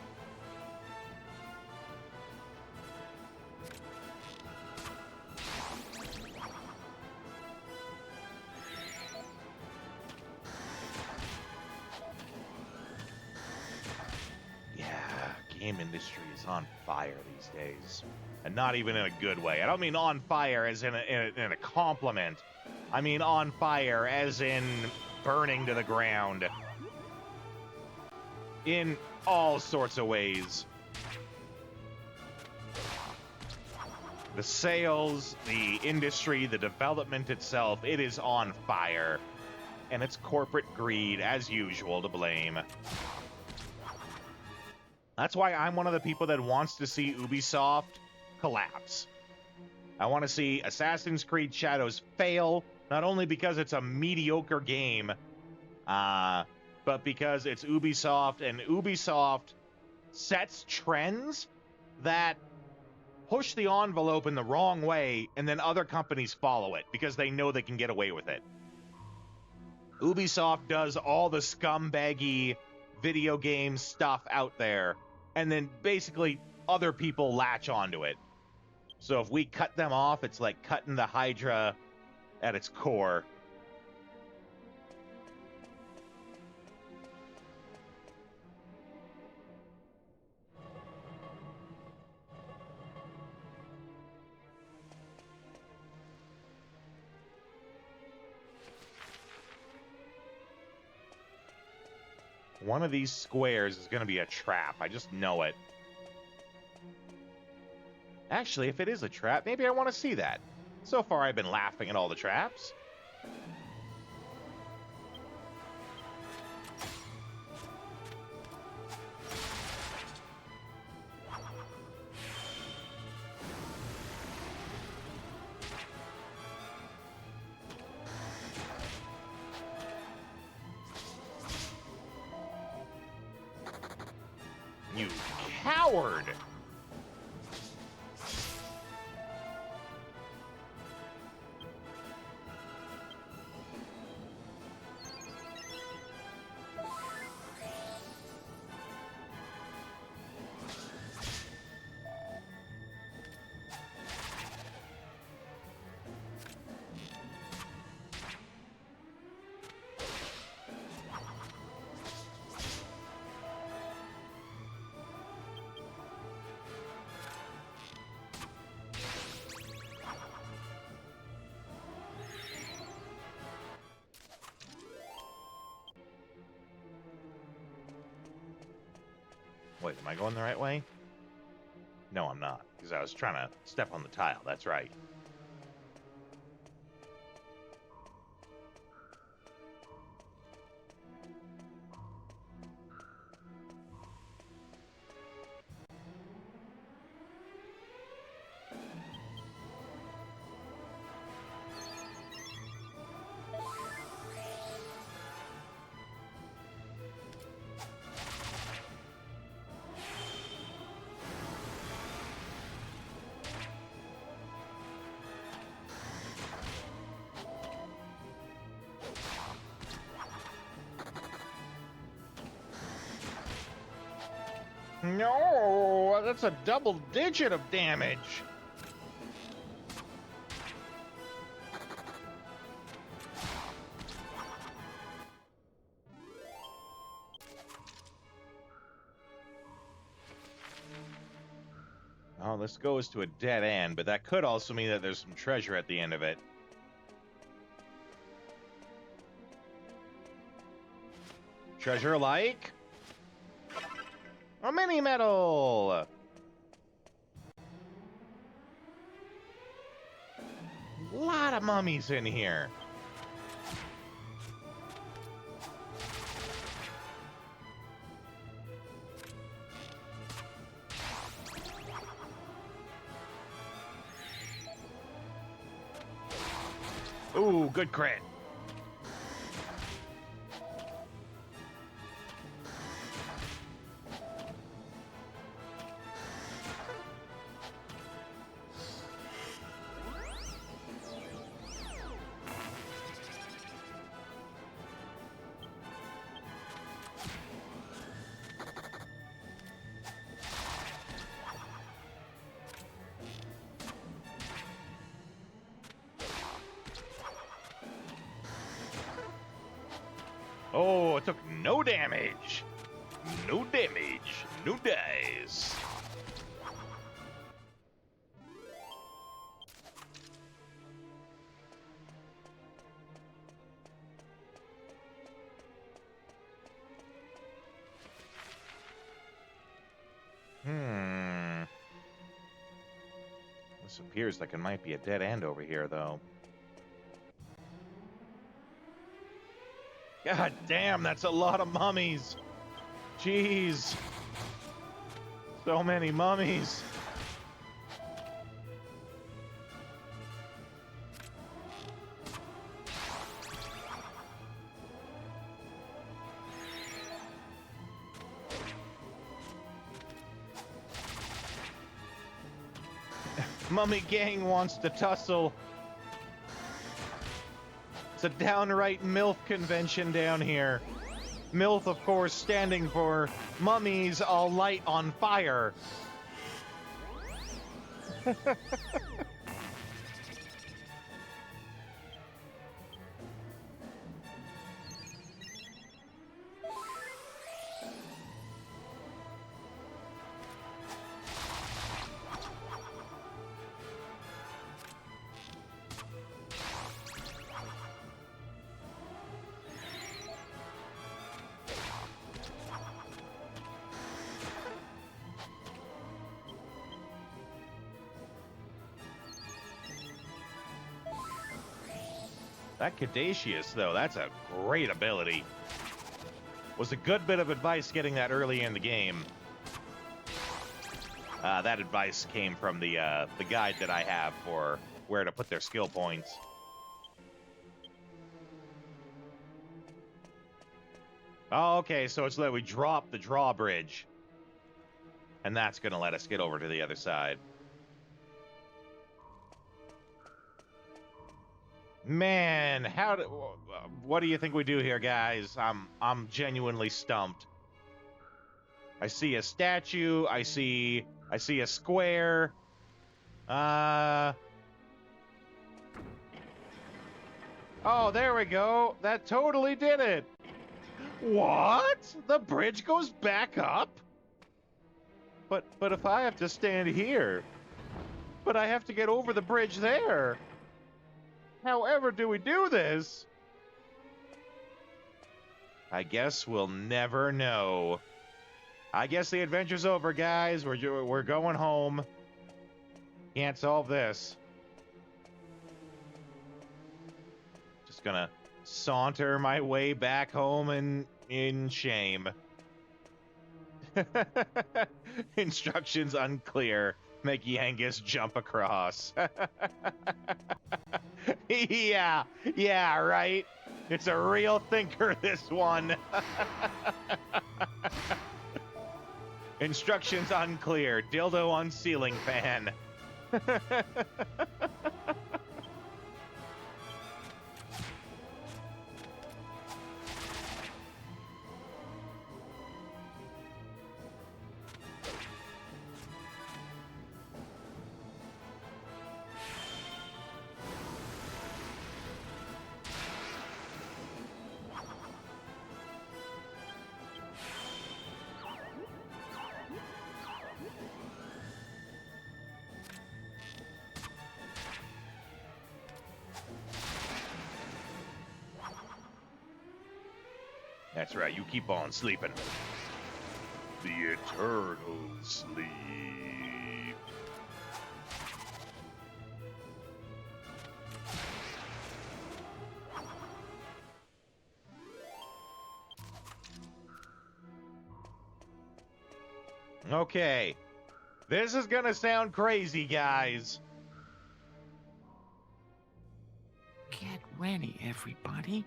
Game industry is on fire these days, and not even in a good way. I don't mean on fire as in a compliment. I mean on fire as in burning to the ground in all sorts of ways. The sales, the industry, the development itself, it is on fire, and it's corporate greed as usual to blame. That's why I'm one of the people that wants to see Ubisoft collapse. I want to see Assassin's Creed Shadows fail, not only because it's a mediocre game, but because it's Ubisoft, and Ubisoft sets trends that push the envelope in the wrong way, and then other companies follow it because they know they can get away with it. Ubisoft does all the scumbaggy video game stuff out there, and then basically other people latch onto it. So if we cut them off, it's like cutting the Hydra at its core. One of these squares is going to be a trap. I just know it. Actually, if it is a trap, maybe I want to see that. So far, I've been laughing at all the traps. You coward! Wait, am I going the right way? No, I'm not, because I was trying to step on the tile. That's right. No, that's a double digit of damage. Oh, this goes to a dead end, but that could also mean that there's some treasure at the end of it. Treasure like a mini medal. A lot of mummies in here. Ooh, good crit. Oh, it took no damage. No damage. No dice. This appears like it might be a dead end over here, though. God damn, that's a lot of mummies. Jeez. So many mummies. Mummy gang wants to tussle. It's a downright MILF convention down here. MILF, of course, standing for Mummies All Light on Fire. That Caduceus, though, that's a great ability. Was a good bit of advice getting that early in the game. That advice came from the guide that I have for where to put their skill points. Oh, okay, so it's that we drop the drawbridge. And that's going to let us get over to the other side. Man, what do you think we do here, guys? I'm genuinely stumped. I see a statue, I see a square. Oh, there we go. That totally did it. What? The bridge goes back up? But if I have to stand here, but I have to get over the bridge there. However do we do this? I guess we'll never know. I guess the adventure's over, guys. We're going home. Can't solve this. Just gonna saunter my way back home in shame. Instructions unclear. Make Yangus jump across. Yeah, right. It's a real thinker, this one. Instructions unclear. Dildo on ceiling fan. That's right, you keep on sleeping. The eternal sleep. Okay. This is gonna sound crazy, guys. Get ready, everybody.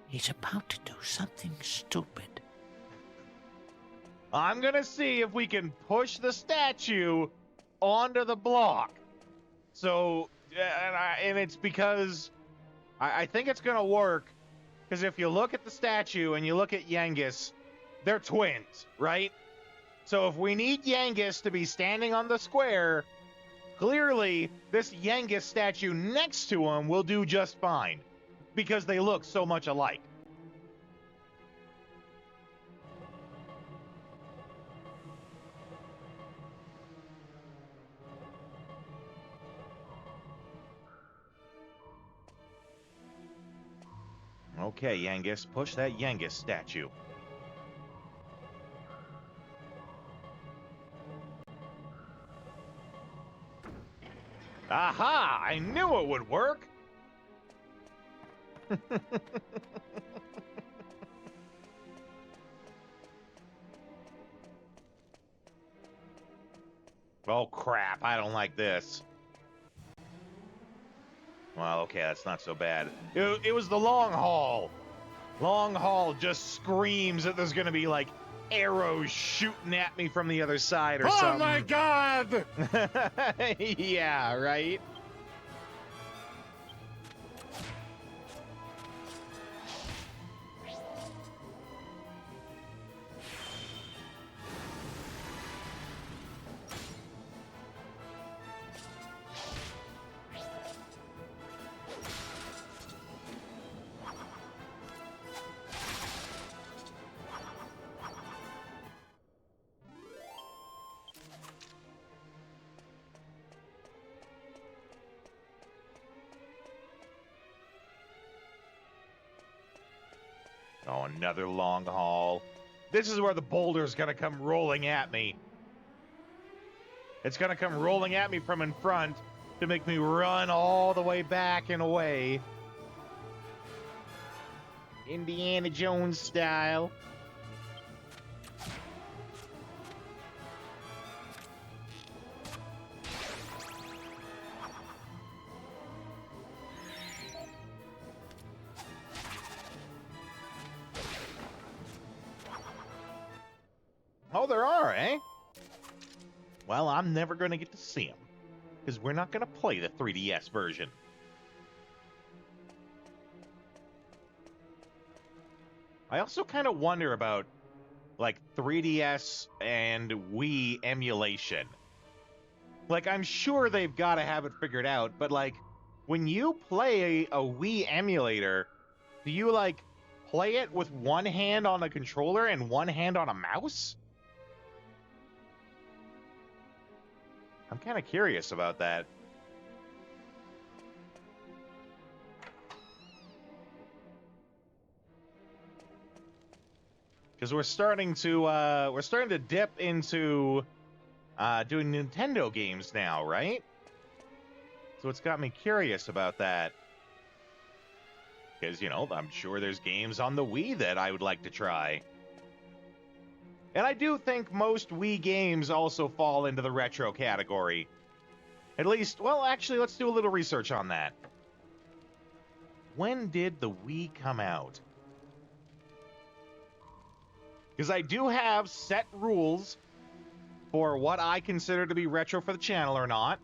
He's about to do something stupid. I'm gonna see if we can push the statue onto the block. So, and it's because I think it's gonna work. Because if you look at the statue and you look at Yangus, they're twins, right? So if we need Yangus to be standing on the square, clearly this Yangus statue next to him will do just fine. Because they look so much alike. Okay, Yangus, push that Yangus statue. Aha! I knew it would work! Oh crap, I don't like this. Well, okay, that's not so bad. It was the long haul. Long haul just screams that there's gonna be like arrows shooting at me from the other side or something. Oh my god! Yeah, right? Oh, another long haul. This is where the boulder's gonna come rolling at me. It's gonna come rolling at me from in front to make me run all the way back and away. Indiana Jones style. Oh, there are, eh? Well, I'm never going to get to see them, because we're not going to play the 3DS version. I also kind of wonder about, like, 3DS and Wii emulation. Like, I'm sure they've got to have it figured out, but, like, when you play a Wii emulator, do you, like, play it with one hand on a controller and one hand on a mouse? I'm kind of curious about that. Because we're starting to dip into doing Nintendo games now, right? So it's got me curious about that. Because, you know, I'm sure there's games on the Wii that I would like to try. And I do think most Wii games also fall into the retro category. At least, well, actually, let's do a little research on that. When did the Wii come out? Because I do have set rules for what I consider to be retro for the channel or not.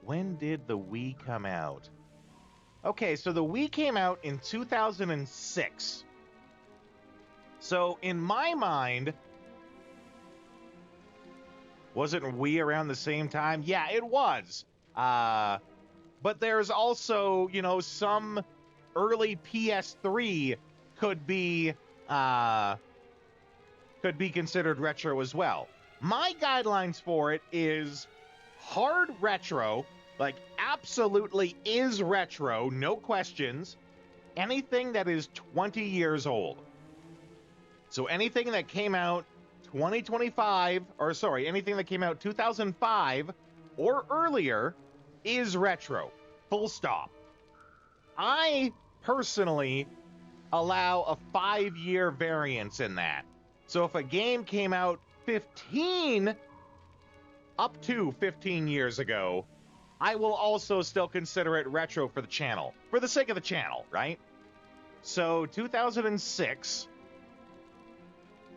When did the Wii come out? Okay, so the Wii came out in 2006. So, in my mind, wasn't Wii around the same time? Yeah, it was. But there's also, you know, some early PS3 could be considered retro as well. My guidelines for it is hard retro, like absolutely is retro, no questions. Anything that is 20 years old. So anything that came out 2025, or sorry, anything that came out 2005 or earlier is retro. Full stop. I personally allow a 5-year variance in that. So if a game came out 15 up to 15 years ago, I will also still consider it retro for the channel, for the sake of the channel, right? So 2006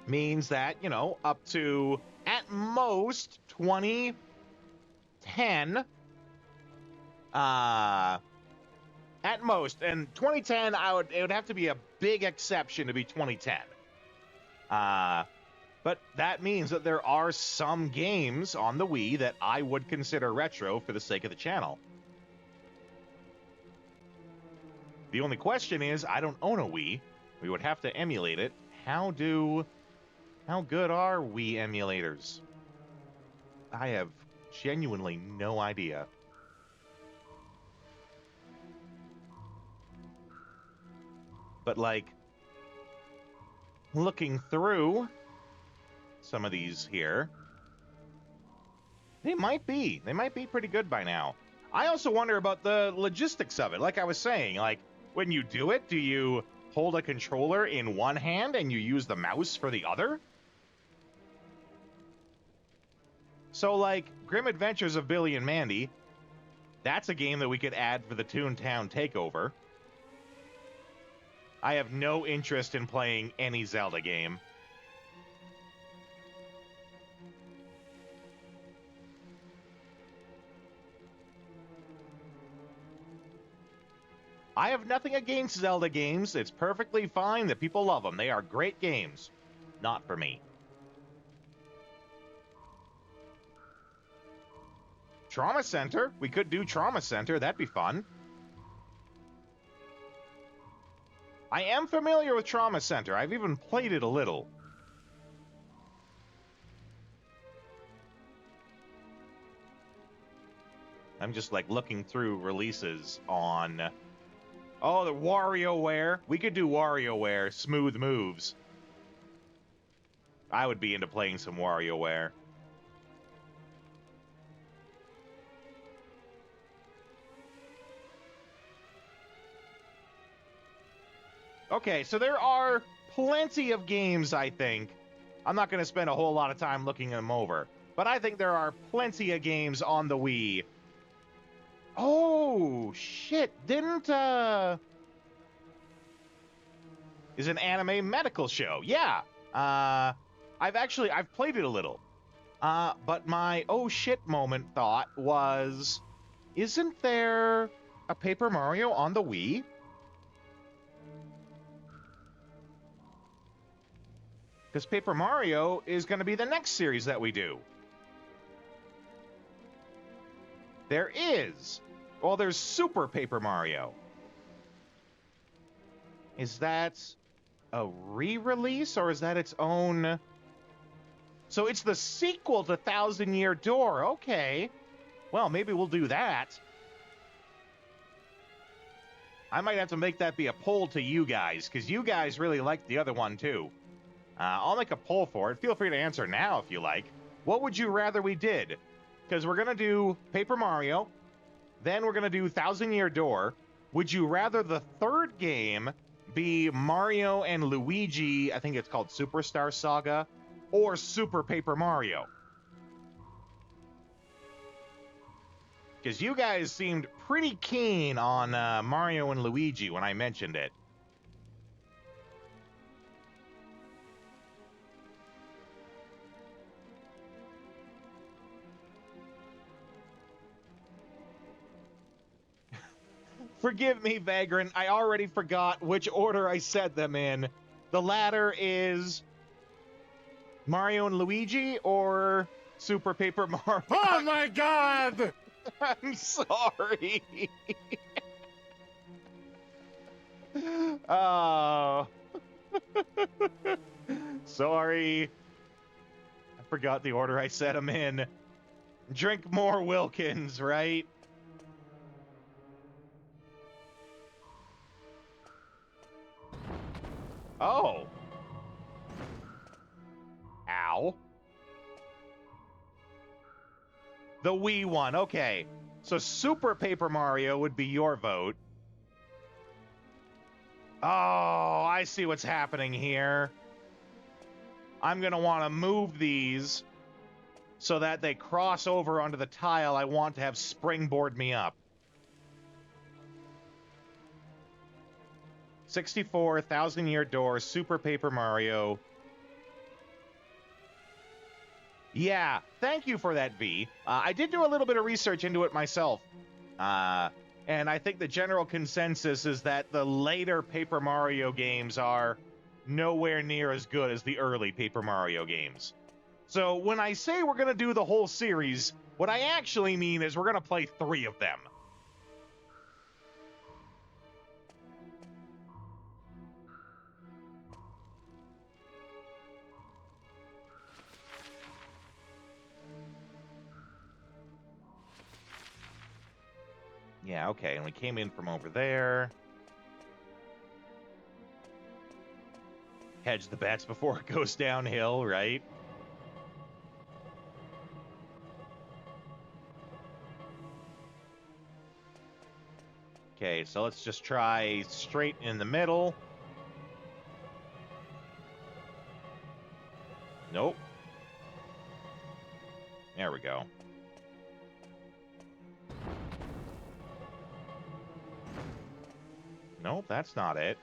means that, you know, up to at most 2010, at most, and 2010, it would have to be a big exception to be 2010. But that means that there are some games on the Wii that I would consider retro for the sake of the channel. The only question is, I don't own a Wii. We would have to emulate it. How good are Wii emulators? I have genuinely no idea. But, like, looking through some of these here, they might be pretty good by now. I also wonder about the logistics of it. Like I was saying, like, when you do it, do you hold a controller in one hand and you use the mouse for the other? So, like, Grim Adventures of Billy and Mandy, that's a game that we could add for the Toontown Takeover. I have no interest in playing any Zelda game. I have nothing against Zelda games. It's perfectly fine that people love them. They are great games. Not for me. Trauma Center? We could do Trauma Center. That'd be fun. I am familiar with Trauma Center. I've even played it a little. I'm just, like, looking through releases on... Oh, the WarioWare. We could do WarioWare. Smooth moves. I would be into playing some WarioWare. Okay, so there are plenty of games, I think. I'm not going to spend a whole lot of time looking them over, but I think there are plenty of games on the Wii. Oh, shit. Didn't, is an anime medical show. Yeah. I've played it a little. But my oh shit moment thought was, isn't there a Paper Mario on the Wii? Because Paper Mario is going to be the next series that we do. There is. Well, there's Super Paper Mario. Is that a re-release or is that its own? So it's the sequel to Thousand Year Door. Okay. Well, maybe we'll do that. I might have to make that be a poll to you guys, because you guys really liked the other one, too. I'll make a poll for it. Feel free to answer now if you like. What would you rather we did? Because we're going to do Paper Mario. Then we're going to do Thousand Year Door. Would you rather the third game be Mario and Luigi, I think it's called Superstar Saga, or Super Paper Mario? Because you guys seemed pretty keen on Mario and Luigi when I mentioned it. Forgive me, Vagrant. I already forgot which order I said them in. The latter is Mario and Luigi or Super Paper Mario? Oh my God! I'm sorry. Oh. Sorry. I forgot the order I said them in. Drink more Wilkins, right? Oh. Ow. The Wii one, okay. So Super Paper Mario would be your vote. Oh, I see what's happening here. I'm going to want to move these so that they cross over onto the tile I want to have springboard me up. 64, Thousand Year Door, Super Paper Mario. Yeah, thank you for that, V. I did do a little bit of research into it myself. And I think the general consensus is that the later Paper Mario games are nowhere near as good as the early Paper Mario games. So when I say we're going to do the whole series, what I actually mean is we're going to play 3 of them. Yeah, okay, and we came in from over there. Hedge the bets before it goes downhill, right? Okay, so let's just try straight in the middle. Nope. There we go. Nope, that's not it.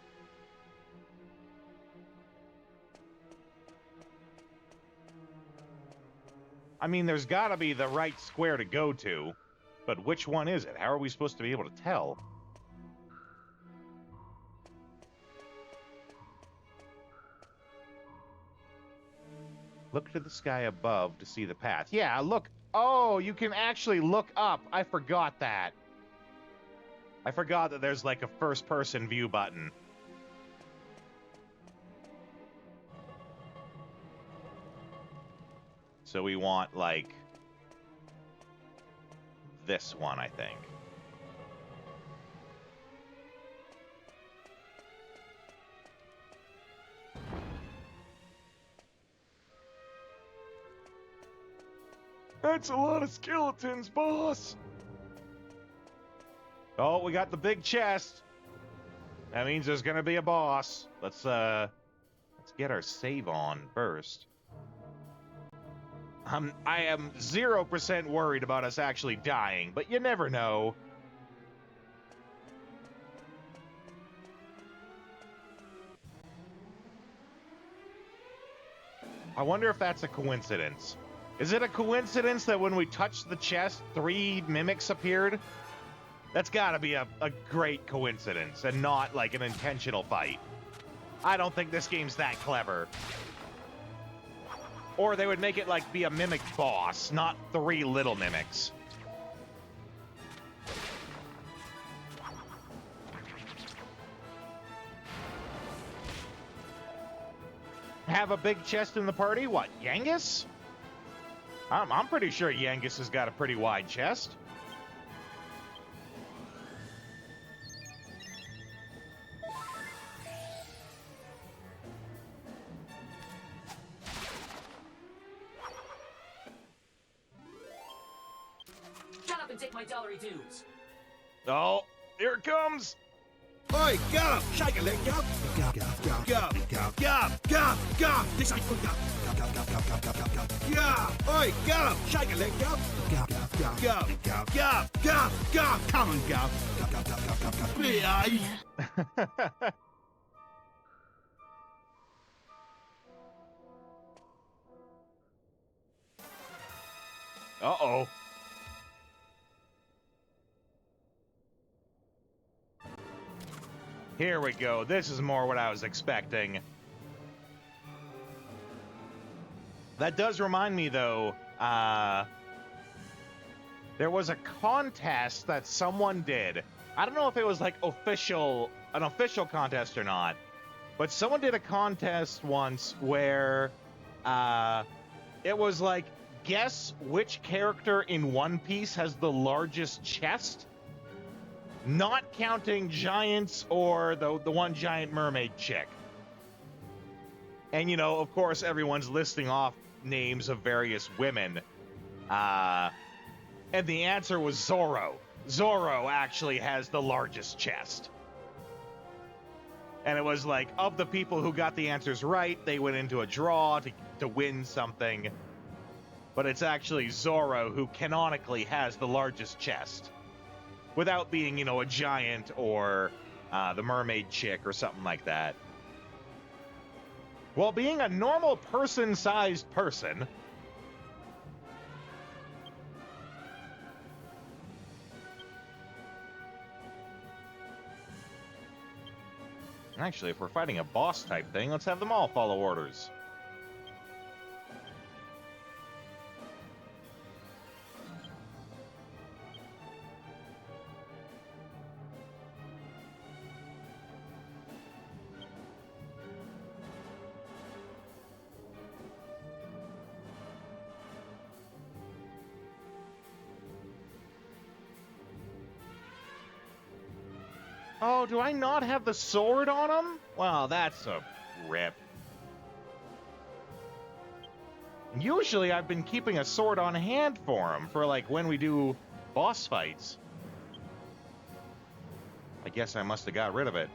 I mean, there's got to be the right square to go to, but which one is it? How are we supposed to be able to tell? Look to the sky above to see the path. Yeah, look. Oh, you can actually look up. I forgot that. I forgot that there's like a first-person view button. So we want, like, this one, I think. That's a lot of skeletons, boss! Oh, we got the big chest. That means there's gonna be a boss. Let's get our save on first. I am 0% worried about us actually dying, but you never know. I wonder if that's a coincidence. Is it a coincidence that when we touched the chest, 3 mimics appeared? That's gotta be a great coincidence and not like an intentional fight. I don't think this game's that clever. Or they would make it like be a mimic boss, not 3 little mimics. Have a big chest in the party? What, Yangus? I'm pretty sure Yangus has got a pretty wide chest. Shut up and take my dollary dues. Oh, here it comes. Oi, go! Shake a leg, go! Go, go, go, go, go, go, go, go! This ain't good, go! Go, go, go, go, go, go, go, go! Go! Oi, go! Shake a leg, go! Go, go, go, go, go, go, go, go! Come on, go! Go, go, go, go, go, go! Behave! Uh-oh. Here we go. This is more what I was expecting. That does remind me, though, there was a contest that someone did. I don't know if it was like an official contest or not, but someone did a contest once where it was like, guess which character in One Piece has the largest chest? Not counting giants or the one giant mermaid chick. And, you know, of course, everyone's listing off names of various women. And the answer was Zoro. Zoro actually has the largest chest. And it was like, of the people who got the answers right, they went into a draw to win something. But it's actually Zoro who canonically has the largest chest. Without being, you know, a giant or the mermaid chick or something like that. While being a normal person-sized person. Actually, if we're fighting a boss type thing, let's have them all follow orders. Oh, do I not have the sword on him? Well, that's a rip. Usually I've been keeping a sword on hand for him, for like when we do boss fights. I guess I must have got rid of it.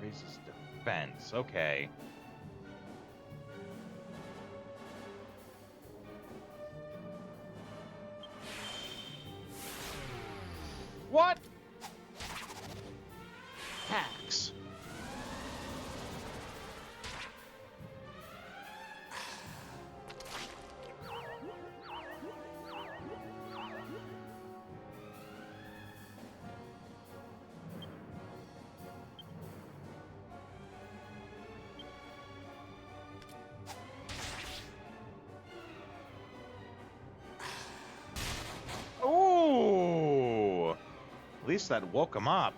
Raises defense. Okay. What? Hacks. least that woke him up.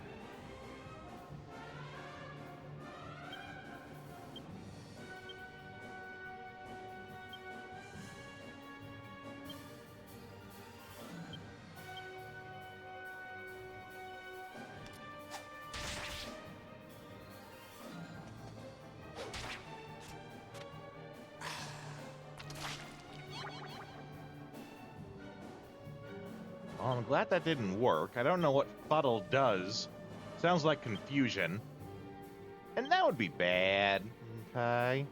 Well, I'm glad that didn't work. I don't know what fuddle does. Sounds like confusion. And that would be bad. Okay.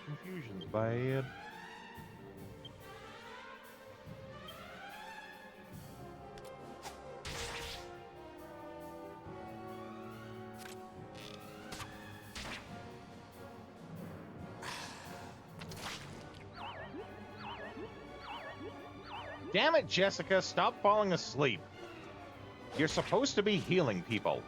Confusion's bad. Damn it, Jessica, stop falling asleep. You're supposed to be healing people.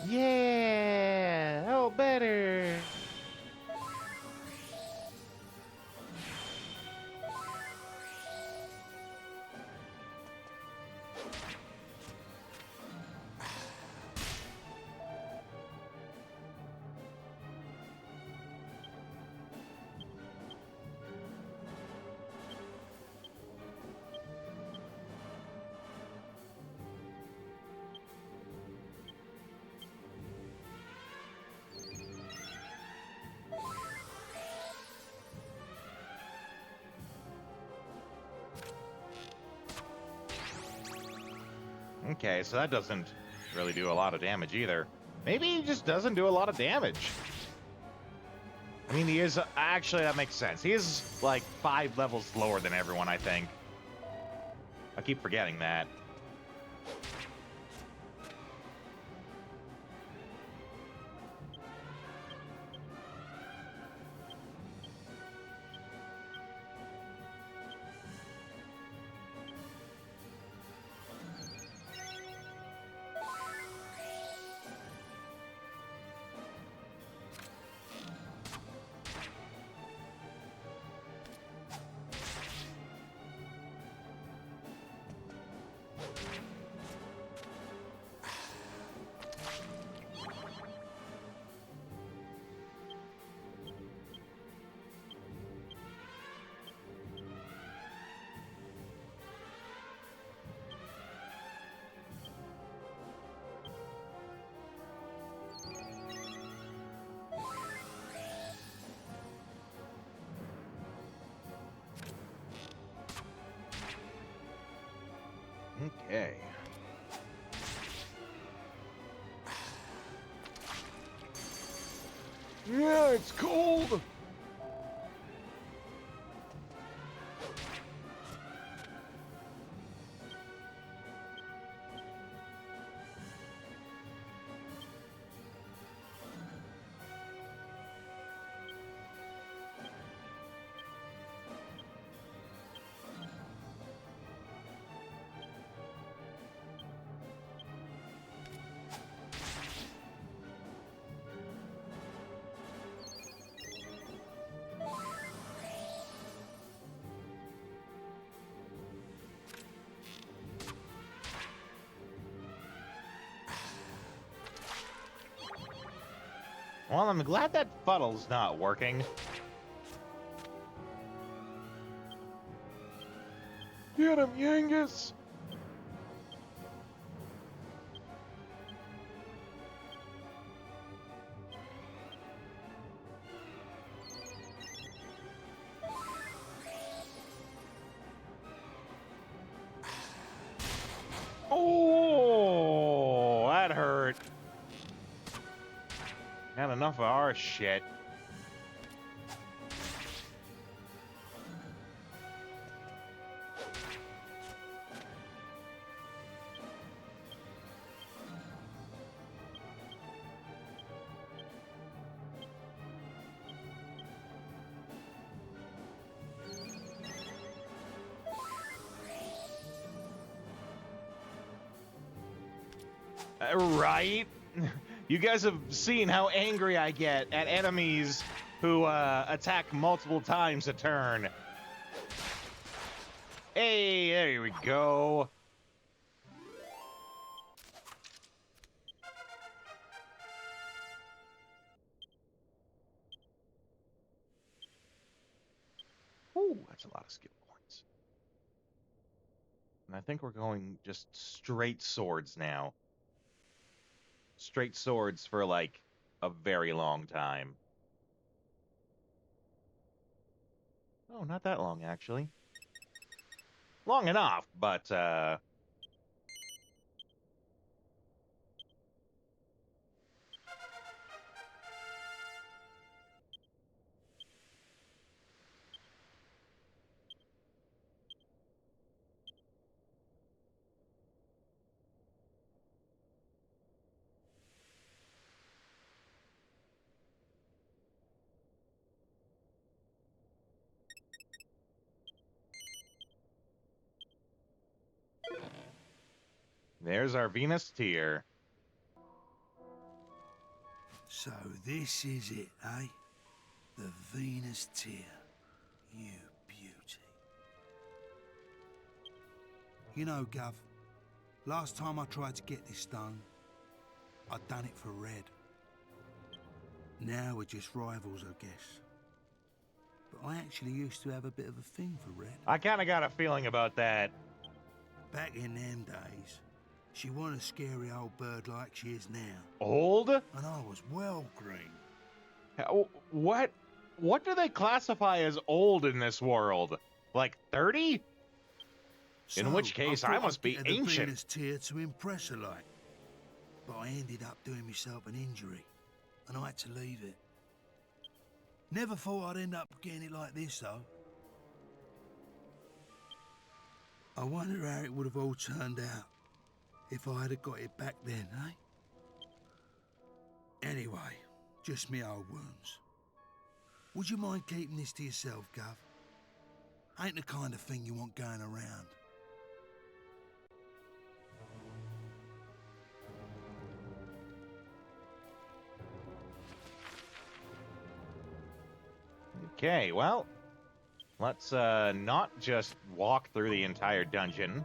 Yeah! Oh, better! Okay, so that doesn't really do a lot of damage either. Maybe he just doesn't do a lot of damage. I mean, he is... actually, that makes sense. He is, like, 5 levels lower than everyone, I think. I keep forgetting that. Okay. Yeah, it's cold! Well, I'm glad that fuddle's not working. Get him, Yangus! Oh, that hurt. Had enough of our shit. Right? You guys have seen how angry I get at enemies who attack multiple times a turn. Hey, there we go. Ooh, that's a lot of skill points. And I think we're going just straight swords now. Straight swords for, like, a very long time. Oh, not that long, actually. Long enough, but, there's our Venus tier. So this is it, eh? The Venus tear. You beauty. You know, Gov, last time I tried to get this stone, I'd done it for Red. Now we're just rivals, I guess. But I actually used to have a bit of a thing for Red. I kind of got a feeling about that. Back in them days, she wasn't a scary old bird like she is now. Old? And I was well green. What? What do they classify as old in this world? Like 30? In which case, I must be The ancient. Venus tier to impress her like. But I ended up doing myself an injury, and I had to leave it. Never thought I'd end up getting it like this, though. I wonder how it would have all turned out if I had got it back then, eh? Anyway, just me old wounds. Would you mind keeping this to yourself, Gov? Ain't the kind of thing you want going around. Okay, well, let's not just walk through the entire dungeon.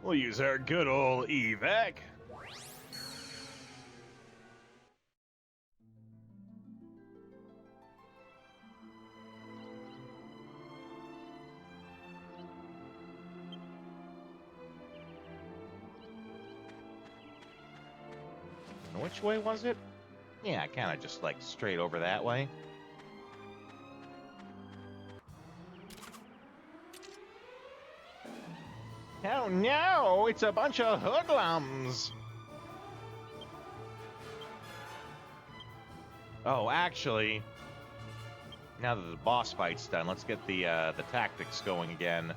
We'll use our good old evac. Which way was it? Yeah, kind of just like straight over that way. Oh no, it's a bunch of hoodlums. Oh, actually, now that the boss fight's done, let's get the tactics going again.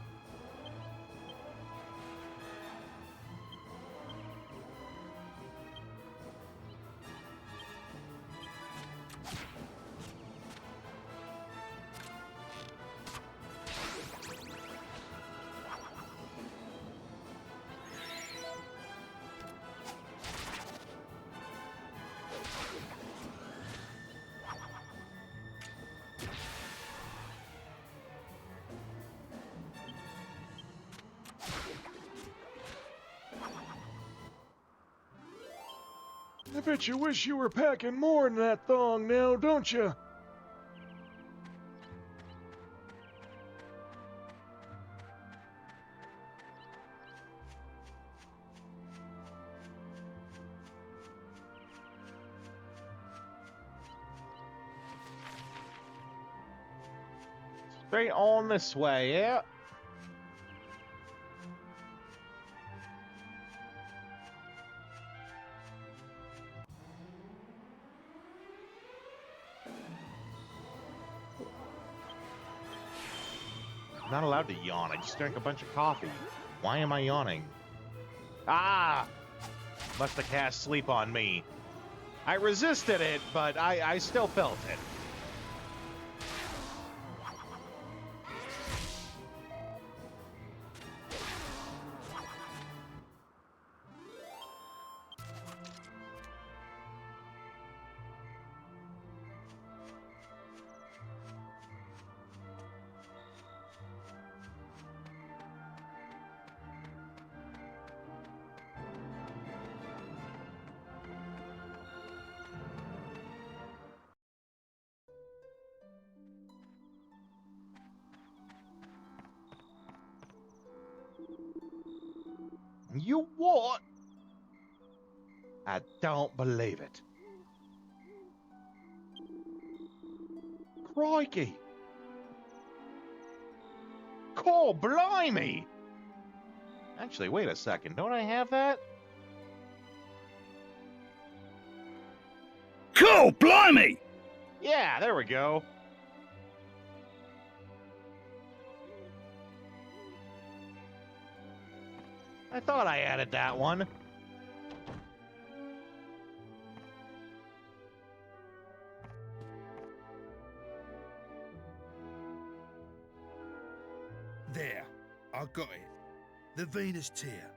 I bet you wish you were packing more than that thong now, don't you? Straight on this way, yeah. I'm not allowed to yawn. I just drank a bunch of coffee. Why am I yawning? Ah! Must have cast sleep on me. I resisted it, but I still felt it. You what? I don't believe it. Crikey. Call blimey. Actually, wait a second. Don't I have that? Cool, blimey! Yeah, there we go. I thought I added that one. There, I got it. The Venus tear.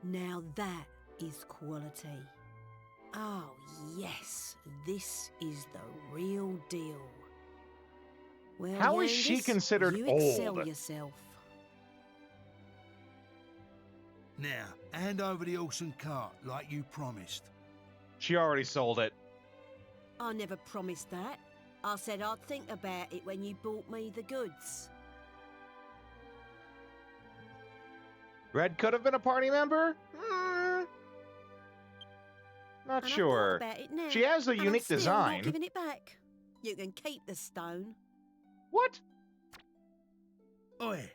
Now that is quality. Oh, yes, this is the real deal. Well, How is she Yangus, considered you old? excel yourself. Now, hand over the horse and cart like you promised. She already sold it. I never promised that. I said I'd think about it when you bought me the goods. Red could have been a party member? Not And sure. I thought about it now, She has a and I'm unique still design. not giving it back. You can keep the stone. What? Oi,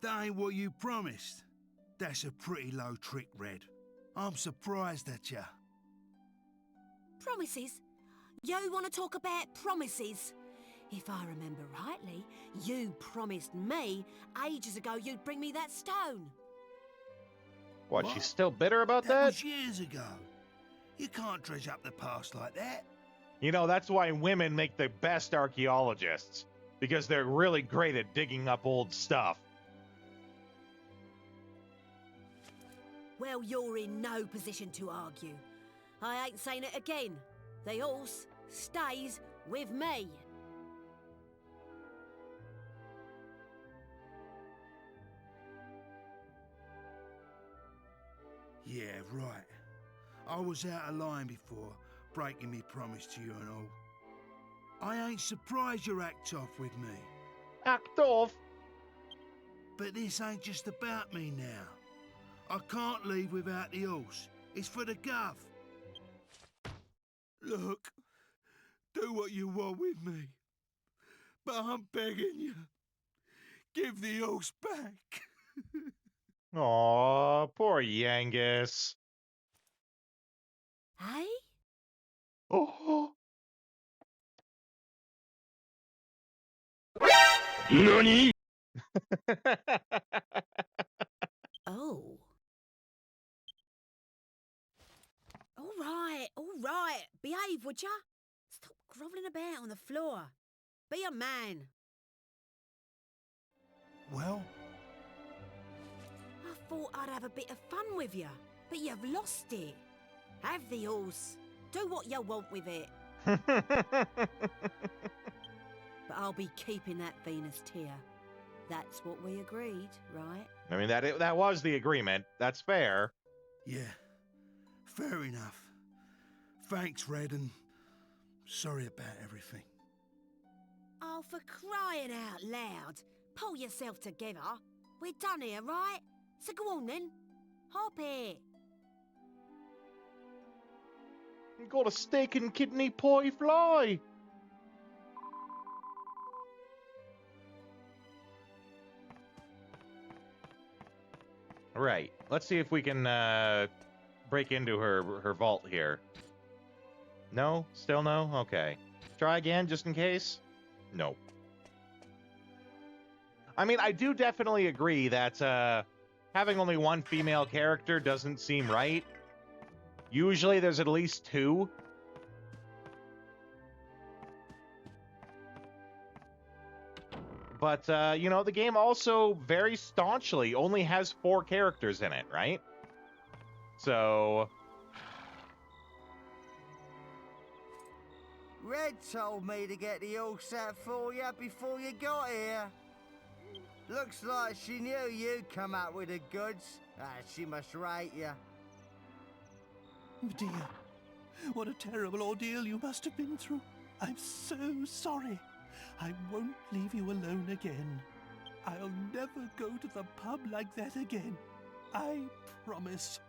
that ain't what you promised. That's a pretty low trick, Red. I'm surprised at ya. Promises? You want to talk about promises? If I remember rightly, you promised me ages ago you'd bring me that stone. What, she's still bitter about That that? was years ago. You can't dredge up the past like that. You know, that's why women make the best archaeologists. Because they're really great at digging up old stuff. Well, you're in no position to argue. I ain't saying it again. The horse stays with me. Yeah, right. I was out of line before, breaking me promise to you and all. I ain't surprised you act off with me. Act off? But this ain't just about me now. I can't leave without the horse. It's for the guff. Look, do what you want with me. But I'm begging you, give the horse back. Aw, poor Yangus. Hey? Oh. NANI?! Oh. All right. Behave, would ya? Stop grovelling about on the floor. Be a man. Well? I thought I'd have a bit of fun with you, but you've lost it. Have the horse. Do what you want with it. But I'll be keeping that Venus tear. That's what we agreed, right? I mean, that was the agreement. That's fair. Yeah, fair enough. Thanks, Red, and sorry about everything. Oh, for crying out loud. Pull yourself together. We're done here, right? So go on then. Hop here. You got a steak and kidney pie fly. Right. Let's see if we can break into her vault here. No? Still no? Okay. Try again, just in case? Nope. I mean, I do definitely agree that having only one female character doesn't seem right. Usually there's at least two. But, you know, the game also very staunchly only has 4 characters in it, right? So... Red told me to get the all set for you before you got here. Looks like she knew you'd come out with the goods. She must rate you. Oh dear, what a terrible ordeal you must have been through. I'm so sorry. I won't leave you alone again. I'll never go to the pub like that again. I promise.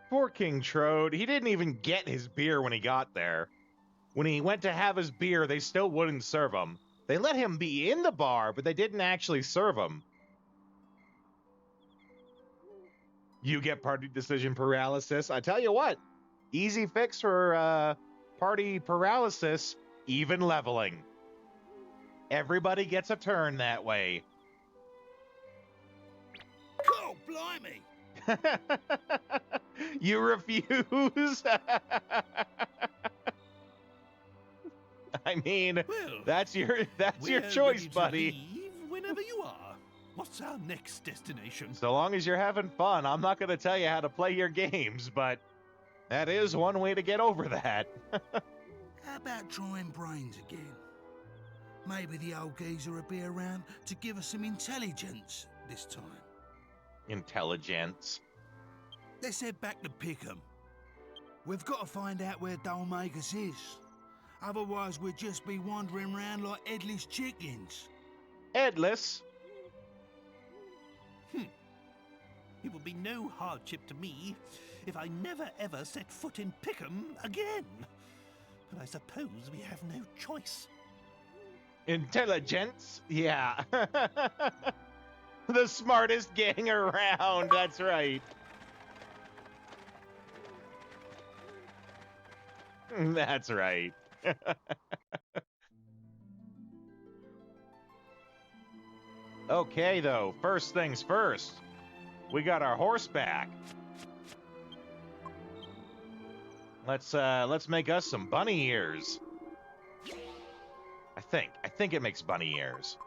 Poor King Trode. He didn't even get his beer when he got there. When he went to have his beer, they still wouldn't serve him. They let him be in the bar, but they didn't actually serve him. You get party decision paralysis. I tell you what, easy fix for party paralysis, even leveling. Everybody gets a turn that way. Oh, blimey! You refuse? I mean, well, that's your choice, ready buddy. to leave whenever you are. What's our next destination? So long as you're having fun, I'm not going to tell you how to play your games, but that is one way to get over that. How about trying brains again? Maybe the old geezer will be around to give us some intelligence this time. Intelligence. Let's head back to Pickham. We've got to find out where Dollmaker's is. Otherwise, we'll just be wandering around like headless chickens. Headless? It will be no hardship to me if I never ever set foot in Pickham again. But I suppose we have no choice. Intelligence? Yeah. The smartest gang around, that's right. That's right. Okay, though, first things first. We got our horse back. Let's make us some bunny ears. I think it makes bunny ears.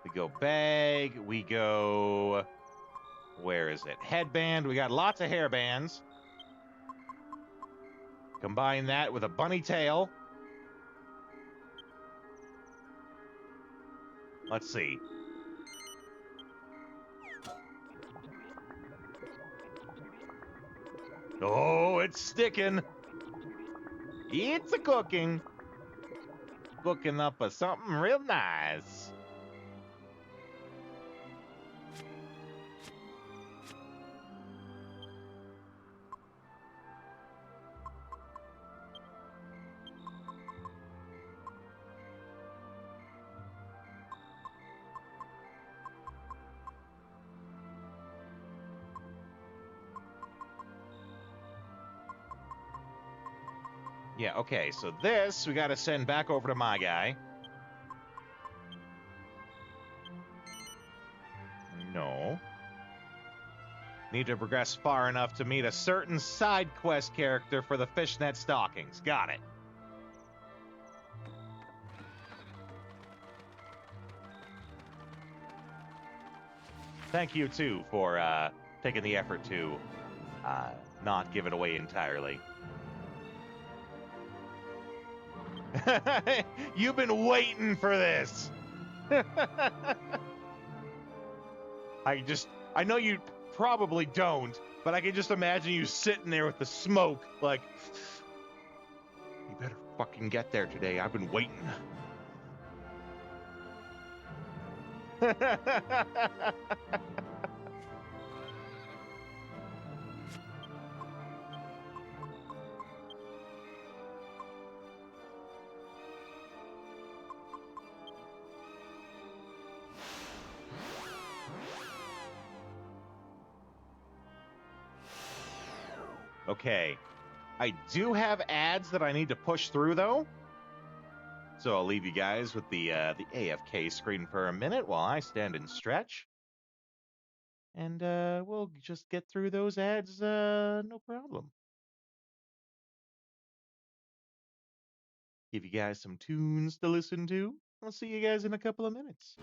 We go bag, we go... Where is it? Headband, we got lots of hair bands. Combine that with a bunny tail. Let's see. Oh, it's sticking. It's a cooking. Cooking up a something real nice. Yeah, okay, so this we gotta send back over to my guy. No. Need to progress far enough to meet a certain side quest character for the fishnet stockings. Got it. Thank you, too, for taking the effort to not give it away entirely. You've been waiting for this. I know you probably don't, but I can just imagine you sitting there with the smoke, like, you better fucking get there today. I've been waiting. Okay. I do have ads that I need to push through, though. So I'll leave you guys with the AFK screen for a minute while I stand and stretch. And we'll just get through those ads, no problem. Give you guys some tunes to listen to. I'll see you guys in a couple of minutes.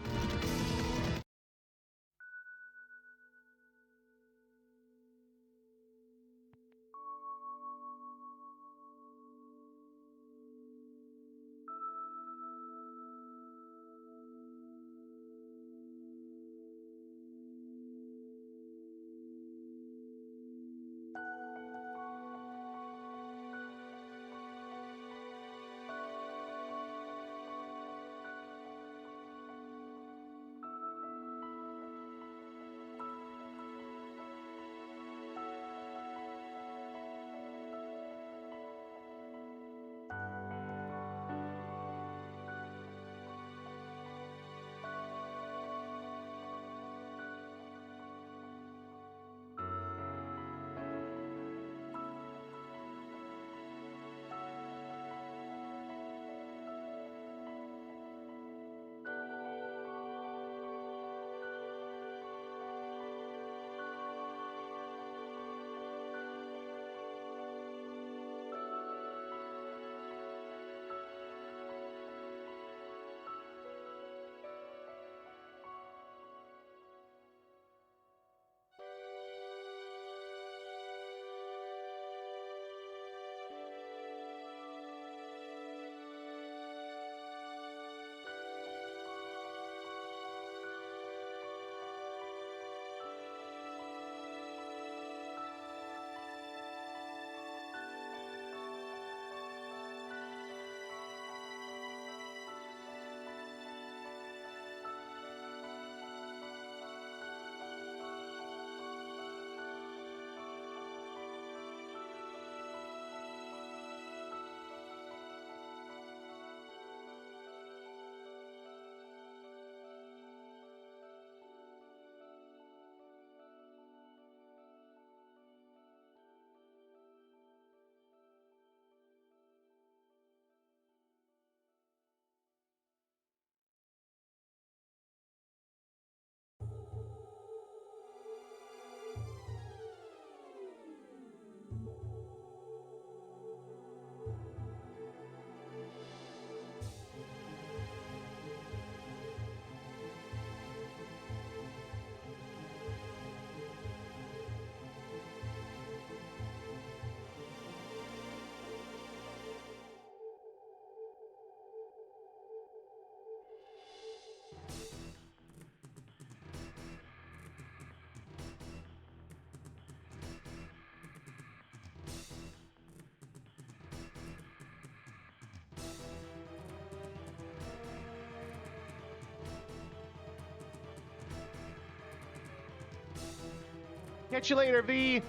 Catch you later, V.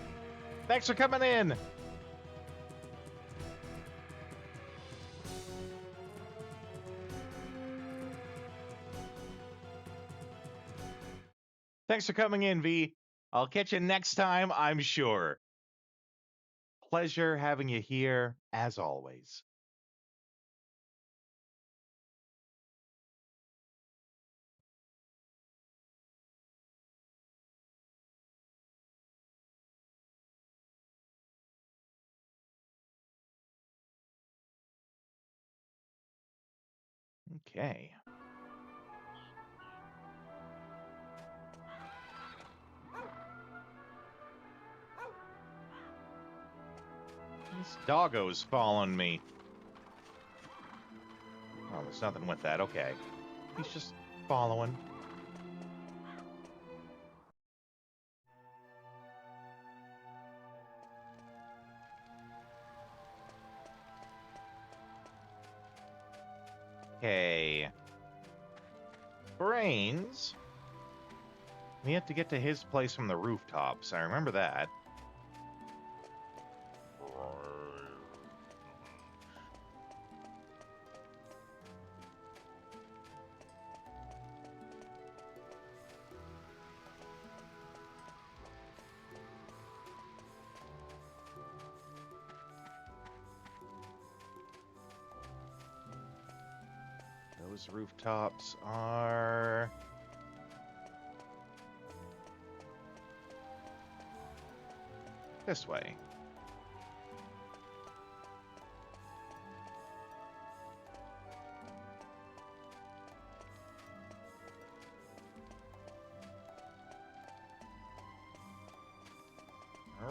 Thanks for coming in. Thanks for coming in, V. I'll catch you next time, I'm sure. Pleasure having you here, as always. Okay. This doggo's following me. Oh, there's nothing with that. Okay. He's just following. Okay. Brains. We have to get to his place from the rooftops. I remember that. Those rooftops are... this way.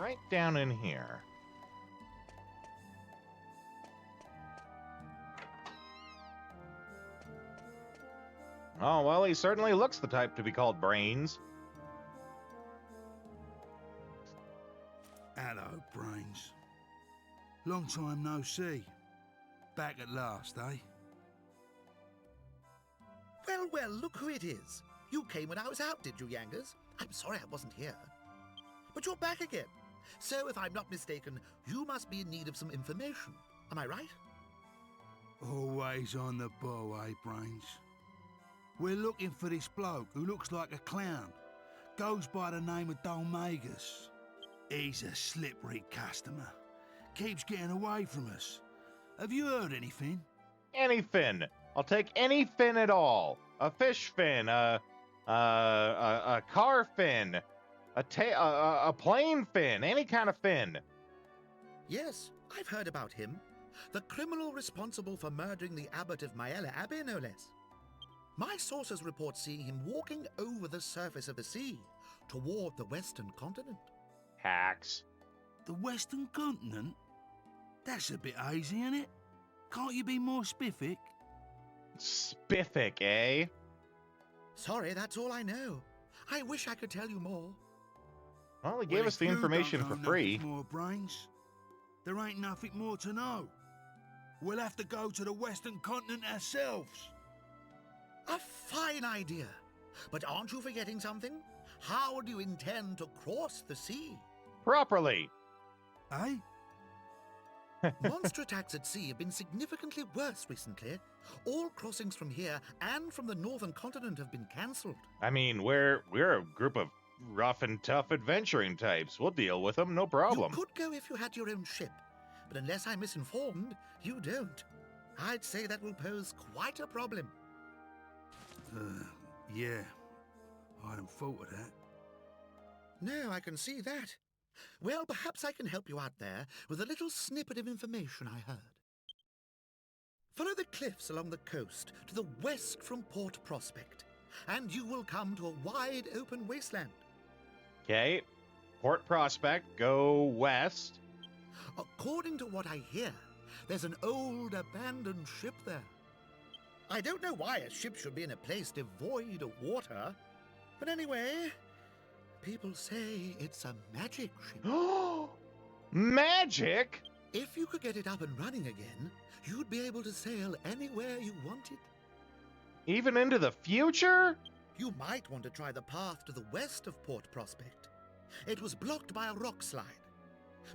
Right down in here. Oh, well, he certainly looks the type to be called Brains. Hello, Brains. Long time no see. Back at last, eh? Well, well, look who it is. You came when I was out, did you, Yangers? I'm sorry I wasn't here. But you're back again. So, if I'm not mistaken, you must be in need of some information. Am I right? Always on the ball, eh, Brains? We're looking for this bloke who looks like a clown. Goes by the name of Dolmagus. He's a slippery customer. Keeps getting away from us. Have you heard anything? Any fin. I'll take any fin at all. A fish fin, a car fin, a plane fin, any kind of fin. Yes, I've heard about him. The criminal responsible for murdering the abbot of Maella Abbey, no less. My sources report seeing him walking over the surface of the sea toward the western continent. Hacks. The western continent? That's a bit hazy, isn't it? Can't you be more spiffy? Spiffic, eh? Sorry, that's all I know. I wish I could tell you more. Well, he gave us the information for free. More Brains. There ain't nothing more to know. We'll have to go to the western continent ourselves. A fine idea. But aren't you forgetting something? How do you intend to cross the sea? Properly. Eh? Monster attacks at sea have been significantly worse recently. All crossings from here and from the northern continent have been cancelled. I mean, we're a group of rough and tough adventuring types. We'll deal with them, no problem. You could go if you had your own ship, but unless I'm misinformed, you don't. I'd say that will pose quite a problem. Yeah. I hadn't thought of that. No, I can see that. Well, perhaps I can help you out there with a little snippet of information I heard. Follow the cliffs along the coast to the west from Port Prospect, and you will come to a wide open wasteland. Okay. Port Prospect, go west. According to what I hear, there's an old abandoned ship there. I don't know why a ship should be in a place devoid of water, but anyway, people say it's a magic ship. Magic? If you could get it up and running again, you'd be able to sail anywhere you wanted. Even into the future? You might want to try the path to the west of Port Prospect. It was blocked by a rock slide,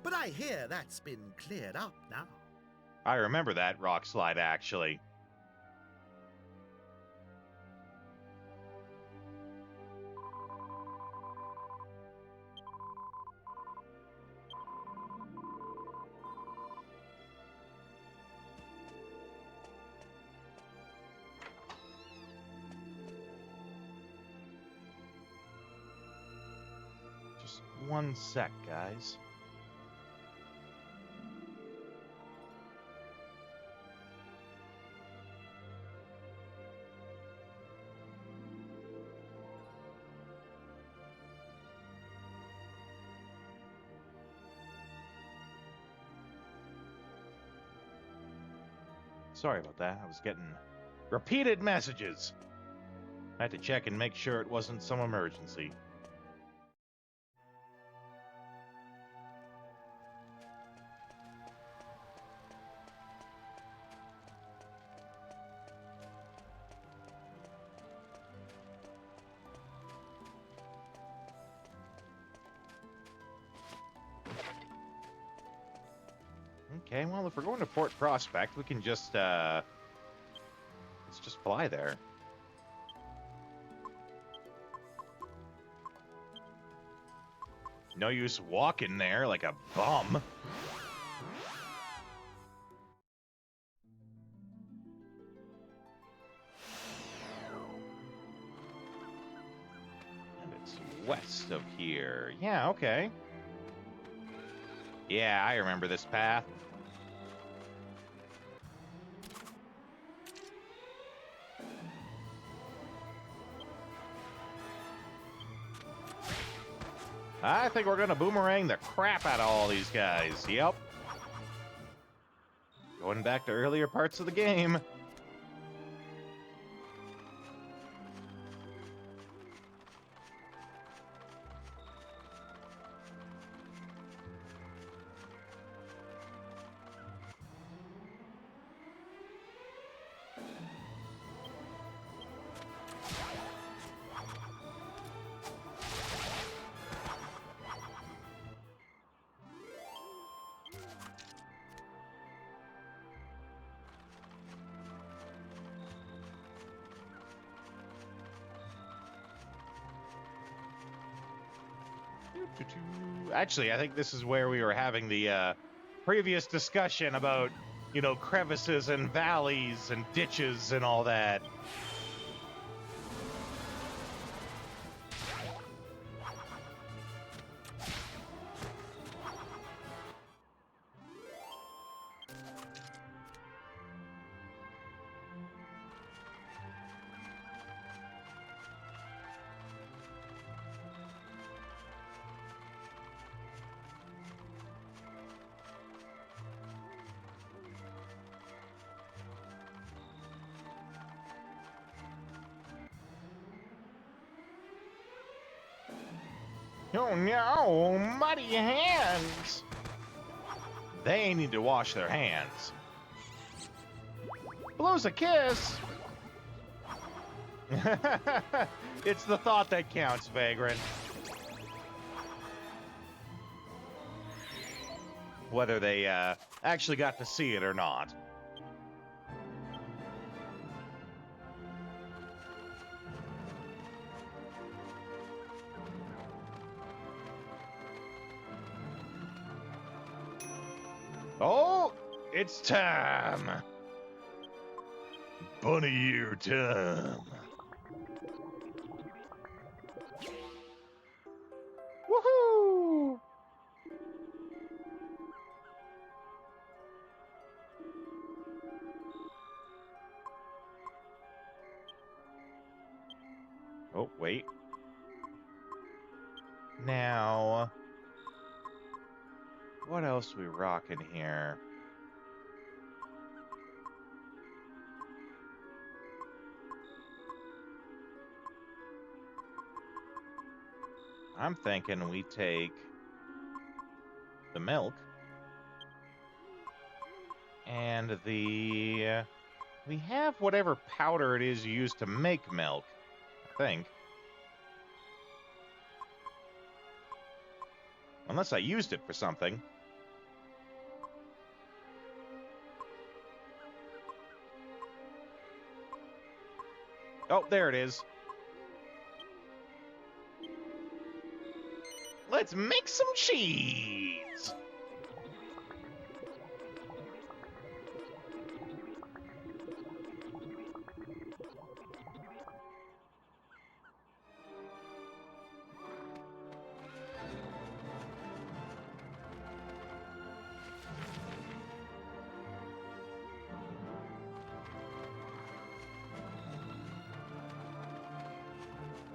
but I hear that's been cleared up now. I remember that rock slide, actually. Just 1 sec, guys. Sorry about that. I was getting repeated messages. I had to check and make sure it wasn't some emergency. Okay, well, if we're going to Port Prospect, we can just, let's just fly there. No use walking there like a bum. And it's west of here. Yeah, okay. Yeah, I remember this path. I think we're gonna boomerang the crap out of all these guys. Yep. Going back to earlier parts of the game. Actually, I think this is where we were having the previous discussion about, you know, crevices and valleys and ditches and all that. Oh no, muddy hands! They need to wash their hands. Blows a kiss! It's the thought that counts, Vagrant. Whether they actually got to see it or not. Oh, it's time. Bunny ear time. Woohoo! Oh, wait. Now, what else we rocking here? I'm thinking we take the milk and the... we have whatever powder it is used to make milk, I think. Unless I used it for something. Oh, there it is. Let's make some cheese!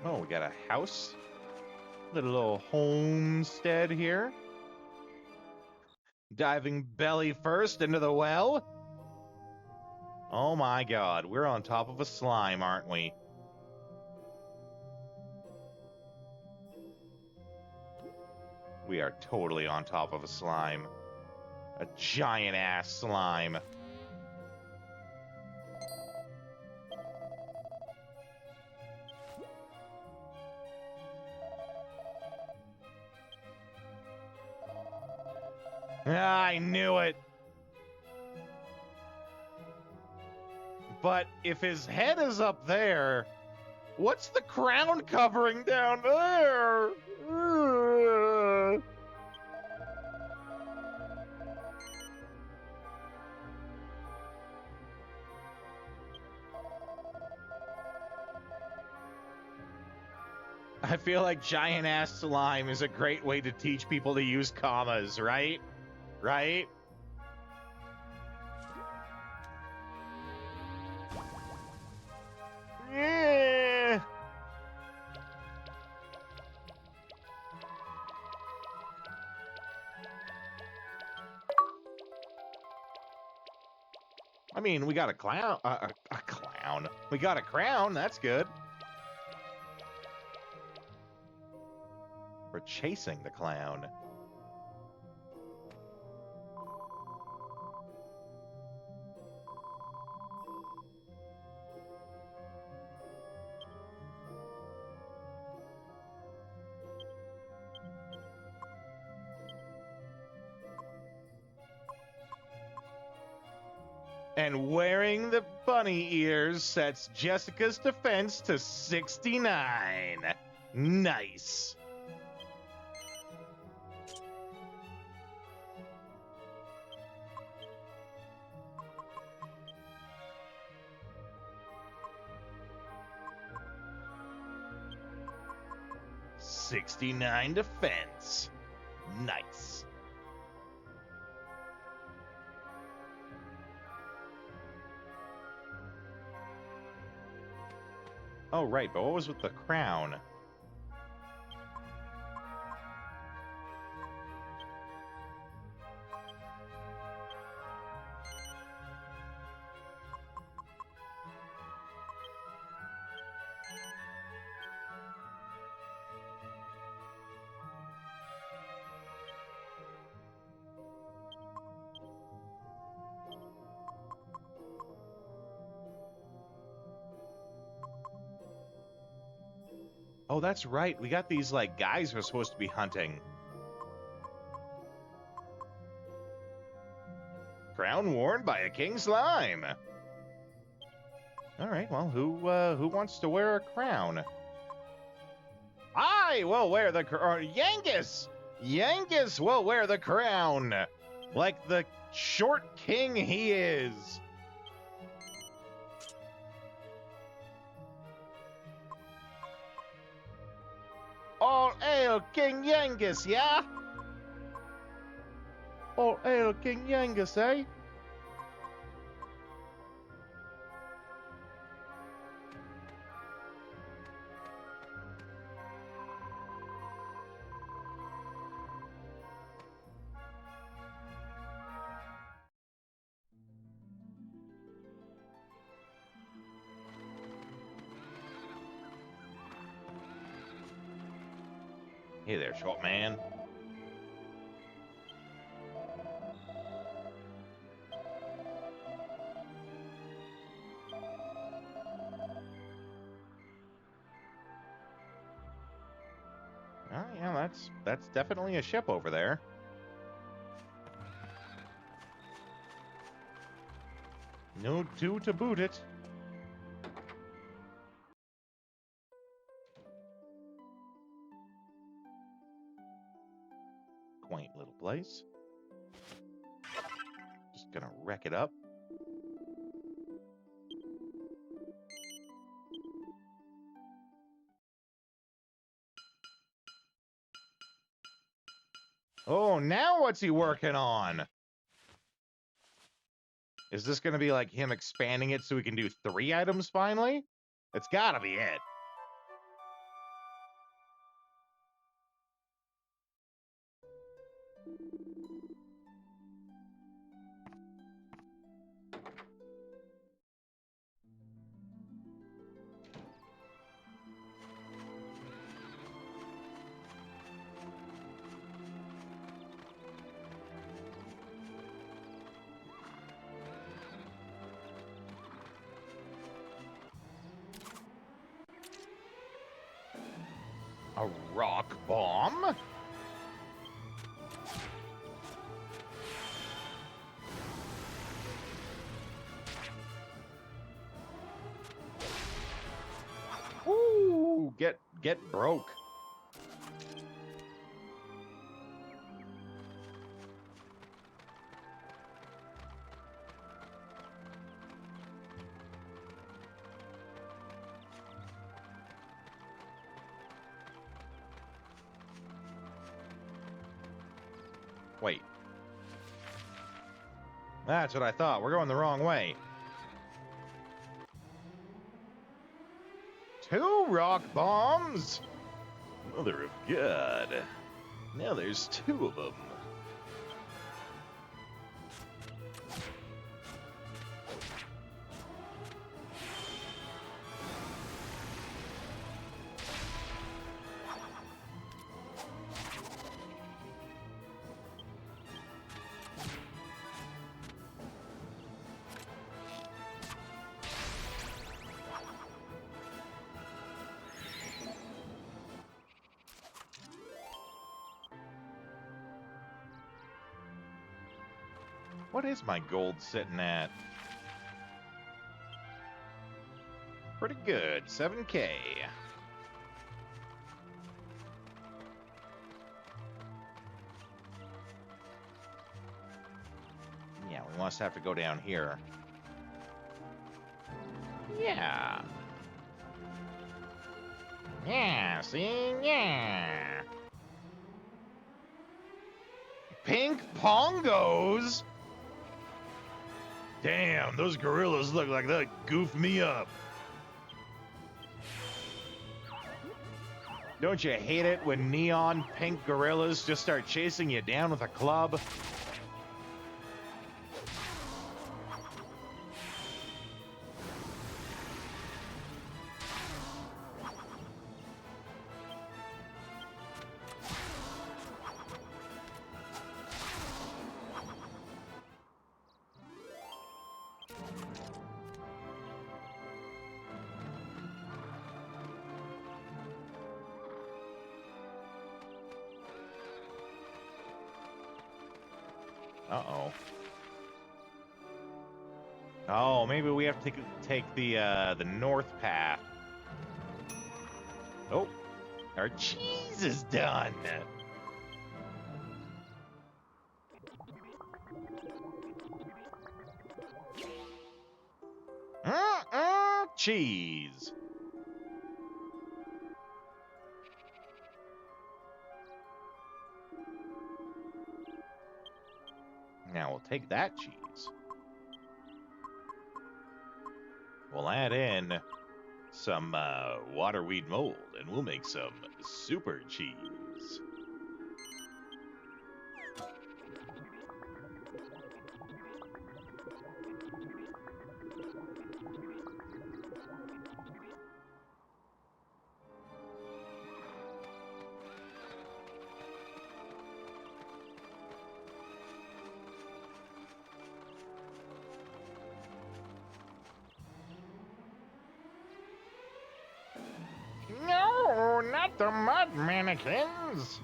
Oh, we got a house. Little homestead here. Diving belly first into the well. Oh my god, we're on top of a slime, aren't we? We are totally on top of a slime. A giant-ass slime. I knew it! But if his head is up there, what's the crown covering down there? Ugh. I feel like giant-ass slime is a great way to teach people to use commas, right? Right? Yeah. I mean, we got a clown. A clown. We got a crown. That's good. We're chasing the clown. And wearing the bunny ears sets Jessica's defense to 69. Nice. $69 defense. Nice. Oh, right, but what was with the crown? Oh, that's right. We got these, like, guys we're supposed to be hunting. Crown worn by a king slime. All right, well, who wants to wear a crown? I will wear the crown. Yangus! Yangus will wear the crown. Like the short king he is. All hail King Yangus, yeah? All hail King Yangus, eh? Hey there, short man. Oh, yeah, that's definitely a ship over there. No two to boot it. Quaint little place. Just gonna wreck it up. Oh, now what's he working on? Is this gonna be like him expanding it so we can do 3 items finally? It's gotta be it. A rock bomb? Ooh, get broke. Wait. That's what I thought. We're going the wrong way. 2 rock bombs? Mother of God. Now there's 2 of them. What is my gold sitting at? Pretty good, 7K. Yeah, we must have to go down here. Yeah. Yeah, see? Yeah. Pink pongos? Damn, those gorillas look like they'll goof me up. Don't you hate it when neon pink gorillas just start chasing you down with a club? Uh-oh. Oh, maybe we have to take the north path. Oh, our cheese is done. Cheese. Now we'll take that cheese. We'll add in some waterweed mold, and we'll make some super cheese. No, not the mud mannequins.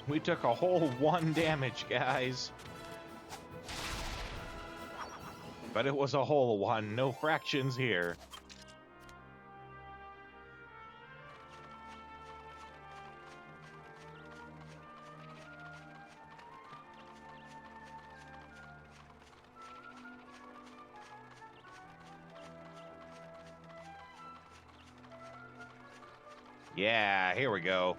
We took a whole 1 damage, guys. But it was a whole 1, no fractions here. Yeah, here we go.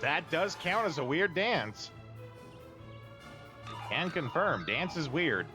That does count as a weird dance. Can confirm, dance is weird.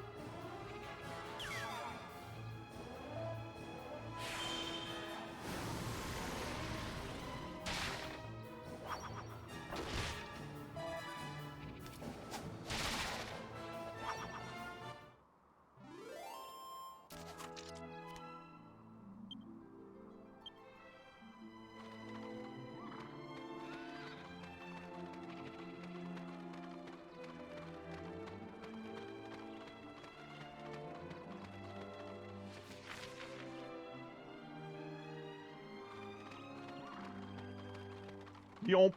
Yomp.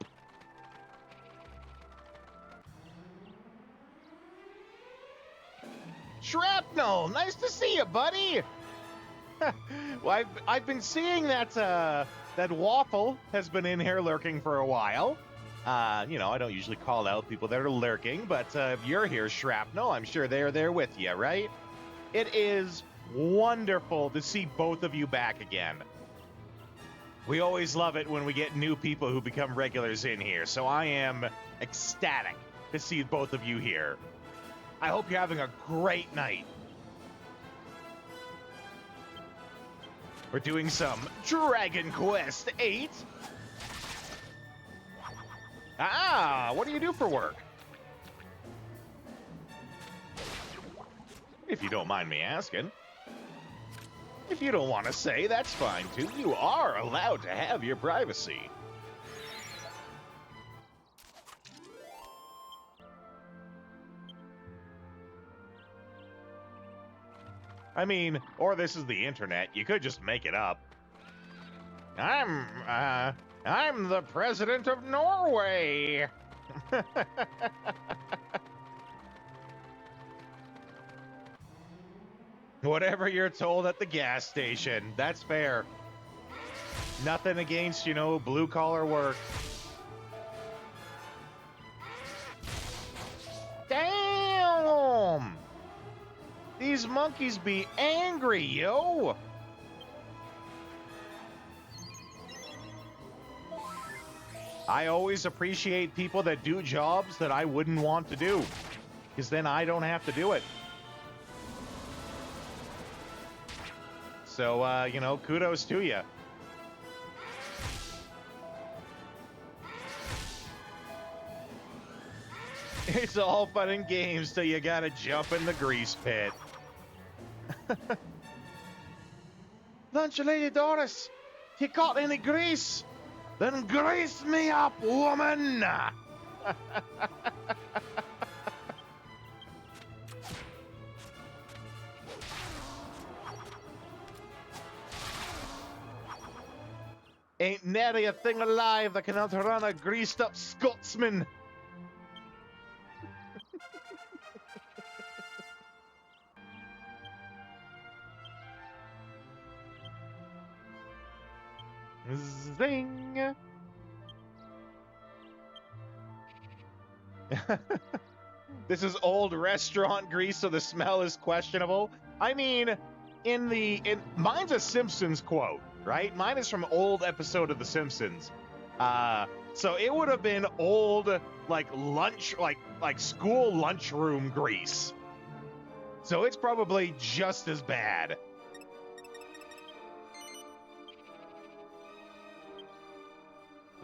Shrapnel, nice to see you, buddy. Well, I've been seeing that that Waffle has been in here lurking for a while. You know, I don't usually call out people that are lurking, but if you're here, Shrapnel, I'm sure they're there with you, right? It is wonderful to see both of you back again. We always love it when we get new people who become regulars in here, so I am ecstatic to see both of you here. I hope you're having a great night. We're doing some Dragon Quest VIII. Ah, what do you do for work? If you don't mind me asking. If you don't want to say, that's fine too. You are allowed to have your privacy. I mean, or this is the internet. You could just make it up. I'm the president of Norway. Whatever you're told at the gas station, that's fair. Nothing against, you know, blue-collar work. Damn! These monkeys be angry, yo! I always appreciate people that do jobs that I wouldn't want to do, because then I don't have to do it. So, you know, kudos to you. It's all fun and games till you gotta jump in the grease pit. Lunch, Lady Doris. You got any grease? Then grease me up, woman! Ain't nary a thing alive that can outrun a greased-up Scotsman. Zing! This is old restaurant grease, so the smell is questionable. I mean, mine's a Simpsons quote, right? Mine is from old episode of The Simpsons. So it would have been old, like lunch, like school lunchroom grease. So it's probably just as bad.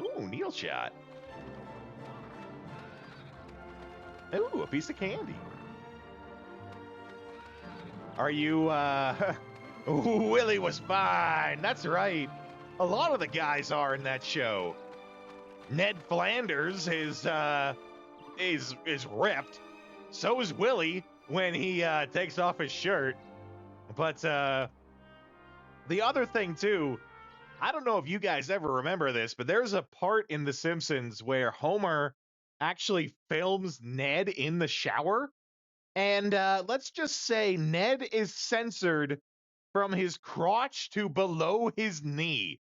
Ooh, Neil shot. Ooh, a piece of candy. Are you, Willie was fine. That's right. A lot of the guys are in that show. Ned Flanders is ripped. So is Willie when he takes off his shirt. But the other thing too, I don't know if you guys ever remember this, but there's a part in The Simpsons where Homer actually films Ned in the shower. And let's just say Ned is censored from his crotch to below his knee.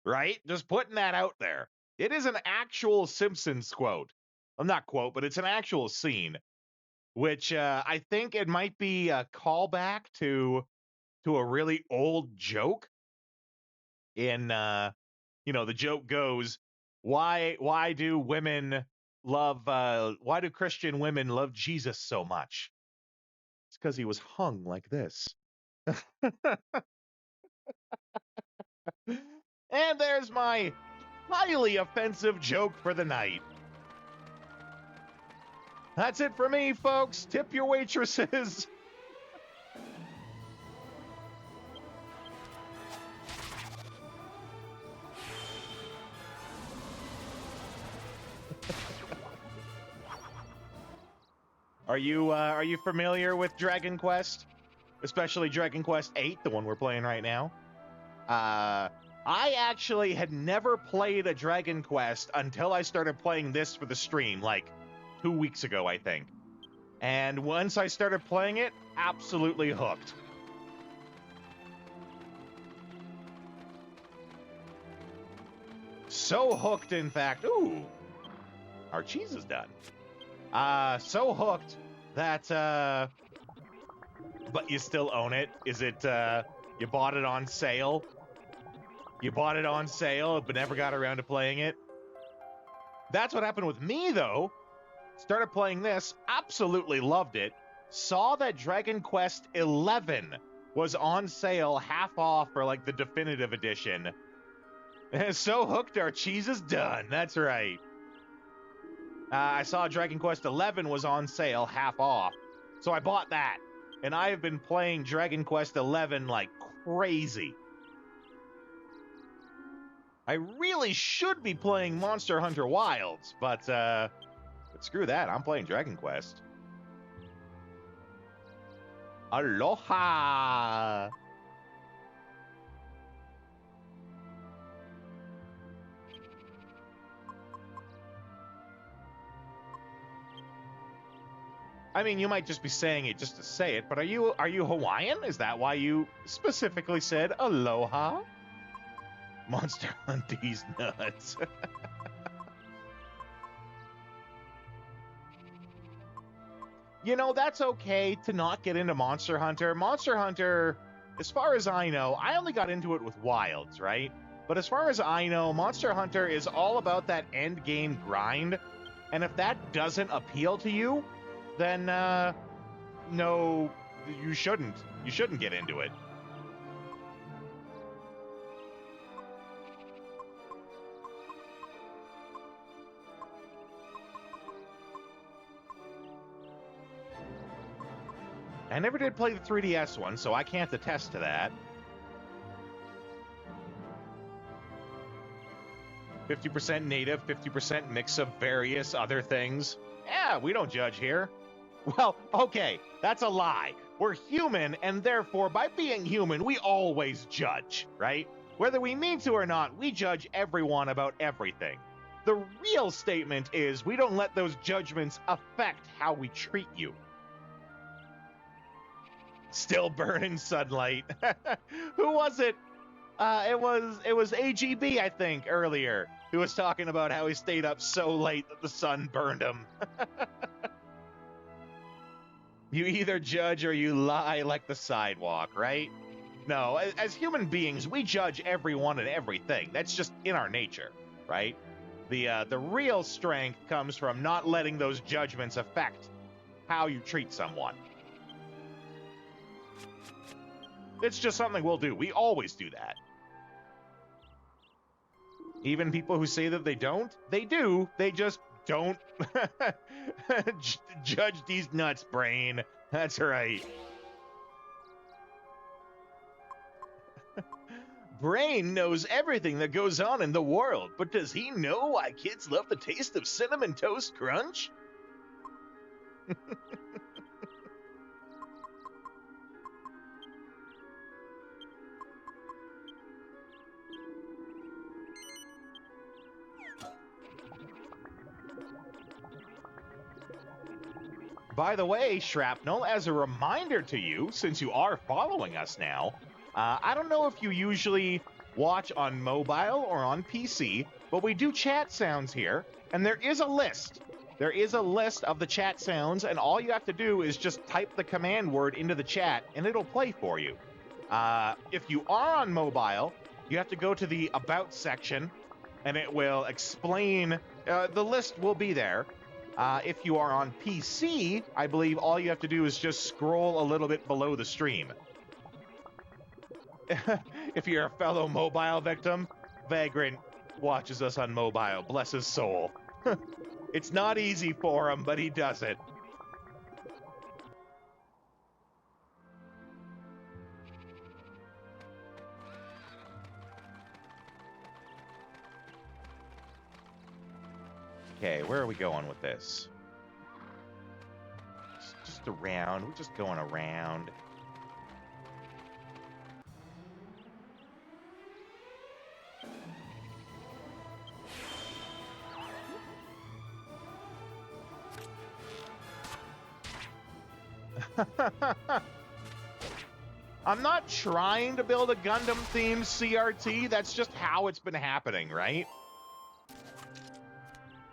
Right? Just putting that out there. It is an actual Simpsons quote. Well, not quote, but it's an actual scene. Which I think it might be a callback to a really old joke. In you know, the joke goes, why do Christian women love Jesus so much? It's because he was hung like this. And there's my highly offensive joke for the night. That's it for me, folks. Tip your waitresses. Are you familiar with Dragon Quest? Especially Dragon Quest VIII, the one we're playing right now. I actually had never played a Dragon Quest until I started playing this for the stream, like 2 weeks ago, I think. And once I started playing it, absolutely hooked. So hooked, in fact. Ooh, our cheese is done. So hooked that, but you still own it? Is it, you bought it on sale? You bought it on sale, but never got around to playing it? That's what happened with me, though. Started playing this, absolutely loved it. Saw that Dragon Quest XI was on sale half off for, like, the definitive edition. So hooked, our cheese is done. That's right. I saw Dragon Quest XI was on sale half off, so I bought that. And I have been playing Dragon Quest XI like crazy. I really should be playing Monster Hunter Wilds, but screw that. I'm playing Dragon Quest. Aloha! I mean, you might just be saying it just to say it, but are you Hawaiian? Is that why you specifically said aloha? Monster Hunter's nuts. You know, that's okay to not get into Monster Hunter. Monster Hunter, as far as I know, I only got into it with Wilds, right? But as far as I know, Monster Hunter is all about that end game grind. And if that doesn't appeal to you, then, no, you shouldn't. You shouldn't get into it. I never did play the 3DS one, so I can't attest to that. 50% native, 50% mix of various other things. Yeah, we don't judge here. Well, okay, that's a lie. We're human, and therefore, by being human, we always judge, right? Whether we mean to or not, we judge everyone about everything. The real statement is we don't let those judgments affect how we treat you. Still burning sunlight. Who was it? It was AGB, I think, earlier, who was talking about how he stayed up so late that the sun burned him. You either judge or you lie like the sidewalk, right? No, as human beings, we judge everyone and everything. That's just in our nature, right? The real strength comes from not letting those judgments affect how you treat someone. It's just something we'll do. We always do that. Even people who say that they don't, they do. They just don't judge these nuts, brain. That's right. Brain knows everything that goes on in the world, but does he know why kids love the taste of Cinnamon Toast Crunch? By the way, Shrapnel, as a reminder to you, since you are following us now, I don't know if you usually watch on mobile or on PC, but we do chat sounds here, and there is a list. There is a list of the chat sounds, and all you have to do is just type the command word into the chat, and it'll play for you. If you are on mobile, you have to go to the About section, and it will explain, the list will be there. If you are on PC, I believe all you have to do is just scroll a little bit below the stream. If you're a fellow mobile victim, Vagrant watches us on mobile. Bless his soul. It's not easy for him, but he does it. Okay, where are we going with this? Just around. We're just going around. I'm not trying to build a Gundam-themed CRT. That's just how it's been happening, right?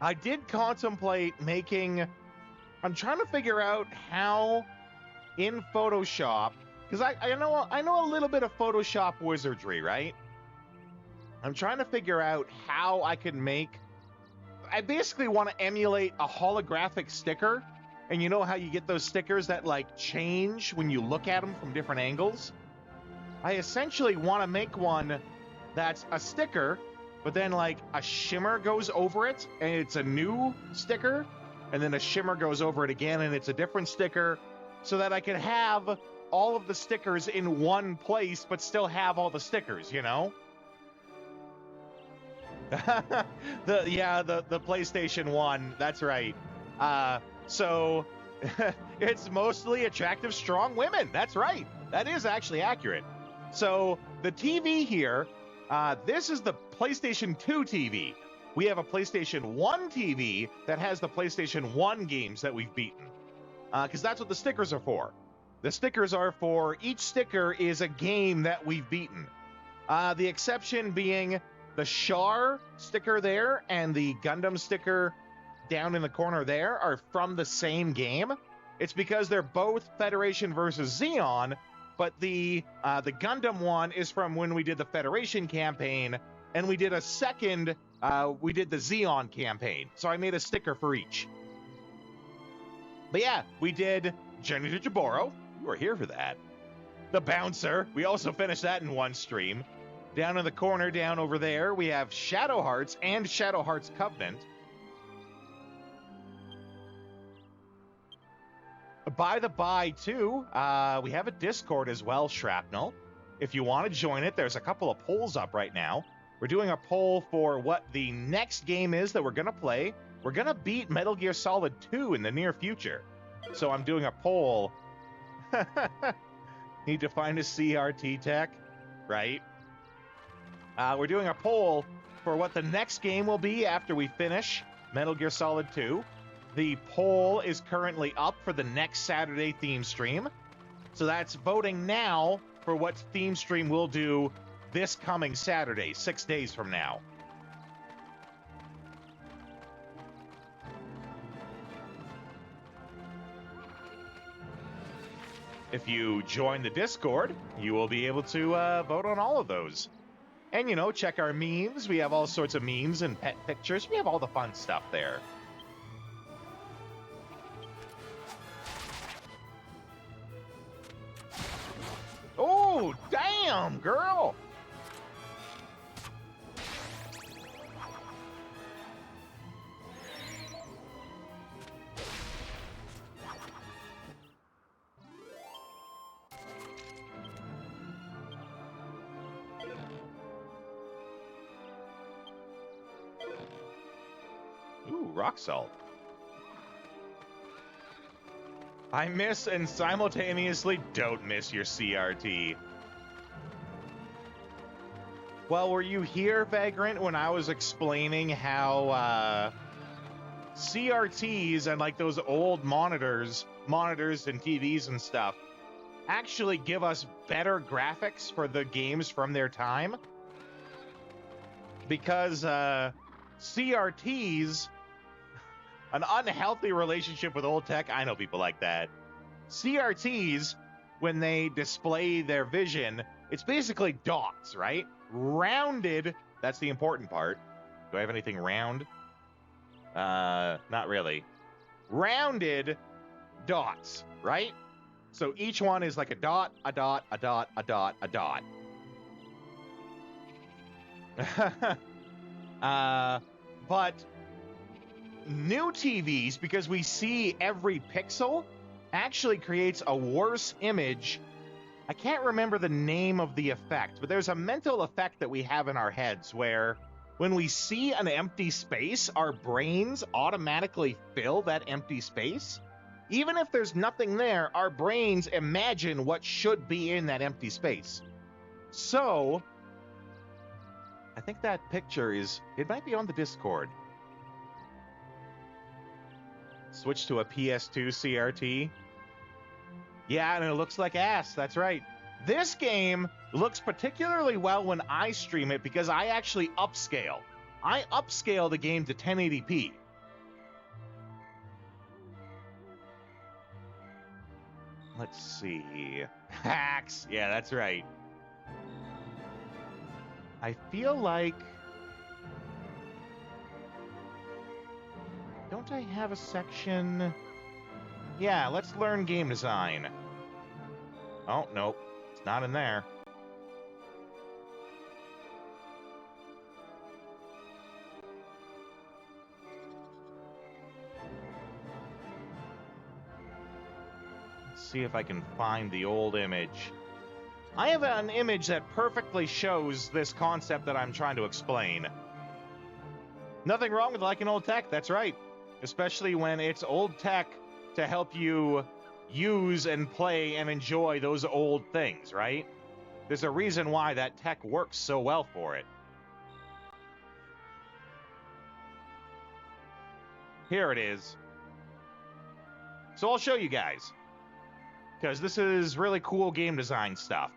I did contemplate making... I'm trying to figure out how in Photoshop... Because I know a little bit of Photoshop wizardry, right? I'm trying to figure out how I can make... I basically want to emulate a holographic sticker. And you know how you get those stickers that, like, change when you look at them from different angles? I essentially want to make one that's a sticker, but then, like, a shimmer goes over it, and it's a new sticker, and then a shimmer goes over it again, and it's a different sticker, so that I can have all of the stickers in one place, but still have all the stickers, you know? the PlayStation 1, that's right. So it's mostly attractive, strong women. That's right. That is actually accurate. So the TV here, this is the PlayStation 2 TV. We have a PlayStation 1 TV that has the PlayStation 1 games that we've beaten. Because that's what the stickers are for. The stickers are for, each sticker is a game that we've beaten. The exception being the Char sticker there and the Gundam sticker down in the corner there are from the same game. It's because they're both Federation versus Xeon, but the Gundam one is from when we did the Federation campaign, and we did a second, we did the Xeon campaign. So I made a sticker for each. But yeah, we did Journey to Jaboro. You were here for that. The Bouncer. We also finished that in one stream. Down in the corner, down over there, we have Shadow Hearts and Shadow Hearts Covenant. By the by, too, we have a Discord as well, Shrapnel. If you want to join it, there's a couple of polls up right now. We're doing a poll for what the next game is that we're going to play. We're going to beat Metal Gear Solid 2 in the near future. So I'm doing a poll. Need to find a CRT tech, right? We're doing a poll for what the next game will be after we finish Metal Gear Solid 2. The poll is currently up for the next Saturday theme stream. So that's voting now for what theme stream we'll do this coming Saturday, 6 days from now. If you join the Discord, you will be able to vote on all of those. And, you know, check our memes. We have all sorts of memes and pet pictures. We have all the fun stuff there. Oh, damn, girl! Ooh, rock salt. I miss and simultaneously don't miss your CRT. Well, were you here, Vagrant, when I was explaining how CRTs and like those old monitors and TVs and stuff actually give us better graphics for the games from their time? Because CRTs, an unhealthy relationship with old tech, I know people like that. CRTs, when they display their vision, it's basically dots, right? Rounded, that's the important part. Do I have anything round? Not really. Rounded dots, right? So each one is like a dot, a dot, a dot, a dot, a dot. But new TVs, because we see every pixel, actually creates a worse image. I can't remember the name of the effect, but there's a mental effect that we have in our heads where when we see an empty space, our brains automatically fill that empty space. Even if there's nothing there, our brains imagine what should be in that empty space. So I think that picture it might be on the Discord. Switch to a PS2 CRT. Yeah, and it looks like ass. That's right. This game looks particularly well when I stream it because I actually upscale. I upscale the game to 1080p. Let's see. Hacks. Yeah, that's right. I feel like... Don't I have a section... Yeah, let's learn game design. Oh, nope. It's not in there. Let's see if I can find the old image. I have an image that perfectly shows this concept that I'm trying to explain. Nothing wrong with liking old tech, that's right. Especially when it's old tech to help you use and play and enjoy those old things, right? There's a reason why that tech works so well for it. Here it is. So I'll show you guys, because this is really cool game design stuff.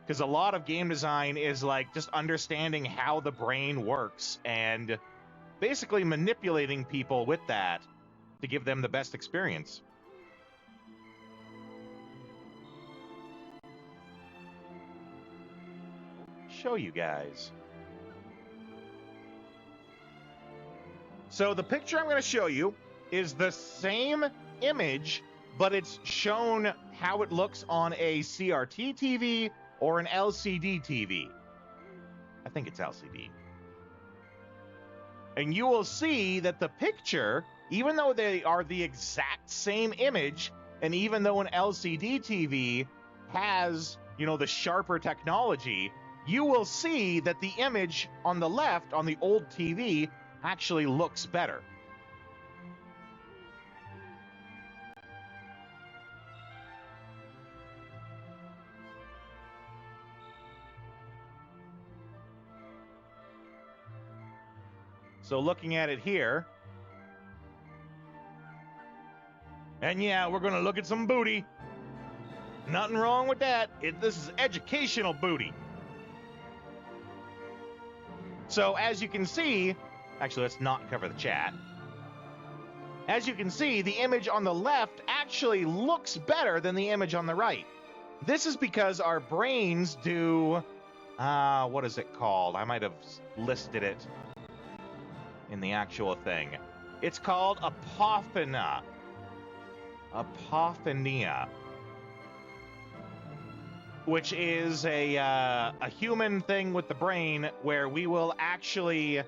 Because a lot of game design is like just understanding how the brain works and basically manipulating people with that to give them the best experience. Show you guys. So the picture I'm going to show you is the same image, but it's shown how it looks on a CRT TV or an LCD TV. I think it's LCD. And you will see that the picture, even though they are the exact same image, and even though an LCD TV has, you know, the sharper technology, you will see that the image on the left, on the old TV, actually looks better. So looking at it here, and yeah, we're going to look at some booty. Nothing wrong with that. This is educational booty. So as you can see, actually let's not cover the chat. As you can see, the image on the left actually looks better than the image on the right. This is because our brains do, what is it called? I might have listed it in the actual thing. It's called apophenia. Apophenia. Which is a human thing with the brain where we will actually...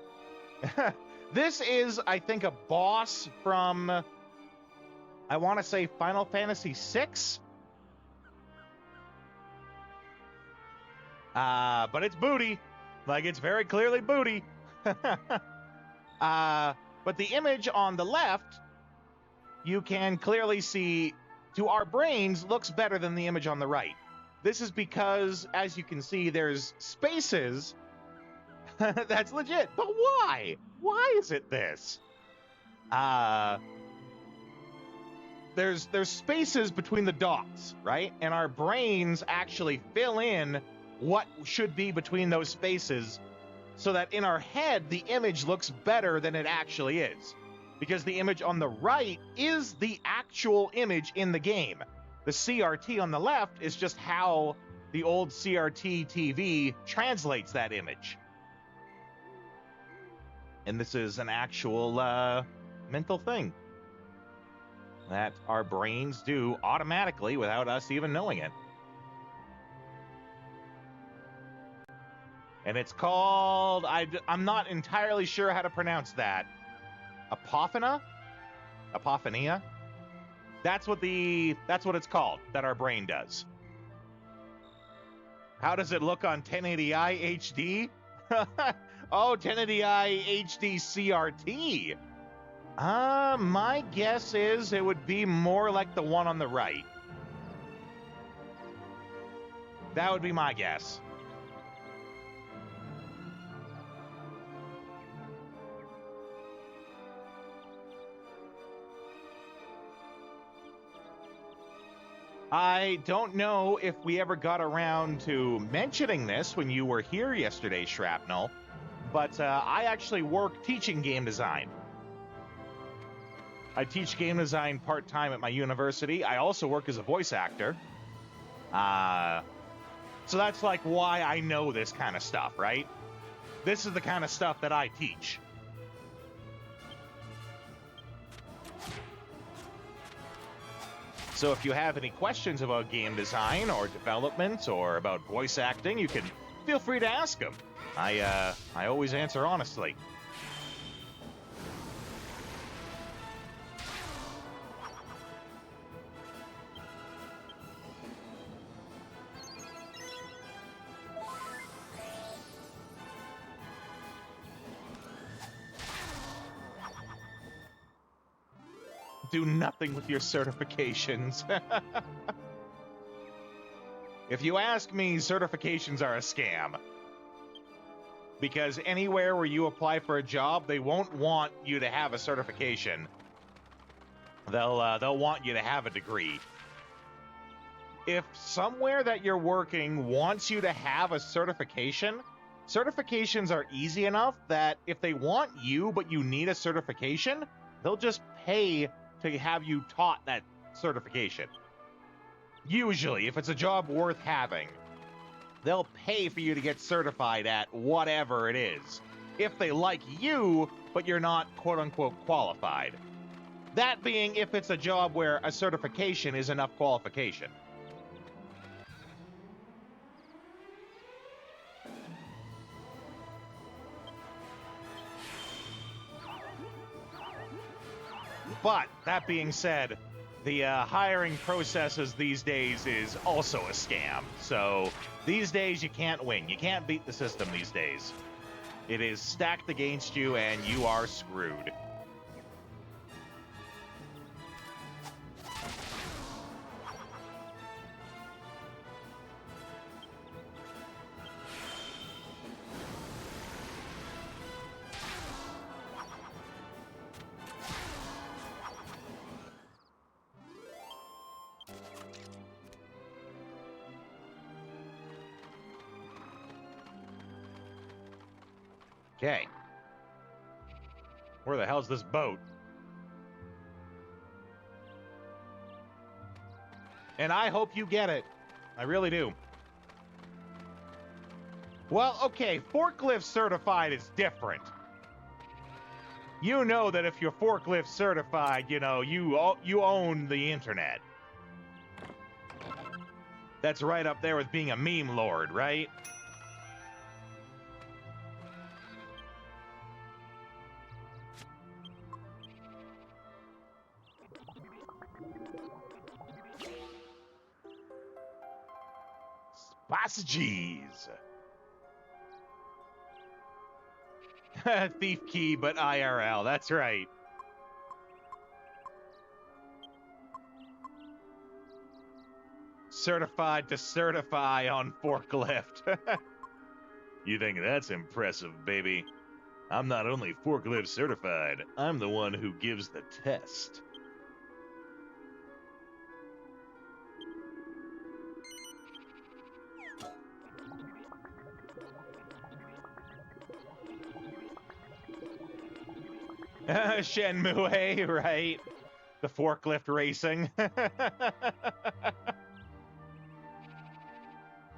This is, I think, a boss from, I want to say, Final Fantasy VI? But it's booty. Like, it's very clearly booty. But the image on the left, you can clearly see, to our brains, looks better than the image on the right. This is because, as you can see, there's spaces. That's legit. But why? Why is it this? There's spaces between the dots, right? And our brains actually fill in what should be between those spaces so that in our head, the image looks better than it actually is. Because the image on the right is the actual image in the game. The CRT on the left is just how the old CRT TV translates that image. And this is an actual mental thing that our brains do automatically without us even knowing it. And it's called, I'm not entirely sure how to pronounce that. Apophenia? Apophenia? That's what it's called, that our brain does. How does it look on 1080i HD? Oh, 1080i HD CRT. My guess is it would be more like the one on the right. That would be my guess. I don't know if we ever got around to mentioning this when you were here yesterday, Shrapnel, but I actually work teaching game design. I teach game design part-time at my university. I also work as a voice actor. So that's like why I know this kind of stuff, right? This is the kind of stuff that I teach. So if you have any questions about game design or development or about voice acting, you can feel free to ask them. I always answer honestly. Do nothing with your certifications. If you ask me, certifications are a scam. Because anywhere where you apply for a job, they won't want you to have a certification. They'll want you to have a degree. If somewhere that you're working wants you to have a certification, certifications are easy enough that if they want you but you need a certification, they'll just pay to have you taught that certification. Usually, if it's a job worth having, they'll pay for you to get certified at whatever it is, if they like you, but you're not quote-unquote qualified. That being if it's a job where a certification is enough qualification. But, that being said, the hiring processes these days is also a scam. So, these days you can't win. You can't beat the system these days. It is stacked against you and you are screwed. Okay. Where the hell's this boat? And I hope you get it. I really do. Well, okay, forklift certified is different. You know that if you're forklift certified, you know, you own the internet. That's right up there with being a meme lord, right? Sausages. Thief key, but IRL. That's right. Certified to certify on forklift. You think that's impressive, baby? I'm not only forklift certified, I'm the one who gives the test. Shenmue, right? The forklift racing.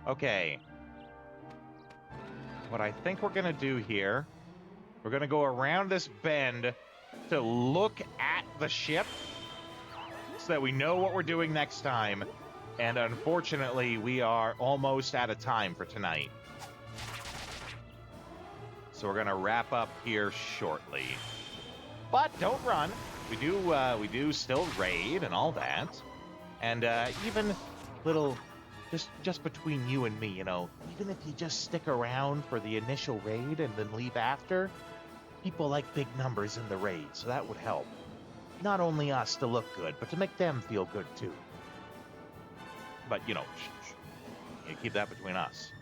Okay. What I think we're gonna do here, we're gonna go around this bend to look at the ship so that we know what we're doing next time. And unfortunately, we are almost out of time for tonight. So we're gonna wrap up here shortly. But don't run. We do still raid and all that. And even little, just between you and me, you know, even if you just stick around for the initial raid and then leave after, people like big numbers in the raid, so that would help. Not only us to look good, but to make them feel good too. But, you know, you keep that between us.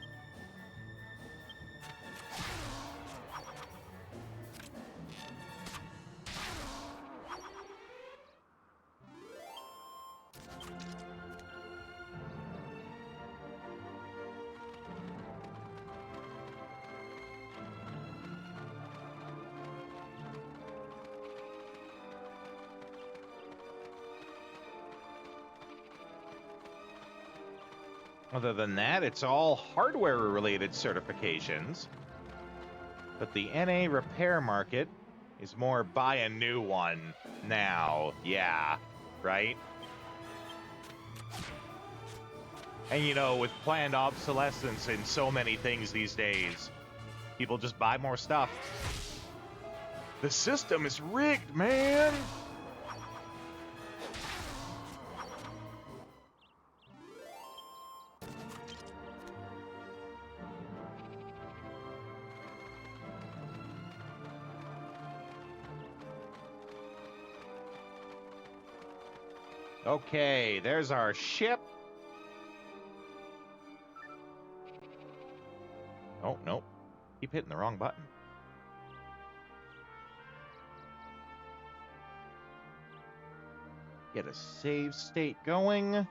Other than that, it's all hardware-related certifications. But the NA repair market is more buy a new one now. Yeah, right? And you know, with planned obsolescence in so many things these days, people just buy more stuff. The system is rigged, man! Okay, there's our ship. Oh, nope. Keep hitting the wrong button. Get a save state going.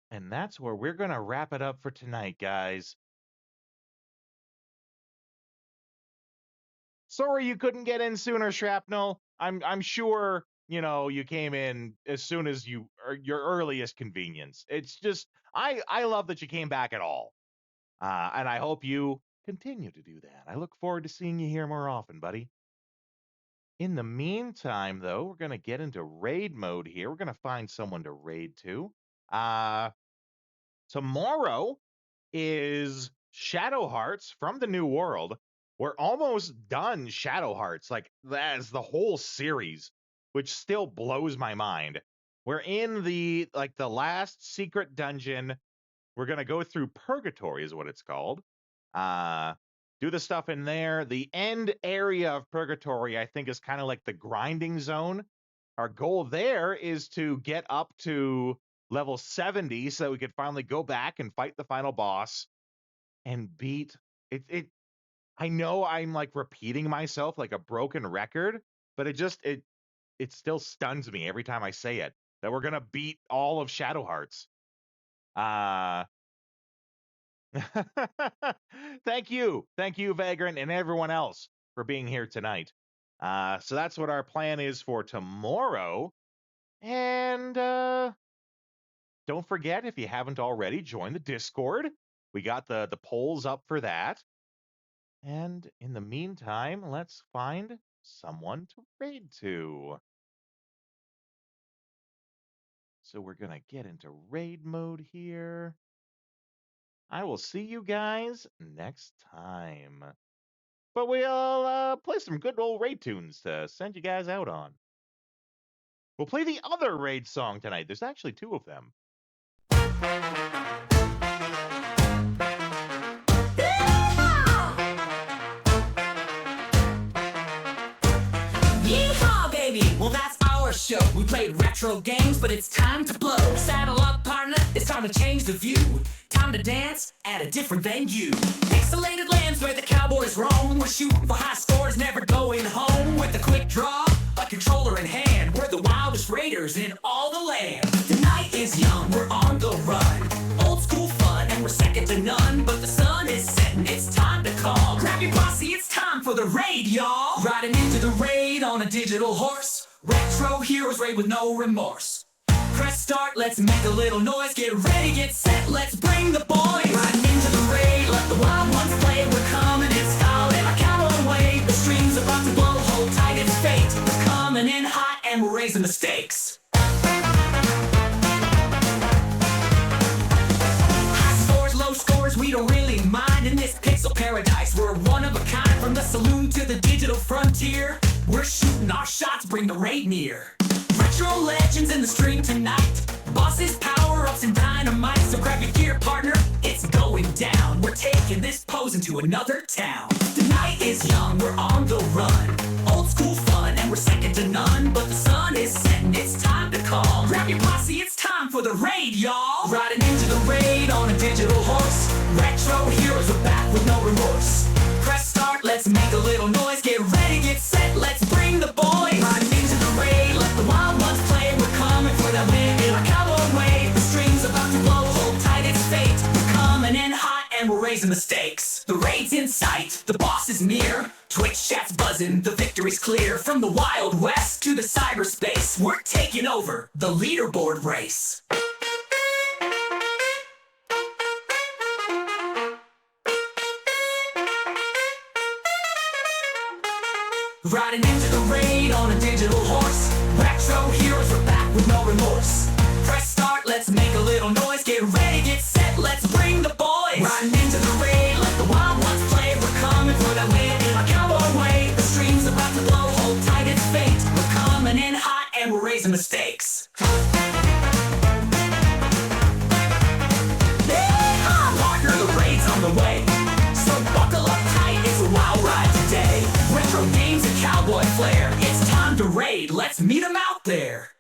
And that's where we're going to wrap it up for tonight, guys. Sorry you couldn't get in sooner, Shrapnel. I'm sure, you know, you came in as soon as your earliest convenience. It's just, I love that you came back at all. And I hope you continue to do that. I look forward to seeing you here more often, buddy. In the meantime, though, we're going to get into raid mode here. We're going to find someone to raid to. Tomorrow is Shadow Hearts from the New World. We're almost done Shadow Hearts, like that's the whole series, which still blows my mind. We're in the last secret dungeon. We're gonna go through Purgatory, is what it's called. Do the stuff in there. The end area of Purgatory, I think, is kind of like the grinding zone. Our goal there is to get up to level 70 so that we could finally go back and fight the final boss and beat it. I know I'm like repeating myself like a broken record, but it still stuns me every time I say it that we're gonna beat all of Shadow Hearts. Thank you, Vagrant, and everyone else for being here tonight. So that's what our plan is for tomorrow. And don't forget, if you haven't already, join the Discord. We got the polls up for that. And in the meantime, let's find someone to raid to. So we're going to get into raid mode here. I will see you guys next time. But we'll play some good old raid tunes to send you guys out on. We'll play the other raid song tonight. There's actually 2 of them. Yeehaw, baby! Well, that's our show. We played retro games, but it's time to blow. Saddle up, partner. It's time to change the view. Time to dance at a different venue. Pixelated lands where the cowboys roam. We're shooting for high scores, never going home. With a quick draw, a controller in hand. We're the wildest raiders in all the land. The night is young, we're on the run. Old school fun, and we're second to none. But the sun is setting, it's time to call. Grab your posse, it's time for the raid, y'all. Riding into the raid on a digital horse. Retro heroes raid with no remorse. Press start, let's make a little noise. Get ready, get set, let's bring the boys. Riding into the raid, let the wild ones play. We're coming in style and our cowboy way. The stream's about to blow, hold tight, it's fate. We're coming in hot and we're raising the stakes. High scores, low scores, we don't really mind. In this pixel paradise, we're one of a kind. From the saloon to the digital frontier, we're shooting our shots, bring the raid near. Retro legends in the stream tonight. Bosses, power-ups, and dynamite. So grab your gear, partner, it's going down. We're taking this pose into another town. The night is young, we're on the run. Old school fun, and we're second to none. But the sun is setting, it's time to call. Grab your posse, it's time for the raid, y'all. Riding into the raid on a digital horse. Retro heroes are back with no remorse. Press start, let's make a little noise. Get ready, get set, let's bring the boys. Riding into the raid, let the wild ones play. We're coming for that win in our cowboy way. The stream's about to blow, hold tight, it's fate. We're coming in hot and we're raising the stakes. The raid's in sight, the boss is near. Twitch chat's buzzing, the victory's clear. From the Wild West to the cyberspace, we're taking over the leaderboard race. Riding into the raid on a digital horse. Retro heroes are back with no remorse. Press start, let's make a little noise. Get ready, get set, let's bring the boys. Riding into the raid, let the wild ones play. We're coming for that win in a cowboy way. The stream's about to blow, hold tight, it's fate. We're coming in hot and we're raising mistakes. Partner, the raid's on the way. So buckle up tight, it's a wild ride today. Retro games and cowboy flair. It's time to raid, let's meet 'em out there.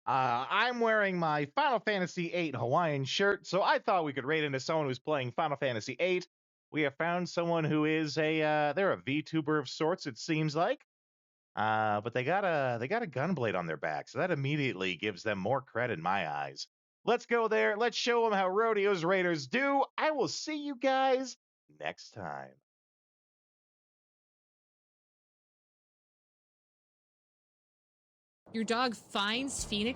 I'm wearing my Final Fantasy VIII Hawaiian shirt, so I thought we could raid into someone who's playing Final Fantasy VIII. We have found someone who is they're a VTuber of sorts, it seems like. But they got a gunblade on their back, so that immediately gives them more credit in my eyes. Let's go there. Let's show them how Rodeo's Raiders do. I will see you guys next time. Your dog finds Phoenix